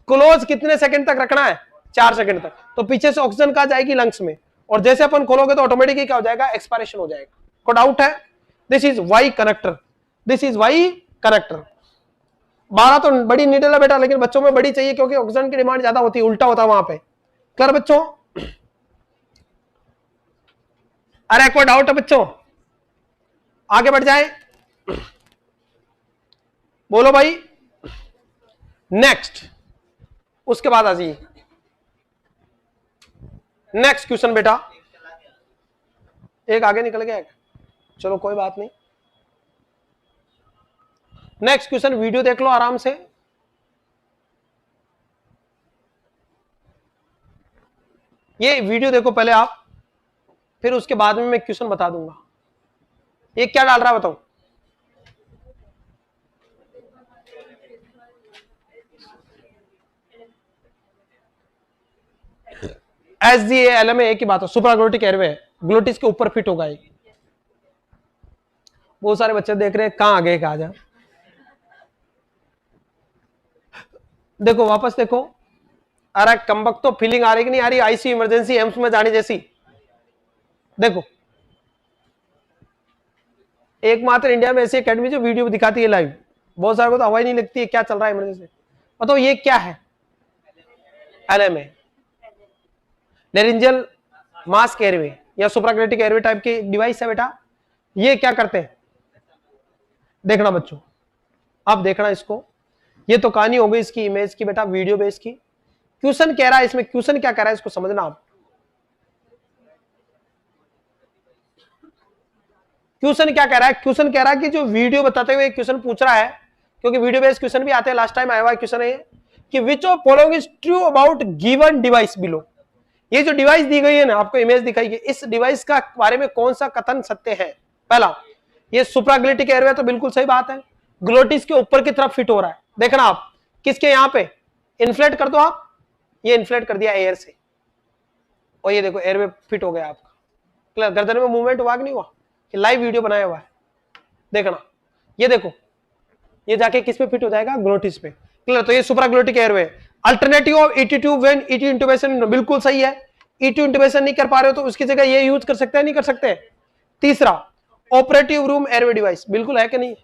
क्लोज कितने सेकंड तक रखना है? 4 सेकंड तक। तो पीछे से ऑक्सीजन कहां जाएगी? लंग्स में। और जैसे अपन खोलोगे तो ऑटोमेटिकली क्या हो जाएगा? एक्सपायरेशन हो जाएगा। कोई डाउट है? This is Y connector, this is Y connector. 12 तो बड़ी नीडल है बेटा, लेकिन बच्चों में बड़ी चाहिए क्योंकि ऑक्सीजन की डिमांड ज्यादा होती है, उल्टा होता है वहां पे। क्लियर बच्चों? अरे कोई डाउट है बच्चों? आगे बढ़ जाए, बोलो भाई। नेक्स्ट, उसके बाद आ जाइए नेक्स्ट क्वेश्चन बेटा। एक आगे निकल गया, चलो कोई बात नहीं। नेक्स्ट क्वेश्चन, वीडियो देख लो आराम से। ये वीडियो देखो पहले आप, फिर उसके बाद में मैं क्वेश्चन बता दूंगा। ये क्या डाल रहा है बताओ? SGALM एक ही बात है, सुप्राग्लोटिक एयरवे, ग्लोटिस के ऊपर फिट होगा। बहुत सारे बच्चे देख रहे हैं कहां आगे कहा जा। देखो वापस देखो, अरे कमबख्त तो फीलिंग आ रही कि नहीं आ रही? आईसीयू इमरजेंसी एम्स में जाने जैसी। देखो एकमात्र इंडिया में ऐसी एकेडमी जो वीडियो दिखाती है लाइव। बहुत सारे को तो हवा ही नहीं लगती है क्या चल रहा है इमरजेंसी। बताओ ये क्या है? LMA, लेरिंजियल मास्क एयरवे या सुप्राग्लोटिक एयरवे टाइप की डिवाइस है बेटा। ये क्या करते हैं देखना बच्चों, अब देखना इसको। ये तो कहानी हो गई इसकी इमेज की बेटा, वीडियो बेस की। क्वेश्चन कह रहा है इसमें, क्वेश्चन क्या कह रहा है इसको समझना आप। क्वेश्चन क्या कह रहा है? क्वेश्चन कह रहा है कि जो वीडियो बताते हुए क्वेश्चन पूछ रहा है, क्योंकि वीडियो बेस्ड क्वेश्चन भी आते हैं, लास्ट टाइम आया हुआ क्वेश्चन है कि which of following is true about given device below. ये जो डिवाइस दी गई है ना, आपको इमेज दिखाई गई, इस डिवाइस का बारे में कौन सा कथन सत्य है? पहला, ये सुप्राग्लोटिक एयरवे तो बिल्कुल सही बात है, ग्लोटिस के ऊपर की तरफ फिट हो रहा है। देखना आप किसके यहां पे, इन्फ्लेट कर दो आप, ये इन्फ्लेट कर दिया एयर से, और ये देखो एयरवे फिट हो गया आपका। गर्दन में मूवमेंट हुआ कि नहीं हुआ? कि लाइव वीडियो बनाया हुआ है, देखना। ये देखो ये जाके किस पे फिट हो जाएगा? ग्लोटिस पे। क्लियर? तो ये supraglottic airway. Alternative of ET tube when ET intubation, बिल्कुल सही है। ET इंटुबेशन नहीं कर पा रहे हो तो उसकी जगह ये यूज कर सकते हैं, नहीं कर सकते? तीसरा, ऑपरेटिव रूम एयरवे डिवाइस, बिल्कुल है कि नहीं?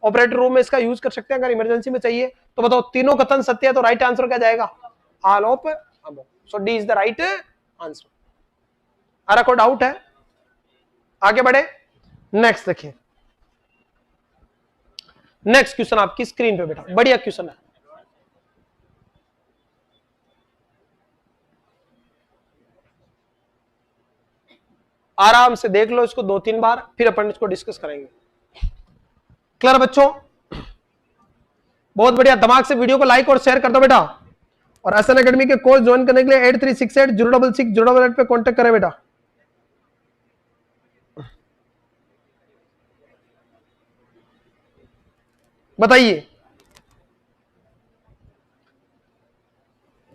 ऑपरेटिव रूम में इसका यूज कर सकते हैं अगर इमरजेंसी में चाहिए। तो बताओ तीनों कथन सत्य है, तो राइट आंसर क्या जाएगा? All of above. So D is the right answer. अरे कोई डाउट है? आगे बढ़े, नेक्स्ट देखिए। नेक्स्ट क्वेश्चन आपकी स्क्रीन पे बेटा, बढ़िया क्वेश्चन है। आराम से देख लो इसको 2-3 बार, फिर अपन इसको डिस्कस करेंगे। क्लियर बच्चों? बहुत बढ़िया, दिमाग से वीडियो को लाइक और शेयर कर दो बेटा। और एसएन एकेडमी के कोर्स ज्वाइन करने के लिए 8368066088 पे कांटेक्ट करें बेटा। बताइए।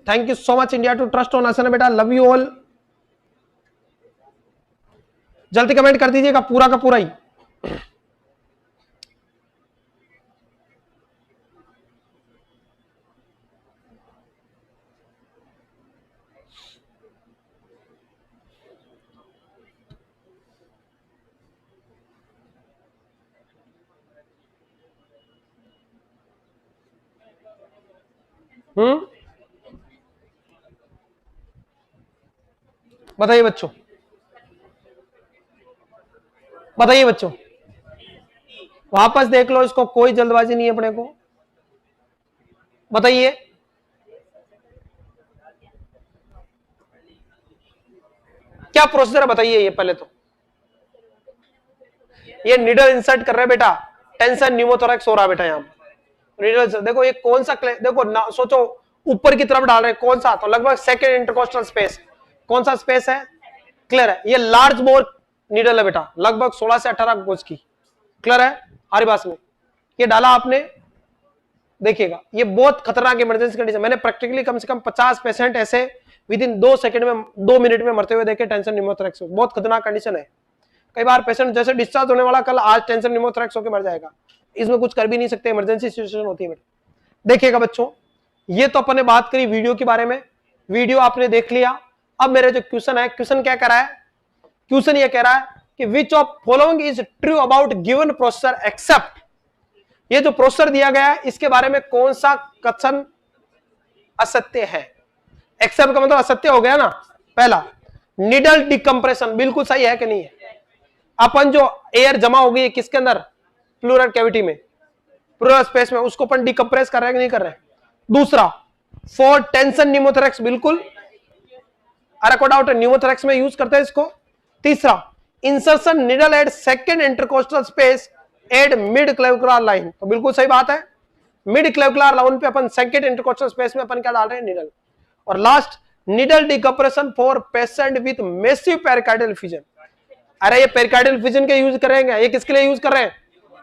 Thank you so much India to trust on SN बेटा, लव यू ऑल। जल्दी कमेंट कर दीजिएगा पूरा का पूरा ही। बताइए बच्चों, बताइए बच्चों, वापस देख लो इसको, कोई जल्दबाजी नहीं है अपने को। बताइए, क्या प्रोसीजर है बताइए। ये पहले तो ये निडल इंसर्ट कर रहे हैं बेटा, टेंशन न्यूमोथोरैक्स हो रहा है बेटा यहाँ निडल। देखो ये कौन सा देखो ना, सोचो ऊपर की तरफ डाल रहे हैं, कौन सा, तो लगभग सेकेंड इंटरकोस्टल स्पेस, कौन सा स्पेस है, क्लियर है। ये लार्ज बोर निडल है बेटा, लगभग 16 से 18 गोज की, क्लियर है हमारी बात में। ये डाला आपने, देखिएगा ये बहुत खतरनाक इमरजेंसी कंडीशन, मैंने प्रैक्टिकली कम से कम 50 पेशेंट ऐसे विद इन 2 सेकंड में 2 मिनट में मरते हुए देखे टेंशन न्यूमोथोरैक्स। बहुत खतरनाक कंडीशन है। कई बार पेशेंट जैसे डिस्चार्ज होने वाला कल आज टेंशन न्यूमोथोरैक्स होकर मर जाएगा, इसमें कुछ कर भी नहीं सकते, इमरजेंसी सिचुएशन होती है। देखिएगा बच्चों, ये तो अपन ने बात करी वीडियो के बारे में, वीडियो आपने देख लिया। अब मेरे जो क्वेश्चन है, क्वेश्चन क्या कह रहा है, क्वेश्चन ये कह रहा है कि which of following is true about given procedure except, ये जो प्रोसेसर दिया गया है इसके बारे में कौन सा कथन असत्य है। एक्सेप्ट का मतलब असत्य हो गया ना। पहला, निडल डिकम्प्रेशन बिल्कुल सही है कि नहीं है। अपन जो एयर जमा हो गई है किसके अंदर, प्लूरल कैविटी में, प्लूरल स्पेस में, उसको अपन डिकम्प्रेस कर रहे हैं कि नहीं कर रहे हैं। दूसरा, फॉर टेंशन न्यूमोथोरैक्स बिल्कुल, अरे कोई डाउट है, न्यूमोथोरैक्स में यूज करते हैं इसको। तीसरा, insertion needle at second intercostal space at mid clavicular line, तो बिल्कुल सही बात है। मिड क्लेविकुलर लाइन पे अपन सेकंड इंटरकोस्टल स्पेस में अपन क्या डाल रहे हैं, निडल। और last, needle decompression for patient with massive pericardial fission, अरे ये पेरिकार्डियल फिजन के यूज करेंगे, ये किसके लिए यूज कर रहे हैं,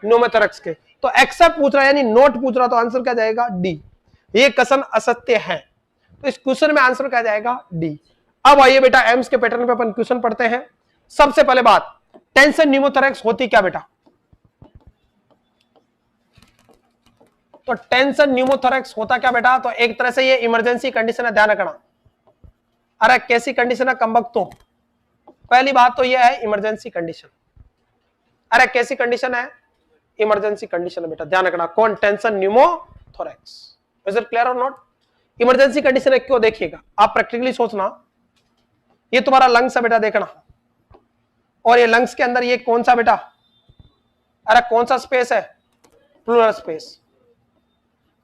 न्यूमोथोरैक्स के। तो एक्सेप्ट पूछ रहा है यानी नोट पूछ रहा, तो आंसर क्या जाएगा, डी, ये कथन असत्य है। तो इस क्वेश्चन में आंसर क्या जाएगा, डी। अब आइए बेटा एम्स के पैटर्न पे अपन क्वेश्चन पढ़ते हैं। सबसे पहले बात, टेंशन न्यूमोथोरैक्स होती क्या बेटा, तो टेंशन न्यूमोथोरैक्स होता क्या बेटा, तो एक तरह से ये इमरजेंसी कंडीशन है, ध्यान रखना। अरे कैसी कंडीशन है कमबख्तों, पहली बात तो ये है इमरजेंसी कंडीशन। अरे कैसी कंडीशन है, इमरजेंसी कंडीशन है बेटा, ध्यान रखना। कौन, tension pneumothorax. Is it clear और नॉट, इमरजेंसी कंडीशन है क्यों, देखिएगा आप प्रैक्टिकली सोचना। ये तुम्हारा लंग्स है बेटा, देखना, और ये लंग्स के अंदर ये कौन सा बेटा, अरे कौन सा स्पेस है, प्लूरल स्पेस।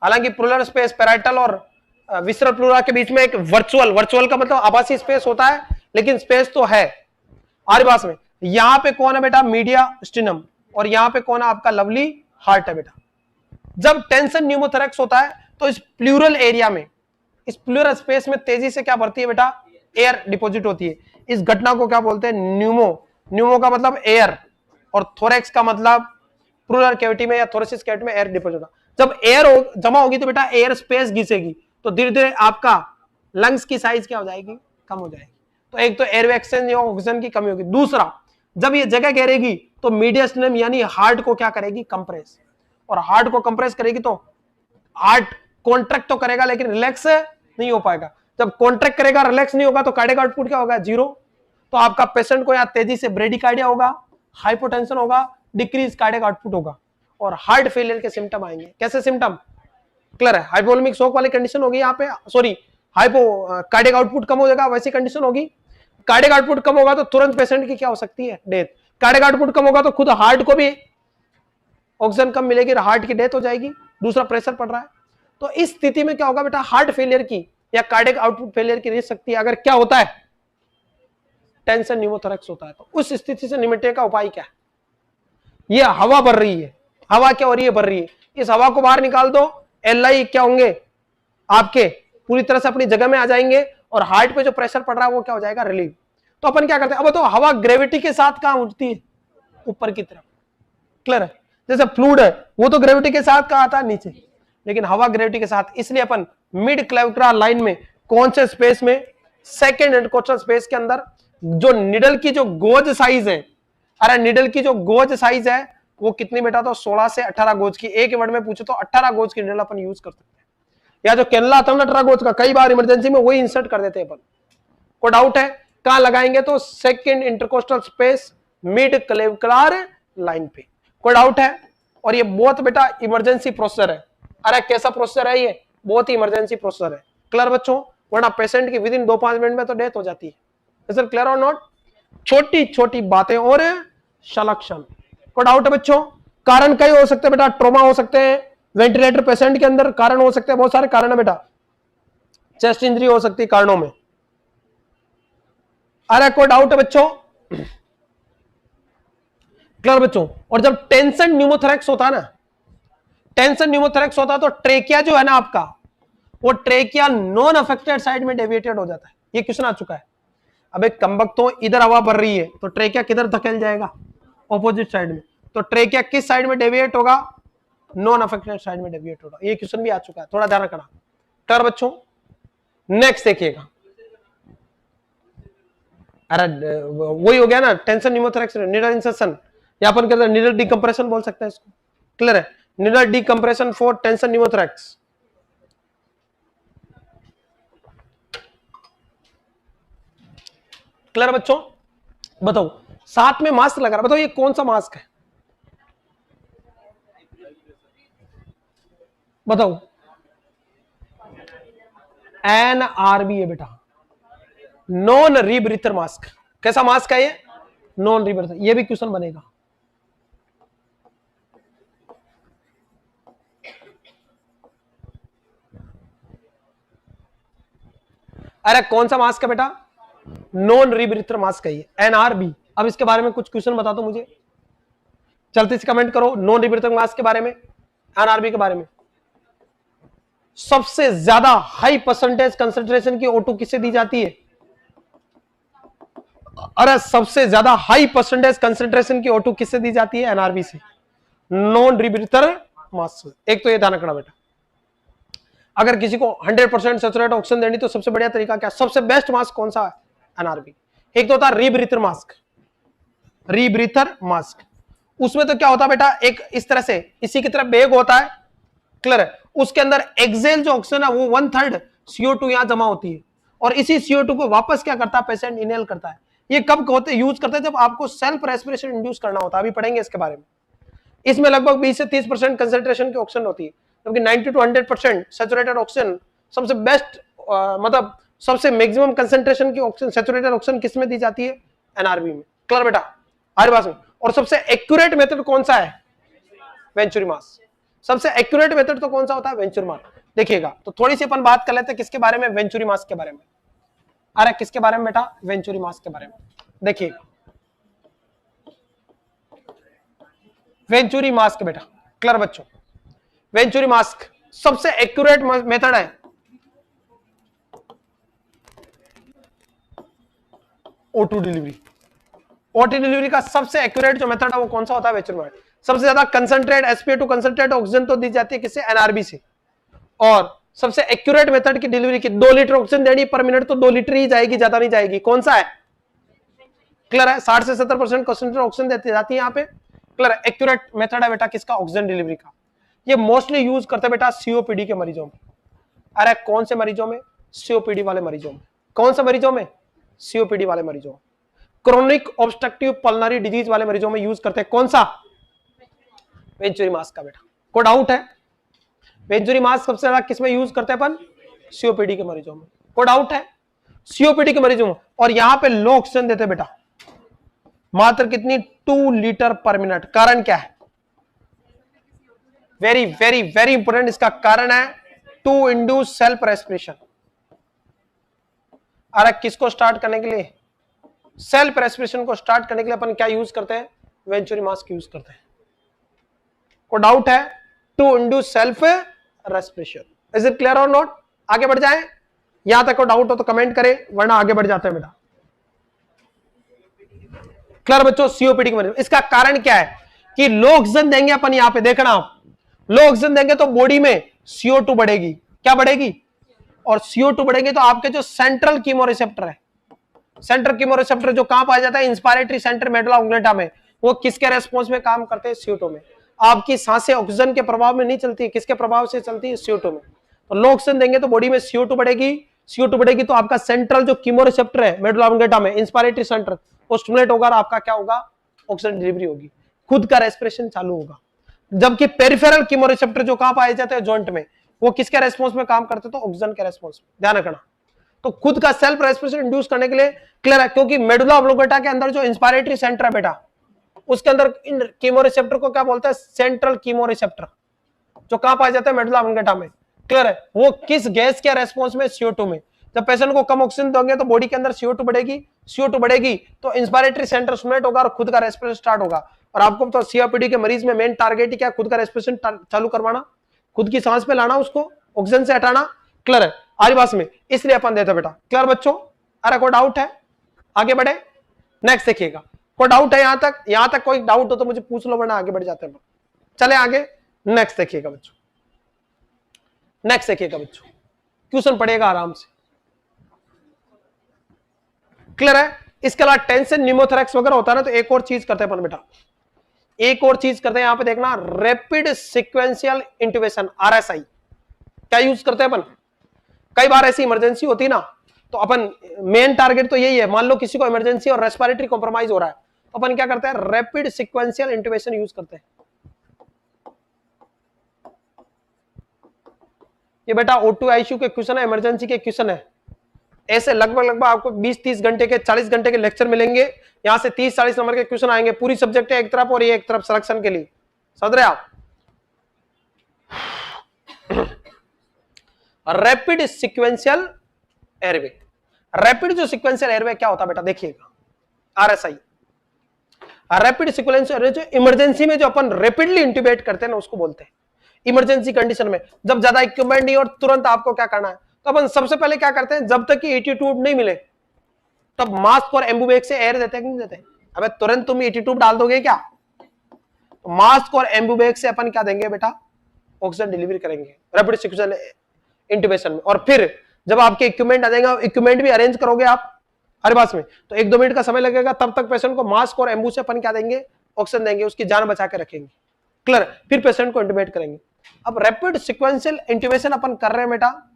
हालांकि प्लूरल स्पेस पैराइटल और विसरल प्लूरा के बीच में एक वर्चुअल का मतलब आभासी स्पेस होता है, लेकिन स्पेस तो है। हमारे पास में यहां पे कौन है बेटा, मीडिया स्टिनम, और यहां पे कौन है आपका लवली हार्ट है बेटा। जब टेंशन न्यूमोथोरैक्स होता है तो इस प्लूरल एरिया में, इस प्लूरल स्पेस में तेजी से क्या बढ़ती है बेटा, एयर डिपॉजिट होती है। इस घटना को क्या बोलते हैं, न्यूमो। न्यूमो का मतलब एयर, और थोरैक्स का मतलब प्लूरल कैविटी में या थोरेसिस कैविटी में एयर डिपॉजिट होगा। जब एयर जमा होगी तो बेटा एयर स्पेस घिसेगी, तो धीरे धीरे आपका लंग्स की साइज क्या हो जाएगी, कम हो जाएगी। तो एक तो एयर एक्सचेंज या ऑक्सीजन की कमी होगी। दूसरा, जब ये जगह घेरेगी तो मीडियम यानी हार्ट को क्या करेगी, कंप्रेस, और हार्ट को कंप्रेस करेगी तो हार्ट कॉन्ट्रैक्ट तो करेगा लेकिन रिलैक्स नहीं हो पाएगा। जब कॉन्ट्रैक्ट करेगा रिलैक्स नहीं होगा तो कार्डियक आउटपुट क्या होगा, जीरो। तो आपका पेशेंट को यहाँ तेजी से ब्रेडिकार्डिया होगा, हाइपोटेंशन होगा, डिक्रीज कार्डियक आउटपुट होगा, और हार्ट फेलियर के सिम्टम आएंगे। कैसे सिम्टम, क्लियर है, हाइपोवोलेमिक शॉक वाली कंडीशन होगी यहाँ पे, सॉरी हाइपो कार्डियक आउटपुट कम हो जाएगा, वैसी कंडीशन होगी। कार्डियक आउटपुट कम होगा तो तुरंत पेशेंट की क्या हो सकती है, डेथ। कार्डियक आउटपुट कम होगा तो खुद हार्ट को भी ऑक्सीजन कम मिलेगी, हार्ट की डेथ हो जाएगी, दूसरा प्रेशर पड़ रहा है। तो इस स्थिति में क्या होगा बेटा, हार्ट फेलियर की या कार्डियक आउटपुट फेलियर की रिस्क सकती है अगर क्या होता है, टेंशन न्यूमोथोरैक्स होता है। तो उस स्थिति से निपटने का उपाय क्या है, ये हवा बढ़ रही है, हवा क्या हो रही है, बढ़ रही है, इस हवा को बाहर निकाल दो, एलआई क्या होंगे आपके पूरी तरह से अपनी जगह में आ जाएंगे, और हार्ट पे जो प्रेशर पड़ रहा है वो क्या हो जाएगा, रिलीव। तो अपन क्या करते हैं, अब तो हवा ग्रेविटी के साथ कहां उठती है, ऊपर की तरफ, क्लियर है। जैसे फ्लूइड है वो तो ग्रेविटी के साथ कहां आता है, नीचे, लेकिन हवा ग्रेविटी के साथ, इसलिए अपन मिड क्लेविकुलर लाइन में कौन से स्पेस में, सेकेंड इंटरकोस्टल स्पेस के अंदर, जो निडल की जो गोज साइज है, अरे निडल की जो गोज साइज है वो कितनी बेटा, तो 16 से 18 गोज की। एक वर्ड में पूछे तो 18 गोज की निडल अपन यूज कर सकते हैं, या जो कैनला आता है ना 18 गोज का, कई बार इमरजेंसी में वही इंसर्ट कर देते हैं अपन, कोई डाउट है? कहां लगाएंगे? तो second intercostal space mid clavicular line पे। कोई डाउट है? और ये बहुत बेटा इमरजेंसी प्रोसीजर है। अरे कैसा प्रोसीजर है ये? बहुत ही इमरजेंसी प्रोसीजर है। क्लियर बच्चों? वरना पेशेंट की विद इन 2-5 मिनट में तो डेथ हो जाती है। इज इट क्लियर और नॉट? छोटी छोटी बातें और सलेक्शन। कोई डाउट है बच्चों? कारण कई हो सकते हैं बेटा, ट्रॉमा हो सकते हैं, वेंटिलेटर पेशेंट के अंदर कारण हो सकते हैं, बहुत सारे कारण है बेटा। चेस्ट इंजरी हो सकती है कारणों में। अरे कोई डाउट है बच्चों? क्लियर बच्चों? और जब टेंशन न्यूमोथोरैक्स होता है ना, टेंशन न्यूमोथोरैक्स होता है तो ट्रेकिया जो है ना आपका, वो ट्रेकिया नॉन अफेक्टेड साइड में डेविएटेड हो जाता है। ये क्वेश्चन आ चुका है। अब एक कमबख्त तो इधर हवा बढ़ रही है तो ट्रेकिया किधर धकेल जाएगा? ऑपोजिट साइड में। तो ट्रेकिया किस साइड में डेविएट होगा? नॉन अफेक्टेड साइड में डेविएट होगा। ये क्वेश्चन भी आ चुका है, थोड़ा ध्यान रखना। क्लियर बच्चों? नेक्स्ट देखिएगा। अरे वही हो गया ना, टेंशन न्यूमोथोरैक्स नीडल इंसर्शन, या अपन कहते हैं नीडल डिकम्प्रेशन बोल सकते हैं इसको। क्लियर है? Needle decompression for tension pneumothorax. Clear बच्चों? बताओ, साथ में मास्क लगा रहा, बताओ ये कौन सा मास्क है? बताओ। NRB है बेटा, नॉन रीब्रीथर मास्क। कैसा मास्क है ये? नॉन रीब्रीथर। ये भी क्वेश्चन बनेगा। अरे कौन सा मास्क है बेटा? नॉन रीब्रीथर मास्क है ये, NRB। अब इसके बारे में कुछ क्वेश्चन बता दो मुझे, चलते से कमेंट करो। नॉन रीब्रीथर मास्क के बारे में, NRB के बारे में। सबसे ज्यादा हाई परसेंटेज कंसंट्रेशन की O2 किससे दी जाती है? अरे सबसे ज्यादा हाई परसेंटेज कंसंट्रेशन की O2 किससे दी जाती है? NRB से, नॉन रीब्रीथर मास्क। एक तो ये ध्यान रखना बेटा। अगर किसी को 100% सैचुरेटेड ऑक्सीजन देनी तो सबसे बढ़िया तरीका क्या, सबसे बेस्ट मास्क कौन सा है? NRB। एक तो होता है रीब्रीथर मास्क, रीब्रीथर मास्क। उसमें तो क्या होता है बेटा, एक इस तरह से इसी की तरह बैग होता है। क्लियर है? उसके अंदर एक्सेल जो ऑक्सीजन है वो 1/3 CO2 यहां जमा होती है, और इसी CO2 को वापस क्या करता है पेशेंट? इनहेल करता है। ये कब होते यूज करते हैं? जब आपको सेल्फ रेस्पिरेशन इंड्यूस करना होता है। अभी पढ़ेंगे इसके बारे में। इसमें लगभग 20 से 30% कंसंट्रेशन की ऑक्सीजन होती है, जबकि 90 to 100% सैचुरेटेड ऑक्सीजन सबसे बेस्ट, मतलब सबसे मैक्सिमम कंसंट्रेशन की ऑक्सीजन, सैचुरेटेड ऑक्सीजन किसमें दी जाती है? NRB में। क्लियर बेटा? हर बात में। और सबसे एक्यूरेट मेथड कौन सा है? Venturi mask. सबसे एक्यूरेट मेथड तो कौन सा होता है? Venturi mask. देखिएगा, तो थोड़ी सी अपन बात कर लेते हैं किसके बारे में? वेंचुरी मास्क के बारे में। अरे किसके बारे में बेटा? वेंचुरी मास्क के बारे में। देखिए वेंचुरी मास्क बेटा, क्लियर बच्चों? वेंचुरी मास्क सबसे एक्यूरेट मेथड है O2 डिलीवरी। O2 डिलीवरी का सबसे एक्यूरेट जो मेथड है वो कौन सा होता है? Venturi mask. सबसे ज्यादा कंसंट्रेट sp2 कंसंट्रेट ऑक्सीजन तो दी जाती है किससे? NRB से। और सबसे एक्यूरेट मेथड की डिलीवरी की 2 लीटर ऑक्सीजन देनी पर मिनट तो 2 लीटर ही जाएगी, ज्यादा नहीं जाएगी। कौन सा है? क्लियर है? 60 से 70% कंसंट्रेट ऑक्सीजन देती जाती है यहाँ पे। क्लियर? एक्यूरेट मेथड है बेटा किसका? ऑक्सीजन डिलीवरी का। ये मोस्टली यूज करते हैं बेटा COPD के मरीजों में। अरे कौन से मरीजों में? COPD वाले मरीजों में। कौन से मरीजों में? COPD वाले मरीजों में। क्रोनिक ऑब्स्ट्रक्टिव पल्मोनरी डिजीज वाले मरीजों में यूज करते हैं कौन सा? वेंचुरी मास्क का बेटा। कोई डाउट है? वेंचुरी मास्क सबसे ज्यादा किसमें यूज करते हैं अपन? COPD के मरीजों में। कोई डाउट है? COPD के मरीजों में। और यहां पे लो ऑक्सीजन देते बेटा, मात्र कितनी? 2 लीटर पर मिनट। कारण क्या है? Very very very important. इसका कारण है टू इंड्यूस सेल्फ रेस्पिरेशन। अरे किसको स्टार्ट करने के लिए? सेल्फ रेस्पिरेशन को स्टार्ट करने के लिए अपन क्या यूज करते हैं? वेंचुरी मास्क यूज करते हैं। को डाउट है? To induce self respiration. Is it clear और नॉट? आगे बढ़ जाए? यहां तक को डाउट हो तो कमेंट करें, वरना आगे बढ़ जाते हैं बेटा। क्लियर बच्चों? COPD के मरीज। इसका कारण क्या है कि लो ऑक्सीजन देंगे अपन, यहां पे देखना आप, लो ऑक्सीजन देंगे तो बॉडी में CO2 बढ़ेगी। क्या बढ़ेगी? और CO2 बढ़ेंगे तो आपके जो सेंट्रल कीमोरिसेप्टर है, सेंट्रल कीमोरिसेप्टर जो कहां पाया जाता है? इंस्पायरेटरी सेंटर मेडुला ऑब्लेंगेटा में। वो किसके रेस्पॉन्स में काम करते हैं? CO2 में। आपकी सांसें ऑक्सीजन के प्रभाव में नहीं चलती है, किसके प्रभाव से चलती है? CO2 में। तो लो ऑक्सीजन देंगे तो बॉडी में CO2 बढ़ेगी, CO2 बढ़ेगी तो आपका सेंट्रल जो कीमोरिसेप्टर है मेडुला ऑब्लिंगेटा में, इंस्पायरेटरी सेंटर, वो स्टिमुलेट होगा और आपका क्या होगा, ऑक्सीजन डिलीवरी होगी, खुद का रेस्पिरेशन चालू होगा। जबकि पेरिफेरल कीमोरिसेप्टर जो कहां पाए जाते हैं, जॉइंट में, वो किसके रेस्पॉन्स में काम करते हैं, तो ऑक्सीजन के रेस्पॉन्स में, ध्यान रखना। तो खुद का सेल्फ रेस्पिरेशन इंड्यूस करने के लिए क्लियर है, क्योंकि मेडुला ऑब्लिंगेटा के अंदर जो इंस्पायरेटरी सेंटर है बेटा, उसके अंदर इन कीमोरिसेप्टर को क्या बोलते हैं, सेंट्रल कीमोरिसेप्टर, जो कहां पाए जाते हैं, मेडुला ऑब्लिंगेटा में। क्लियर है, वो किस गैस के रेस्पॉन्स में, CO2 में। जब पेशेंट को कम ऑक्सीजन दोगे तो बॉडी के अंदर CO2 बढ़ेगी, CO2 बढ़ेगी तो इंस्पायरेटरी सेंटर स्टिमुलेट होगा और खुद का रेस्पिरेशन स्टार्ट होगा। और आपको तो COPD के मरीज में मेन टारगेट ही क्या, खुद का रेस्पिरेशन चालू करवाना, खुद की सांस पे लाना, उसको ऑक्सीजन से हटाना। क्लियर है, आज बात में इसलिए अपन देते बेटा। क्लियर बच्चों, अरे कोई डाउट है, आगे बढ़े, नेक्स्ट देखिएगा। कोई डाउट है यहां तक कोई डाउट हो तो मुझे पूछ लो, वरना आगे बढ़ जाते हैं। चले आगे, नेक्स्ट देखिएगा बच्चों, नेक्स्ट देखिएगा बच्चों, क्वेश्चन पढ़ेगा आराम से। क्लियर है, इसके अलावा टेंशन न्यूमोथोरैक्स वगैरह होता है ना, तो एक और चीज करते हैं अपन बेटा, एक और चीज करते हैं, यहां पे देखना, रैपिड सीक्वेंशियल इंट्यूबेशन, RSI क्या यूज करते हैं अपन। कई बार ऐसी इमरजेंसी होती ना, तो अपन मेन टारगेट तो यही है, मान लो किसी को इमरजेंसी और रेस्पिरेटरी कॉम्प्रोमाइज हो रहा है, तो अपन क्या करते हैं, रैपिड सीक्वेंशियल इंट्यूबेशन यूज करते हैं। ये बेटा O2 ICU के क्वेश्चन है, इमरजेंसी के क्वेश्चन है। ऐसे लगभग आपको 20-30 घंटे के, 40 घंटे के लेक्चर मिलेंगे, यहां से 30-40 नंबर के क्वेश्चन आएंगे, पूरी सब्जेक्ट है एक तरफ और ये एक तरफ सिलेक्शन के लिए, समझ रहे आप। रैपिड सीक्वेंशियल एयरवे, रैपिड जो सीक्वेंशियल एयरवे क्या होता है बेटा, देखिएगा, RSI, रैपिड सीक्वेंशियल एयरवे, जो इमरजेंसी में जो अपन रैपिडली इंट्यूबेट करते हैं ना, उसको बोलते हैं। इमरजेंसी कंडीशन में जब ज्यादा इक्विपमेंट नहीं और तुरंत आपको क्या करना है, तो अपन सबसे पहले क्या करते हैं, जब तक कि ET ट्यूब नहीं मिले तब मास्क और एम्बुबैग से एयर देते हैं कि नहीं देते। अबे तुरंत तुम ET ट्यूब डाल दोगे क्या, तो मास्क और एम्बुबैग से अपन क्या देंगे बेटा, ऑक्सीजन डिलीवरी करेंगे रैपिड सीक्वेंशियल इंट्यूबेशन में। और फिर जब आपके इक्विपमेंट आ जाएगा, इक्विपमेंट भी अरेंज करोगे आप हर बात में, तो 1-2 मिनट का समय लगेगा, तब तक पेशेंट को मास्क और एम्बू से अपन क्या देंगे, ऑक्सीजन देंगे, उसकी जान बचा के रखेंगे। क्लियर, फिर पेशेंट को इंट्यूबेट करेंगे। अब रैपिड सीक्वेंशियल इंट्यूबेशन अपन कर रहे हैं बेटा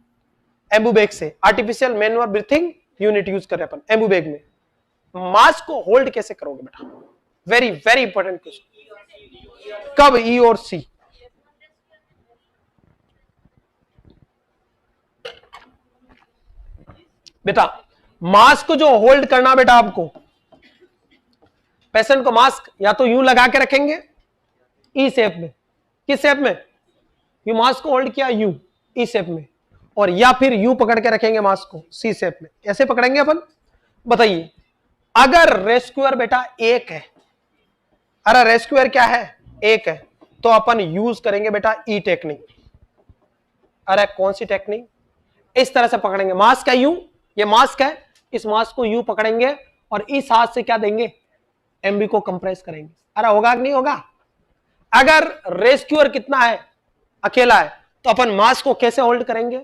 एम्बुबैग से, artificial manual breathing unit use कर रहे हैं अपन एम्बुबैग में। मास्क को होल्ड कैसे करोगे बेटा, वेरी वेरी इंपॉर्टेंट क्वेश्चन, कब, E और C। बेटा मास्क जो होल्ड करना बेटा, आपको पेशेंट को मास्क या तो यूं लगा के रखेंगे E शेप में, किस शेप में, यू मास्क को होल्ड किया यू E शेप में, और या फिर यू पकड़ के रखेंगे मास्क को C शेप में, ऐसे पकड़ेंगे अपन। बताइए, अगर रेस्क्यूअर बेटा एक है, अरे रेस्क्यूअर क्या है, एक है, तो अपन यूज करेंगे बेटा E टेक्निक। अरे कौन सी टेक्निक, इस तरह से पकड़ेंगे, मास्क है यू, ये मास्क है, इस मास्क को यू पकड़ेंगे और इस हाथ से क्या देंगे, एमबी को कंप्रेस करेंगे। अरे होगा कि नहीं होगा। अगर रेस्क्यूअर कितना है, अकेला है, तो अपन मास्क को कैसे होल्ड करेंगे,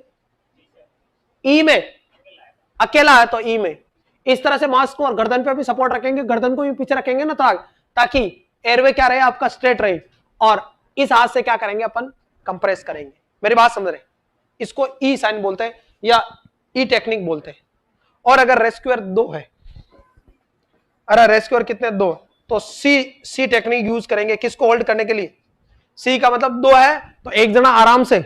ई में, अकेला है तो ई में, इस तरह से मास्क को और गर्दन पे भी सपोर्ट रखेंगे, गर्दन को भी पीछे रखेंगे ना, ताकि एयरवे क्या रहे आपका स्ट्रेट रहे, और इस हाथ से क्या करेंगे अपन, कंप्रेस करेंगे। मेरी बात समझ रहे, इसको ई साइन बोलते हैं या ई टेक्निक बोलते हैं। और अगर रेस्क्यूअर 2 है, अरे रेस्क्यूअर कितने, 2, तो सी टेक्निक यूज करेंगे, किसको होल्ड करने के लिए, सी का मतलब 2 है, तो एक जना आराम से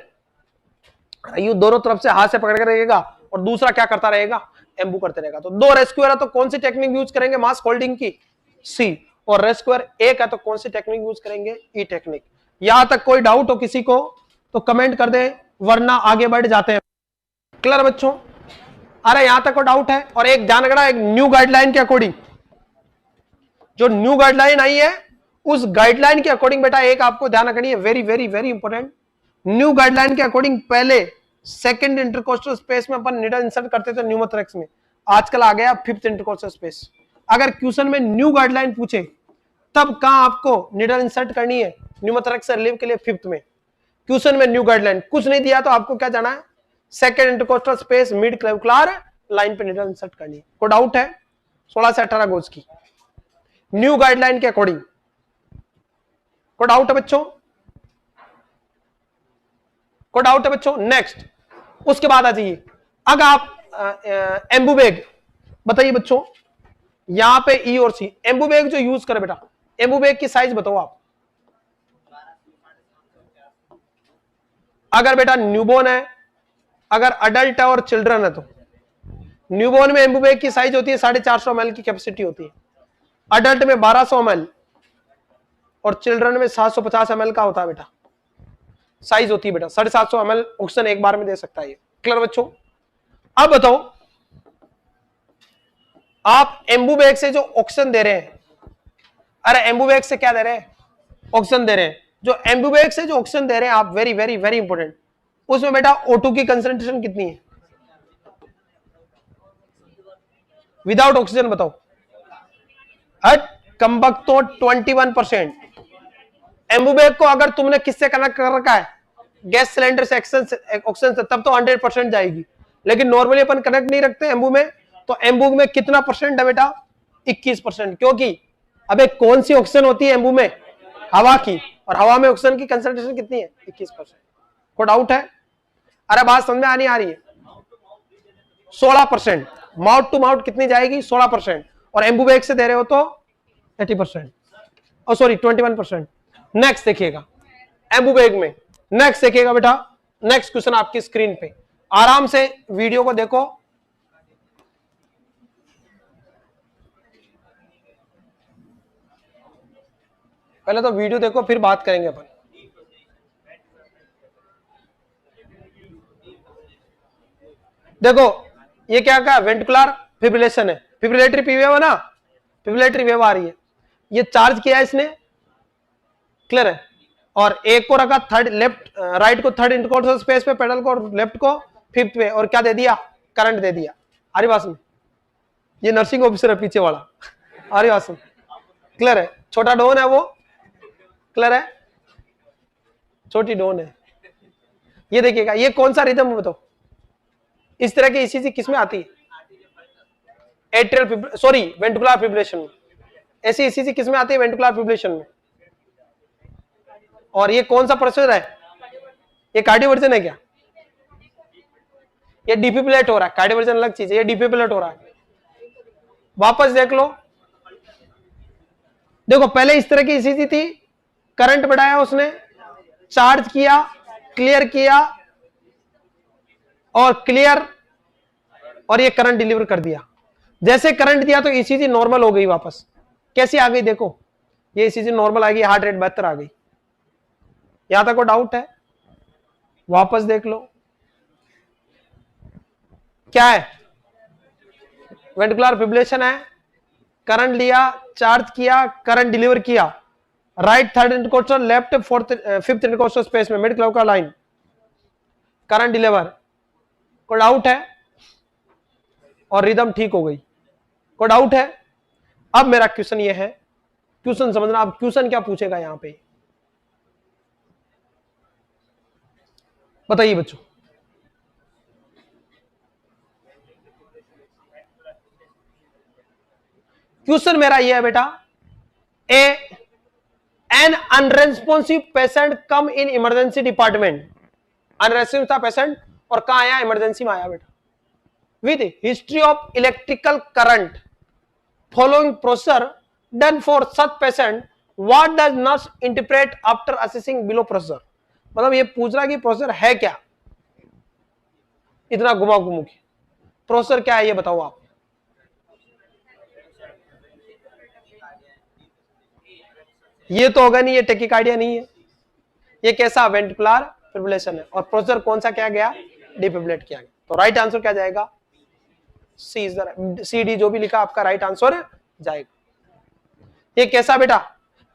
यू दोनों तरफ से हाथ से पकड़ कर रहेगा और दूसरा क्या करता रहेगा, एम्बू करते रहेगा। तो 2 रेस्क्यूअर है तो कौन सी टेक्निक यूज करेंगे मास्क होल्डिंग की, सी, और रेस्क्यूअर 1 है तो कौन सी टेक्निक यूज करेंगे, ई टेक्निक। यहां तक कोई डाउट हो किसी को तो कमेंट कर दे, वरना आगे बढ़ जाते हैं। क्लियर बच्चों, अरे यहां तक कोई डाउट है। और एक ध्यान रखना, एक न्यू गाइडलाइन के अकॉर्डिंग, जो न्यू गाइडलाइन आई है उस गाइडलाइन के अकॉर्डिंग बेटा एक आपको ध्यान रखनी है, very very very important. New guideline के अकॉर्डिंग पहले सेकंड इंटरकोस्टल स्पेस में अपन निडल इंसर्ट करते थे न्यूमोथोरैक्स में, आजकल आ गया 5th इंटरकोस्टल स्पेस। अगर क्वेश्चन में न्यू गाइडलाइन पूछे तब कहां आपको निडल इंसर्ट करनी है न्यूमोथोरैक्स से रिलीव के लिए 5th में। क्वेश्चन में न्यू गाइडलाइन कुछ नहीं दिया तो आपको क्या जाना है, second intercostal space mid clavicular line पे निडल इंसर्ट करनी है। कोई डाउट है, 16 से 18 गोज की न्यू गाइडलाइन के अकॉर्डिंग, कोई डाउट है बच्चों, कोई डाउट है बच्चों। नेक्स्ट, उसके बाद आ जाइए, अगर आप एम्बुबेग, बताइए बच्चों, यहां पे ई और सी, एम्बुबेग जो यूज करे बेटा, एम्बुबेग की साइज बताओ आप। अगर बेटा न्यूबॉर्न है, अगर अडल्ट है और चिल्ड्रन है, तो न्यूबॉर्न में एम्बुबेग की साइज होती है 450 ml की कैपेसिटी होती है, अडल्ट में 1200 ml और चिल्ड्रन में 750 ml का होता है बेटा, साइज होती है बेटा, 750 ml ऑक्सीजन एक बार में दे सकता है ये। क्लियर बच्चों? अब बताओ, आप एम्बुबेग से जो ऑक्सीजन दे रहे हैं, अरे एम्बुबेग से क्या दे रहे हैं? ऑक्सीजन दे रहे हैं। जो एम्बुबेग से जो ऑक्सीजन दे रहे हैं आप, वेरी वेरी वेरी इंपॉर्टेंट, उसमें बेटा O2 की कंसंट्रेशन कितनी है विदाउट ऑक्सीजन? बताओ। हट कमबख्त, तो 21%। एम्बुबेग को अगर तुमने किससे कनेक्ट कर रखा है, गैस सिलेंडर से ऑक्सीजन से, तब तो 100% जाएगी, लेकिन नॉर्मली अपन कनेक्ट नहीं रखते एम्बू में, तो एम्बू में कितना परसेंट है बेटा? 21%। क्योंकि अबे कौन सी ऑक्सीजन होती है एम्बू में? हवा की, और हवा में ऑक्सीजन की कंसंट्रेशन कितनी है? 21%। कोई डाउट है? अरे बात समझ में आ रही है? 16%। माउथ टू माउथ कितनी जाएगी? 16%। और एम्बुबेग से दे रहे हो तो 80%, और सॉरी 21%। नेक्स्ट देखिएगा एम्बुबेग में, नेक्स्ट देखिएगा बेटा, नेक्स्ट क्वेश्चन आपकी स्क्रीन पे, आराम से वीडियो को देखो। पहले तो वीडियो देखो, फिर बात करेंगे अपन। देखो ये क्या का वेंटिकुलर फिब्रिलेशन है, फिब्रिलेटरी वेव है ना, फिब्रिलेटरी वेव आ रही है, ये चार्ज किया है इसने, क्लियर है, और एक को रखा थर्ड, लेफ्ट राइट को थर्ड इंटरकोर्सल स्पेस पे, पेडल को लेफ्ट को फिफ्थ पे, और क्या दे दिया? करंट दे दिया। आरी बात में, ये नर्सिंग ऑफिसर है पीछे वाला, आरी बात में, क्लियर है, छोटा डोन है वो, क्लियर है, छोटी डोन है। ये देखिएगा, ये कौन सा रिदम है बताओ? इस तरह की ईसीजी किस में आती है? एट्रियल, सॉरी वेंट्रिकुलर फिब्रिलेशन में। ऐसी ईसीजी किस में आती है? वेंट्रिकुलर फिब्रिलेशन में। और ये कौन सा प्रोसीजर है? ये कार्डियोवर्जन है क्या? ये डिफिब्रिलेट हो रहा है, कार्डियोवर्जन अलग चीज है, ये डिफिब्रिलेट हो रहा है। वापस देख लो, देखो पहले इस तरह की ईसीजी थी, करंट बढ़ाया उसने, चार्ज किया, क्लियर किया, और क्लियर, और ये करंट डिलीवर कर दिया। जैसे करंट दिया तो ईसीजी नॉर्मल हो गई वापस। कैसी आ गई देखो, ये ईसीजी नॉर्मल आ गई, हार्ट रेट 72 आ गई। यहां तक कोई डाउट है? वापस देख लो, क्या है? वेंट्रिकुलर फिब्रिलेशन है, करंट लिया, चार्ज किया, करंट डिलीवर किया, right third intercostal, left fourth fifth intercostal space में, mid clavicular line, current deliver. कोई डाउट है? और रिदम ठीक हो गई। कोई डाउट है? अब मेरा क्वेश्चन ये है, क्वेश्चन समझना, अब क्वेश्चन क्या पूछेगा यहां पे, बताइए बच्चों। क्वेश्चन मेरा ये है बेटा, an unresponsive patient come in emergency department, unresponsive था पेशेंट, और कहां आया? इमरजेंसी में आया बेटा, with history of electrical current, following procedure done for such patient, what does nurse interpret after assessing below procedure? मतलब ये पूछ रहा कि प्रोसेसर है क्या, इतना घुमा घुमू की प्रोसेसर क्या है ये बताओ आप। ये तो होगा नहीं, ये टेकिकार्डिया नहीं है, ये कैसा? वेंट्रिकुलर फिब्रिलेशन है, और प्रोसेसर कौन सा क्या गया? डिफिब्रिलेट किया गया। तो राइट आंसर क्या जाएगा? सी डी जो भी लिखा आपका राइट आंसर जाएगा। ये कैसा बेटा?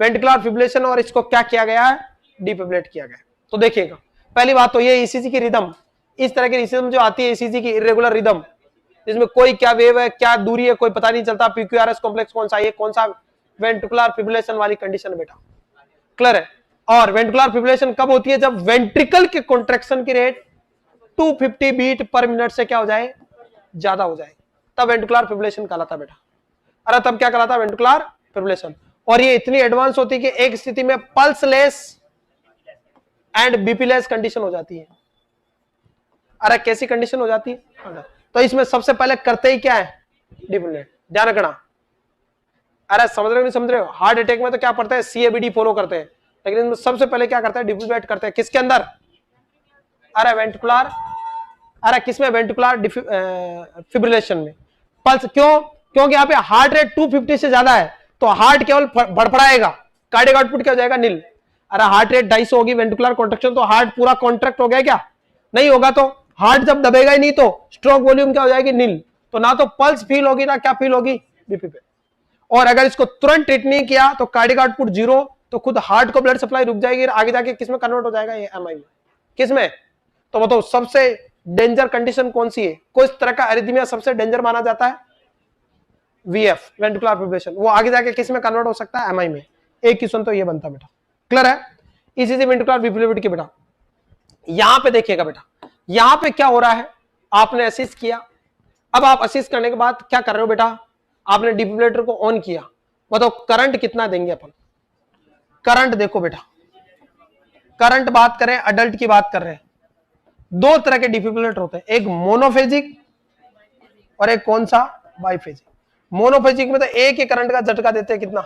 वेंट्रिकुलर फिब्रिलेशन, और इसको क्या किया गया है? डिफिब्रिलेट किया गया। तो देखिएगा, पहली बात तो ये ईसीजी की रिदम, इस तरह की रिदम जो आती है ईसीजी की, इरेगुलर रिदम, जिसमें कोई क्या वेव है, क्या दूरी है, कोई पता नहीं चलता, पीक्यूआरएस कॉम्प्लेक्स कौन सा है, कौन सा वेंट्रिकुलर फिब्रिलेशन वाली कंडीशन है बेटा, क्लियर है। और वेंट्रिकुलर फिब्रिलेशन कब होती है? जब वेंट्रिकल के कॉन्ट्रैक्शन की रेट 250 बीट पर मिनट से क्या हो जाए? ज्यादा हो जाए, तब वेंट्रिकुलर फिब्रिलेशन कहलाता बेटा। अरे तब क्या कहलाता? Ventricular fibrillation. और ये इतनी एडवांस होती है कि एक स्थिति में पल्सलेस एंड बीपीलेस कंडीशन हो जाती है। अरे कैसी कंडीशन हो जाती है? तो इसमें सबसे पहले करते ही क्या है, डिफिब्रिलेट। ध्यान रखना, अरे समझ रहे हो नहीं समझ रहे हो, हार्ट अटैक में तो क्या पढ़ते हैं, CABD फॉलो करते हैं, लेकिन इसमें सबसे पहले क्या करते हैं, डिफिब्रिलेट करते हैं। किसके अंदर, अरे वेंट्रिकुलर, अरे किसमें, वेंट्रिकुलर फिब्रिलेशन में। पल्स क्यों, क्योंकि यहाँ पे हार्ट रेट 250 से ज्यादा है, तो हार्ट केवल भड़फड़ाएगा, कार्डियक आउटपुट क्या हो जाएगा, नील। अरे हार्ट रेट 250 होगी, वेंट्रिकुलर कॉन्ट्रैक्शन, तो हार्ट पूरा कॉन्ट्रैक्ट हो गया क्या, नहीं होगा। तो हार्ट जब दबेगा ही नहीं तो स्ट्रोक वॉल्यूम क्या हो जाएगी, नील। तो ना तो पल्स फील होगी ना क्या फील होगी, बीपी पे। और अगर इसको तुरंत ट्रीट नहीं किया तो कार्डियक आउटपुट 0, तो खुद हार्ट को ब्लड सप्लाई रुक जाएगी, आगे जाके किसमें कन्वर्ट हो जाएगा, ये MI में। किसमें, तो बताओ सबसे डेंजर कंडीशन कौन सी है, कोई तरह का एरिथमिया सबसे डेंजर माना जाता है, VF, वेंट्रिकुलर फिब्रिलेशन। वो आगे जाके किस में कन्वर्ट हो सकता है, MI में। एक क्वेश्चन तो ये बनता बेटा, क्लियर है। इसी से वेंट्रिकुलर फिब्रिलेशन बेटा, यहां पे देखिएगा बेटा, यहां पे क्या हो रहा है, आपने असिस्ट किया, अब आप असिस्ट करने के बाद क्या कर रहे हो बेटा, आपने डिफिब्रिलेटर को ऑन किया, बताओ करंट कितना देंगे अपन। करंट देखो बेटा, करंट बात करें, अडल्ट की बात कर रहे हैं, दो तरह के डिफिब्रिलेटर होते हैं, एक मोनोफेजिक और एक कौन सा, बाइफेजिक। मोनोफेजिक में तो एक ही करंट का झटका देते हैं, कितना,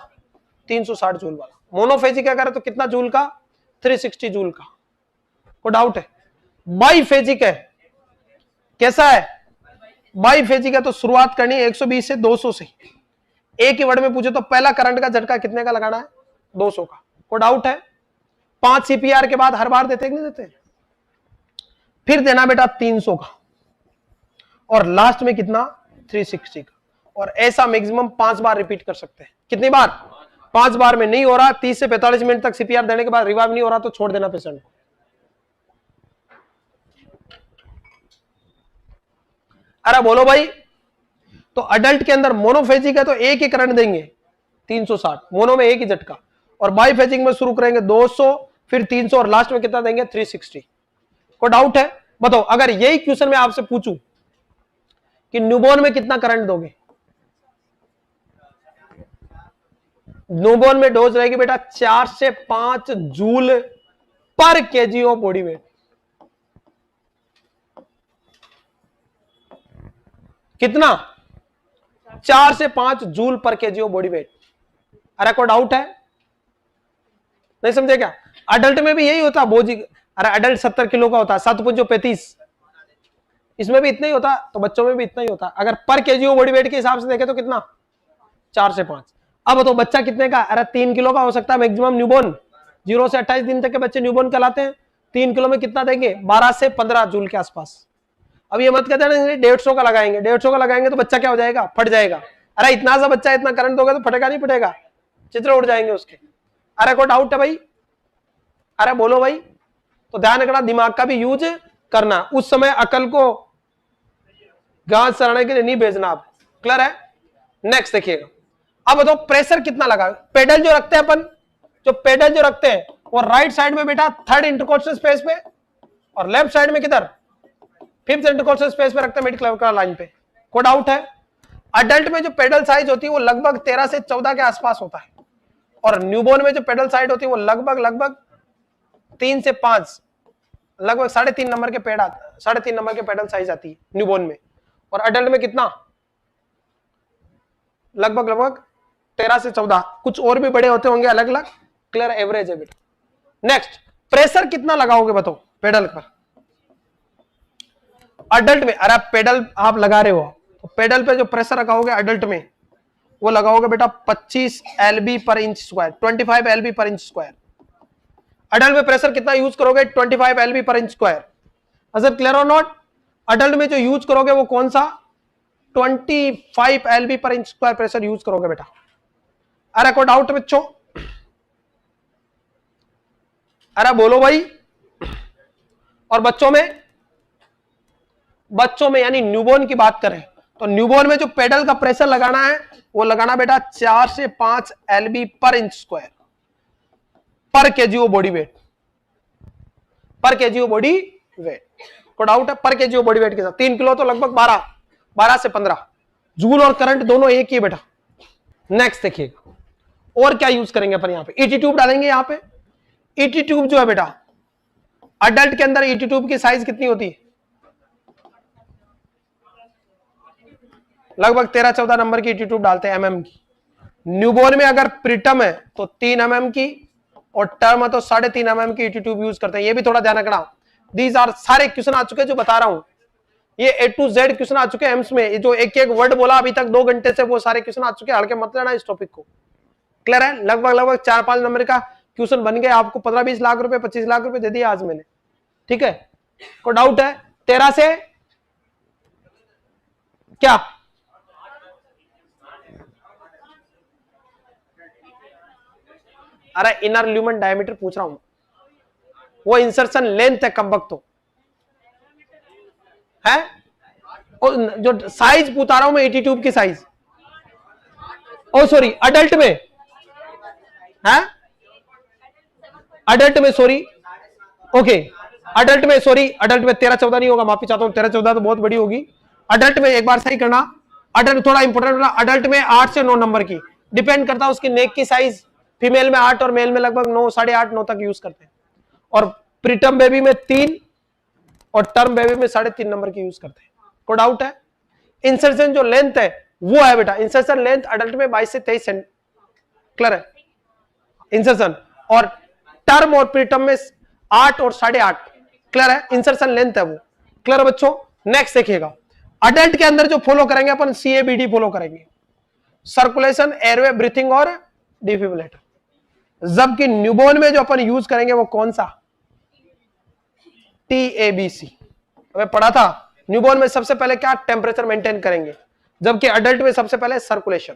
360 जूल वाला। मोनोफेजिक अगर तो कितना जूल का, 360 जूल का, कोई डाउट है। बाइफेजिक है, कैसा है, बाइफेजिक है तो शुरुआत करनी है 120 से 200 से। एक ही वर्ड में पूछे तो पहला करंट का झटका कितने का लगाना है, 200 का, कोई डाउट है। 5 CPR के बाद हर बार देते नहीं देते, फिर देना बेटा 300 का, और लास्ट में कितना, 360 का। और ऐसा मैक्सिमम 5 बार रिपीट कर सकते हैं। कितनी बार, 5 बार में नहीं हो रहा, 30 से 45 मिनट तक CPR देने के बाद रिवाइव नहीं हो रहा तो छोड़ देना पेशेंट को। अरे बोलो भाई, तो अडल्ट के अंदर मोनोफेजिक है तो एक ही करंट देंगे 360, मोनो में एक ही झटका, और बाइफेजिक में शुरू करेंगे 200, फिर 300, और लास्ट में कितना देंगे, 360। कोई डाउट है, बताओ अगर यही क्वेश्चन में आपसे पूछूं कि न्यूबॉर्न में कितना करंट दोगे, न्यूबॉर्न में डोज रहेगी बेटा 4 से 5 जूल पर केजी ऑफ बॉडी वेट। कितना, 4 से 5 जूल पर केजी ऑफ बॉडी वेट। अरे कोई डाउट है, नहीं समझे क्या। अडल्ट में भी यही होता बोजी, अरे अडल्ट 70 किलो का होता है, 7.35, इसमें भी इतना ही होता, तो बच्चों में भी इतना ही होता। अगर पर केजी ऑफ बॉडी वेट के हिसाब से देखे तो कितना, 4 से 5। अब तो बच्चा कितने का, अरे 3 किलो का हो सकता है मैक्सिमम न्यूबॉर्न, 0 से 28 दिन तक के बच्चे न्यूबॉर्न कहलाते हैं। 3 किलो में कितना देंगे, 12 से 15 जूल के आसपास। अब ये मत कहते हैं 150 का लगाएंगे, 150 का लगाएंगे तो बच्चा क्या हो जाएगा, फट जाएगा। अरे इतना सा बच्चा इतना करंट दोगे तो फटेगा नहीं फटेगा, चित्र उड़ जाएंगे उसके। अरे कोई डाउट है भाई, अरे बोलो भाई। तो ध्यान रखना, दिमाग का भी यूज करना, उस समय अकल को गांव चराने के लिए नहीं भेजना आप, क्लियर है। नेक्स्ट देखिएगा, अब बताओ प्रेशर कितना लगा। पेडल जो रखते हैं अपन, जो पेडल जो रखते हैं वो राइट साइड में बेटा 3rd इंटरकोस्टल स्पेस पे, और लेफ्ट साइड में किधर, 5th इंटरकोस्टल स्पेस पे रखते हैं मिड क्लेविकुलर लाइन पे। कोई डाउट है। अडल्ट में जो पेडल साइज होती है वो लगभग 13 से 14 के आसपास होता है, और न्यूबॉर्न में जो पेडल साइज होती है वो लगभग 3 से 5, लगभग 3.5 नंबर के पेड़ आते, 3.5 नंबर के पेडल साइज आती है न्यूबॉर्न में। और अडल्ट में कितना, लगभग 13 से 14, कुछ और भी बड़े होते होंगे अलग अलग, क्लियर, एवरेज है बेटा। नेक्स्ट, प्रेशर कितना लगाओगे बताओ पेडल पर अडल्ट में। अरे पेडल आप लगा रहे हो, तो पेडल पे जो प्रेशर लगाओगे अडल्ट में वो लगाओगे बेटा 25 LB पर इंच स्क्वायर, 25 LB पर इंच स्क्वायर। अडल्ट में प्रेशर कितना यूज करोगे, 25 LB पर इंच स्क्वायर। अगर क्लियर और नॉट, अडल्ट में जो यूज करोगे वो कौन सा, 25 LB पर इंच स्क्वायर प्रेशर यूज करोगे बेटा। अरे कोई डाउट बच्चों, अरे बोलो भाई। और बच्चों में यानी न्यूबॉर्न की बात करें तो न्यूबॉर्न में जो पेडल का प्रेशर लगाना है वो लगाना बेटा 4 से 5 LB पर इंच स्क्वायर पर केजी ऑफ बॉडी वेट, पर केजी ऑफ बॉडी वेट। कोई डाउट है, पर केजी ऑफ बॉडी वेट के साथ 3 किलो तो लगभग 12 से 15 जूल, और करंट दोनों एक ही बेटा। नेक्स्ट देखिएगा, और क्या यूज करेंगे अपन, यहाँ पे ईटी ट्यूब डालेंगे। यहाँ पे ईटी ट्यूब जो है बेटा, अडल्ट के अंदर ईटी ट्यूब की साइज कितनी होती है, लगभग 13-14 नंबर की एटीट्यूब डालते हैं mm की। न्यूबॉर्न में अगर प्रीटर्म है तो 3 mm की, और टर्म है तो 3.5 mm की एटीट्यूब यूज करते हैं। ये भी थोड़ा ध्यान रखना। दीज आर सारे क्वेश्चन आ चुके हैं जो बता रहा हूं, ये A to Z क्वेश्चन आ चुके हैं एम्स में। ये जो एक एक वर्ड बोला अभी तक 2 घंटे से, वो सारे क्वेश्चन आ चुके हैं, हल्के मत लेना इस टॉपिक को। क्लियर है? लगभग 4-5 नंबर का क्वेश्चन बन गया। आपको 15-20 लाख रुपए 25 लाख रुपए दे दिए आज मैंने। ठीक है, कोई डाउट है? 13 से क्या? अरे इनर ल्यूमेन डायमीटर पूछ रहा हूं, वो इंसर्शन लेंथ है कम वक्त तो है। और जो साइज पूछा रहा हूं मैं, 80 ट्यूब की साइज। ओ सॉरी, अडल्ट में है, अडल्ट में सॉरी, ओके अडल्ट में सॉरी, अडल्ट में 13-14 नहीं होगा, माफी चाहता हूं, 13-14 तो बहुत बड़ी होगी। अडल्ट में एक बार सही करना, अडल्ट थोड़ा इंपोर्टेंट होना, अडल्ट में 8 से 9 नंबर की, डिपेंड करता है उसकी नेक की साइज। फीमेल में 8 और मेल में लगभग 9, 8.5, 9 तक यूज करते हैं। और प्रीटर्म बेबी में 3 और टर्म बेबी में 3.5 नंबर की यूज करते हैं। कोई डाउट है? इंसर्शन जो लेंथ है वो है बेटा, इंसर्शन लेंथ अडल्ट में 22 से 23 सेंट। क्लियर है? इंसर्शन और टर्म और प्रीटर्म में 8 और 8.5। क्लियर है? इंसर्शन लेंथ है वो। क्लियर है बच्चों? नेक्स्ट देखिएगा, अडल्ट के अंदर जो फॉलो करेंगे अपन, CABD फॉलो करेंगे, सर्कुलेशन, एयरवे, ब्रीथिंग और डिफिब्रिलेटर। जबकि न्यूबॉर्न में जो अपन यूज करेंगे वो कौन सा? TABC। हमें पढ़ा था न्यूबॉर्न में सबसे पहले क्या? टेम्परेचर मेंटेन करेंगे, जबकि अडल्ट में सबसे पहले सर्कुलेशन।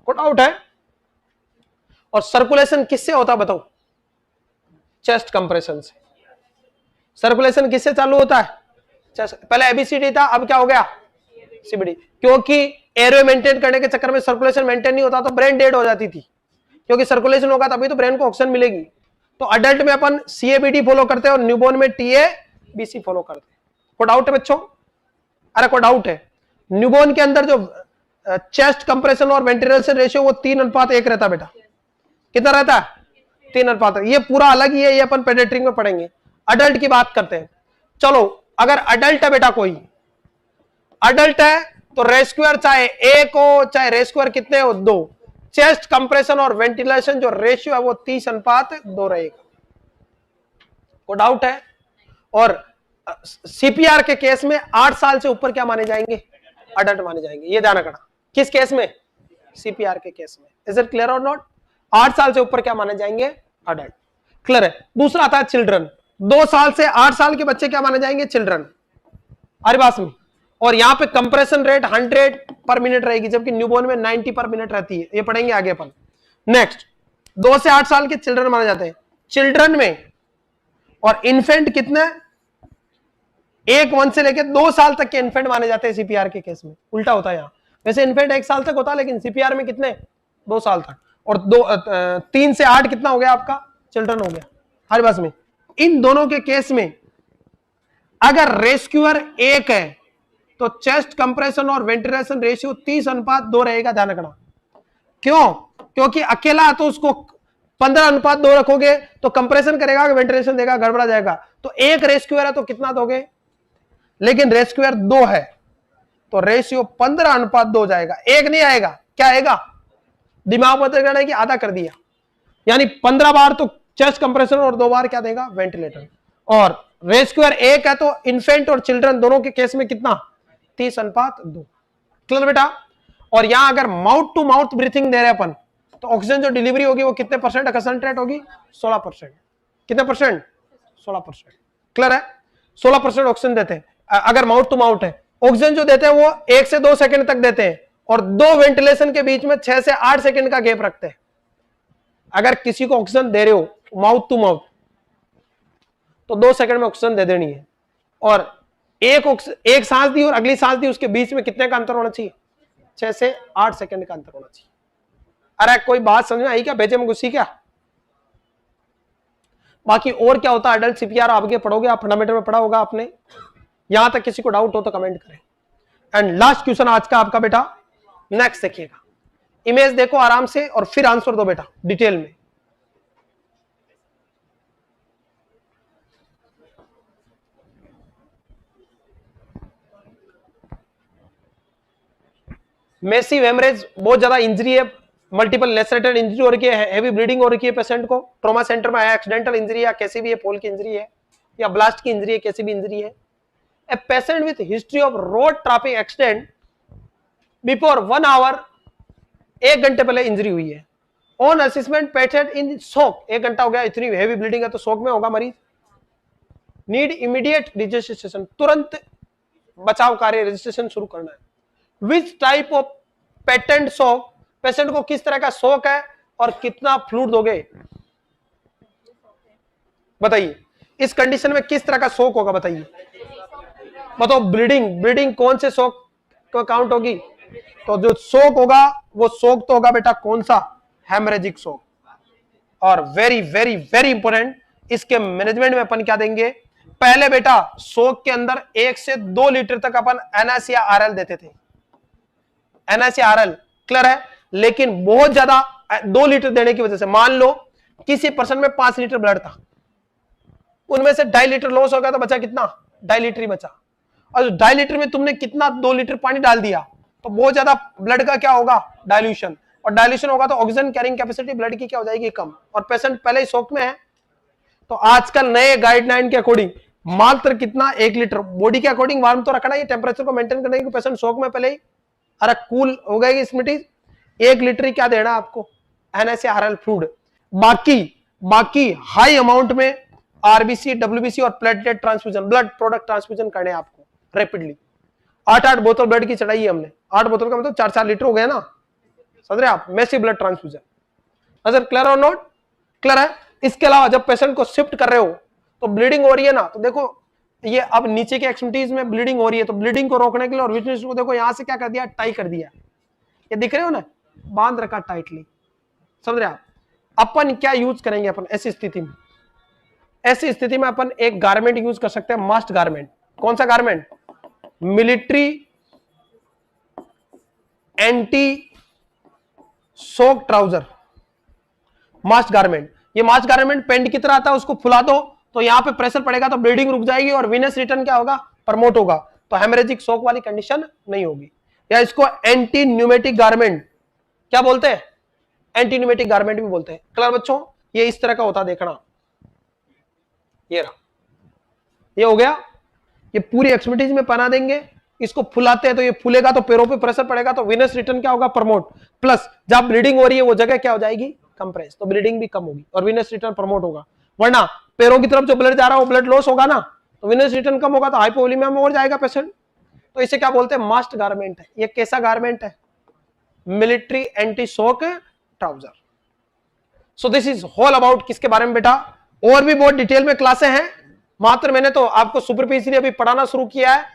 कोई डाउट है? और सर्कुलेशन किससे होता बताओ? चेस्ट कंप्रेशन से। सर्कुलेशन किससे चालू होता है? चेस्ट। पहले ABCD था, अब क्या हो गया? CBD। क्योंकि एयरवे मेंटेन करने के चक्कर में सर्कुलेशन मेंटेन नहीं होता तो ब्रेन डेड हो जाती थी, क्योंकि सर्कुलेशन होगा तभी तो ब्रेन को ऑक्सीजन मिलेगी। तो अडल्ट में अपन CABD फॉलो करते हैं और न्यूबॉर्न में TABC फॉलो करते हैं। कोई डाउट है बच्चों? अरे कोई डाउट है? न्यूबॉर्न के अंदर जो चेस्ट कंप्रेशन और वेंटिलेशन रेशियो वो 3:1 रहता बेटा। कितना रहता है? 3:1। ये पूरा अलग ही है, ये अपन पेडियाट्रिक में पढ़ेंगे। अडल्ट की बात करते हैं। चलो, अगर अडल्ट है बेटा, कोई अडल्ट है तो रेस्क्यूअर चाहे 1 हो चाहे रेस्क्यूअर कितने हो 2, चेस्ट कंप्रेशन और वेंटिलेशन जो रेशियो है वो 30:2 रहेगा। को डाउट है? और CPR के केस में 8 साल से ऊपर क्या माने जाएंगे? अडल्ट माने जाएंगे। ये ध्यान रखना। किस केस में? CPR के केस में। इज इट क्लियर और नॉट? 8 साल से ऊपर क्या माने जाएंगे? अडल्ट। क्लियर है? दूसरा आता है चिल्ड्रन। 2 साल से 8 साल के बच्चे क्या माने जाएंगे? चिल्ड्रन। अरे बात में। और यहां पे कंप्रेशन रेट 100 पर मिनट रहेगी, जबकि न्यूबॉर्न में 90 पर मिनट रहती है। ये पढ़ेंगे आगे अपन। नेक्स्ट, 2 से 8 साल के चिल्ड्रन माने जाते हैं चिल्ड्रन में। और इन्फेंट कितने? 1 से लेकर 2 साल तक के इन्फेंट माने जाते हैं CPR के केस में। उल्टा होता है यहाँ, वैसे इन्फेंट 1 साल तक होता है, लेकिन CPR में कितने? 2 साल तक। और 3 से 8 कितना हो गया आपका? चिल्ड्रन हो गया। हर बस में इन दोनों के केस में अगर रेस्क्यूअर 1 है तो चेस्ट कंप्रेशन और वेंटिलेशन रेशियो 30:2 रहेगा। ध्यान रखना। क्यों? क्योंकि अकेला तो उसको 15:2 रखोगे तो कंप्रेशन करेगा, वेंटिलेशन देगा, गड़बड़ा जाएगा। तो 1 रेस्क्यूअर है तो कितना दोगे? लेकिन रेस्क्यूअर 2 है तो रेशियो 15:2 जाएगा। 1 नहीं आएगा। क्या आएगा? दिमाग बदल करने की आधा कर दिया, यानी 15 बार तो चेस्ट कंप्रेशन और 2 बार क्या देगा? वेंटिलेटर। और रेस्क्यूअर 1 है तो इन्फेंट और चिल्ड्रन दोनों के केस में कितना? 30:2। क्लियर बेटा? और यहां अगर माउथ टू माउथ ब्रीथिंग दे रहे अपन तो ऑक्सीजन जो डिलीवरी होगी वो कितने परसेंट कंसंट्रेट होगी? 16%। कितने परसेंट? 16%। क्लियर है? 16% ऑक्सीजन देते हैं अगर माउथ टू माउथ है। ऑक्सीजन जो देते हैं वो 1 से 2 सेकंड तक देते हैं, और 2 वेंटिलेशन के बीच में 6 से 8 सेकंड का गैप रखते हैं। अगर किसी को ऑक्सीजन दे रहे हो माउथ टू माउथ तो 2 सेकंड में ऑक्सीजन दे देनी है, और एक सांस दी और अगली सांस दी, उसके बीच में कितने का अंतर होना चाहिए? 6 से 8 सेकंड का अंतर होना चाहिए। अरे कोई बात समझ में आई क्या? भेजे में घुसी क्या? बाकी और क्या होता है अडल्ट CPR आगे पढ़ोगे आप, फंडामेंटल में पढ़ा होगा आपने। यहां तक किसी को डाउट हो तो कमेंट करें। एंड लास्ट क्वेश्चन आज का आपका बेटा, नेक्स्ट देखिएगा, इमेज देखो आराम से और फिर आंसर दो बेटा डिटेल में। मैसिव हेमरेज, बहुत ज्यादा इंजरी है, मल्टीपल लेसरेटेड इंजरी हो रही है, हैवी ब्लीडिंग हो रही है पेशेंट को, ट्रॉमा सेंटर में आया, एक्सीडेंटल इंजरी या कैसी भी है, पोल की इंजरी है या ब्लास्ट की इंजरी है, कैसी भी इंजरी है। A patient with history of road traffic accident before 1 hour, 1 घंटे पहले इंजरी हुई है। On assessment patient in shock, 1 घंटा हो गया, इतनी हैवी ब्लीडिंग है तो शॉक में होगा मरीज। नीड इमीडिएट रजिस्ट्रेशन, तुरंत बचाव कार्य रजिस्ट्रेशन शुरू करना है। Which type of patent shock, patient को किस तरह का शॉक है और कितना फ्लूइड दोगे बताइए, इस कंडीशन में किस तरह का शॉक होगा बताइए, बताओ। ब्लीडिंग कौन से शॉक को काउंट होगी, तो जो शॉक होगा वो शॉक तो होगा बेटा कौन सा, हेमरेजिक शॉक। और वेरी वेरी वेरी इंपॉर्टेंट, इसके मैनेजमेंट में अपन क्या देंगे, पहले बेटा शॉक के अंदर 1 से 2 लीटर तक अपन NaCl देते थे, NaCl क्लियर है। लेकिन बहुत ज्यादा 2 लीटर देने की वजह से, मान लो किसी पर्सन में 5 लीटर ब्लड था, उनमें से 2.5 लीटर लॉस हो गया तो बचा कितना, 2.5 लीटर ही बचा। और 2.5 लीटर में तुमने कितना 2 लीटर पानी डाल दिया, तो बहुत ज्यादा ब्लड का क्या होगा, डाइल्यूशन, और डाइल्यूशन होगा तो ऑक्सीजन कैरिंग कैपेसिटी ब्लड की क्या हो जाएगी, कम, और पेशेंट पहले ही शॉक में है। तो आजकल नए गाइडलाइन के अकॉर्डिंग मात्र कितना, 1 लीटर, बॉडी के अकॉर्डिंग वार्म तो रखना है, टेम्परेचर को मेंटेन करने की, पेशेंट शॉक में पहले ही अरे कूल हो गएगी स्मिटीज, 1 लीटर ही क्या देना आपको NaCl फ्लूइड। बाकी हाई अमाउंट में आरबीसी, डब्ल्यूबीसी और platelet transfusion, blood product transfusion करने आपको रैपिडली। 8 बोतल ब्लड की चढ़ाई है हमने, 8 बोतल का मतलब 4 लीटर हो गया ना, समझ रहे आप, मैसिव ब्लड ट्रांसफ्यूजन। नजर क्लियर और नोट क्लियर है। इसके अलावा जब पेशेंट को शिफ्ट कर रहे हो तो ब्लीडिंग हो रही है ना, तो देखो ये अब नीचे के एक्सट्रीमिटीज में ब्लीडिंग हो रही है, तो ब्लीडिंग को रोकने के लिए और विटनेस को देखो यहां से क्या कर दिया, टाई कर दिया, ये दिख रहे हो ना, बांध रखा टाइटली, समझ रहे आप। अपन क्या यूज करेंगे, अपन ऐसी स्थिति में अपन एक गारमेंट यूज कर सकते हैं, मस्ट गारमेंट। कौन सा garment, military anti shock trouser, must garment. ये मस्ट गारमेंट पेंट की तरह आता है, उसको फुला दो तो यहां पे प्रेशर पड़ेगा तो ब्लीडिंग रुक जाएगी और वीनस रिटर्न क्या होगा, प्रमोट होगा, तो हेमरेजिक शॉक वाली कंडीशन नहीं होगी। या इसको एंटी न्यूमेटिक गारमेंट क्या बोलते हैं, एंटी न्यूमेटिक गारमेंट भी बोलते हैं। क्लियर बच्चों, ये इस तरह का होता देखना, ये रहा, ये हो गया, ये पूरी एक्सपर्टीज में पहना देंगे, इसको फुलाते हैं तो ये फूलेगा तो पैरों पे प्रेशर पड़ेगा तो वीनस रिटर्न क्या होगा, प्रमोट, प्लस जब ब्लीडिंग हो रही है वो जगह क्या हो जाएगी, कंप्रेस, तो ब्लीडिंग भी कम होगी और वीनस रिटर्न प्रमोट होगा। वरना पैरों की तरफ जो ब्लड जा रहा है वो ब्लड लॉस होगा ना, तो वीनस रिटर्न कम होगा तो हाइपोवोलेमिया में और जाएगा पेशेंट। तो इसे क्या बोलते हैं, मस्ट गारमेंट है। ये कैसा गारमेंट है, military anti shock trouser. So this is all about किसके बारे में बेटा, और भी बहुत डिटेल में क्लासें हैं, मात्र मैंने तो आपको सुपरफिशियली अभी पढ़ाना शुरू किया है।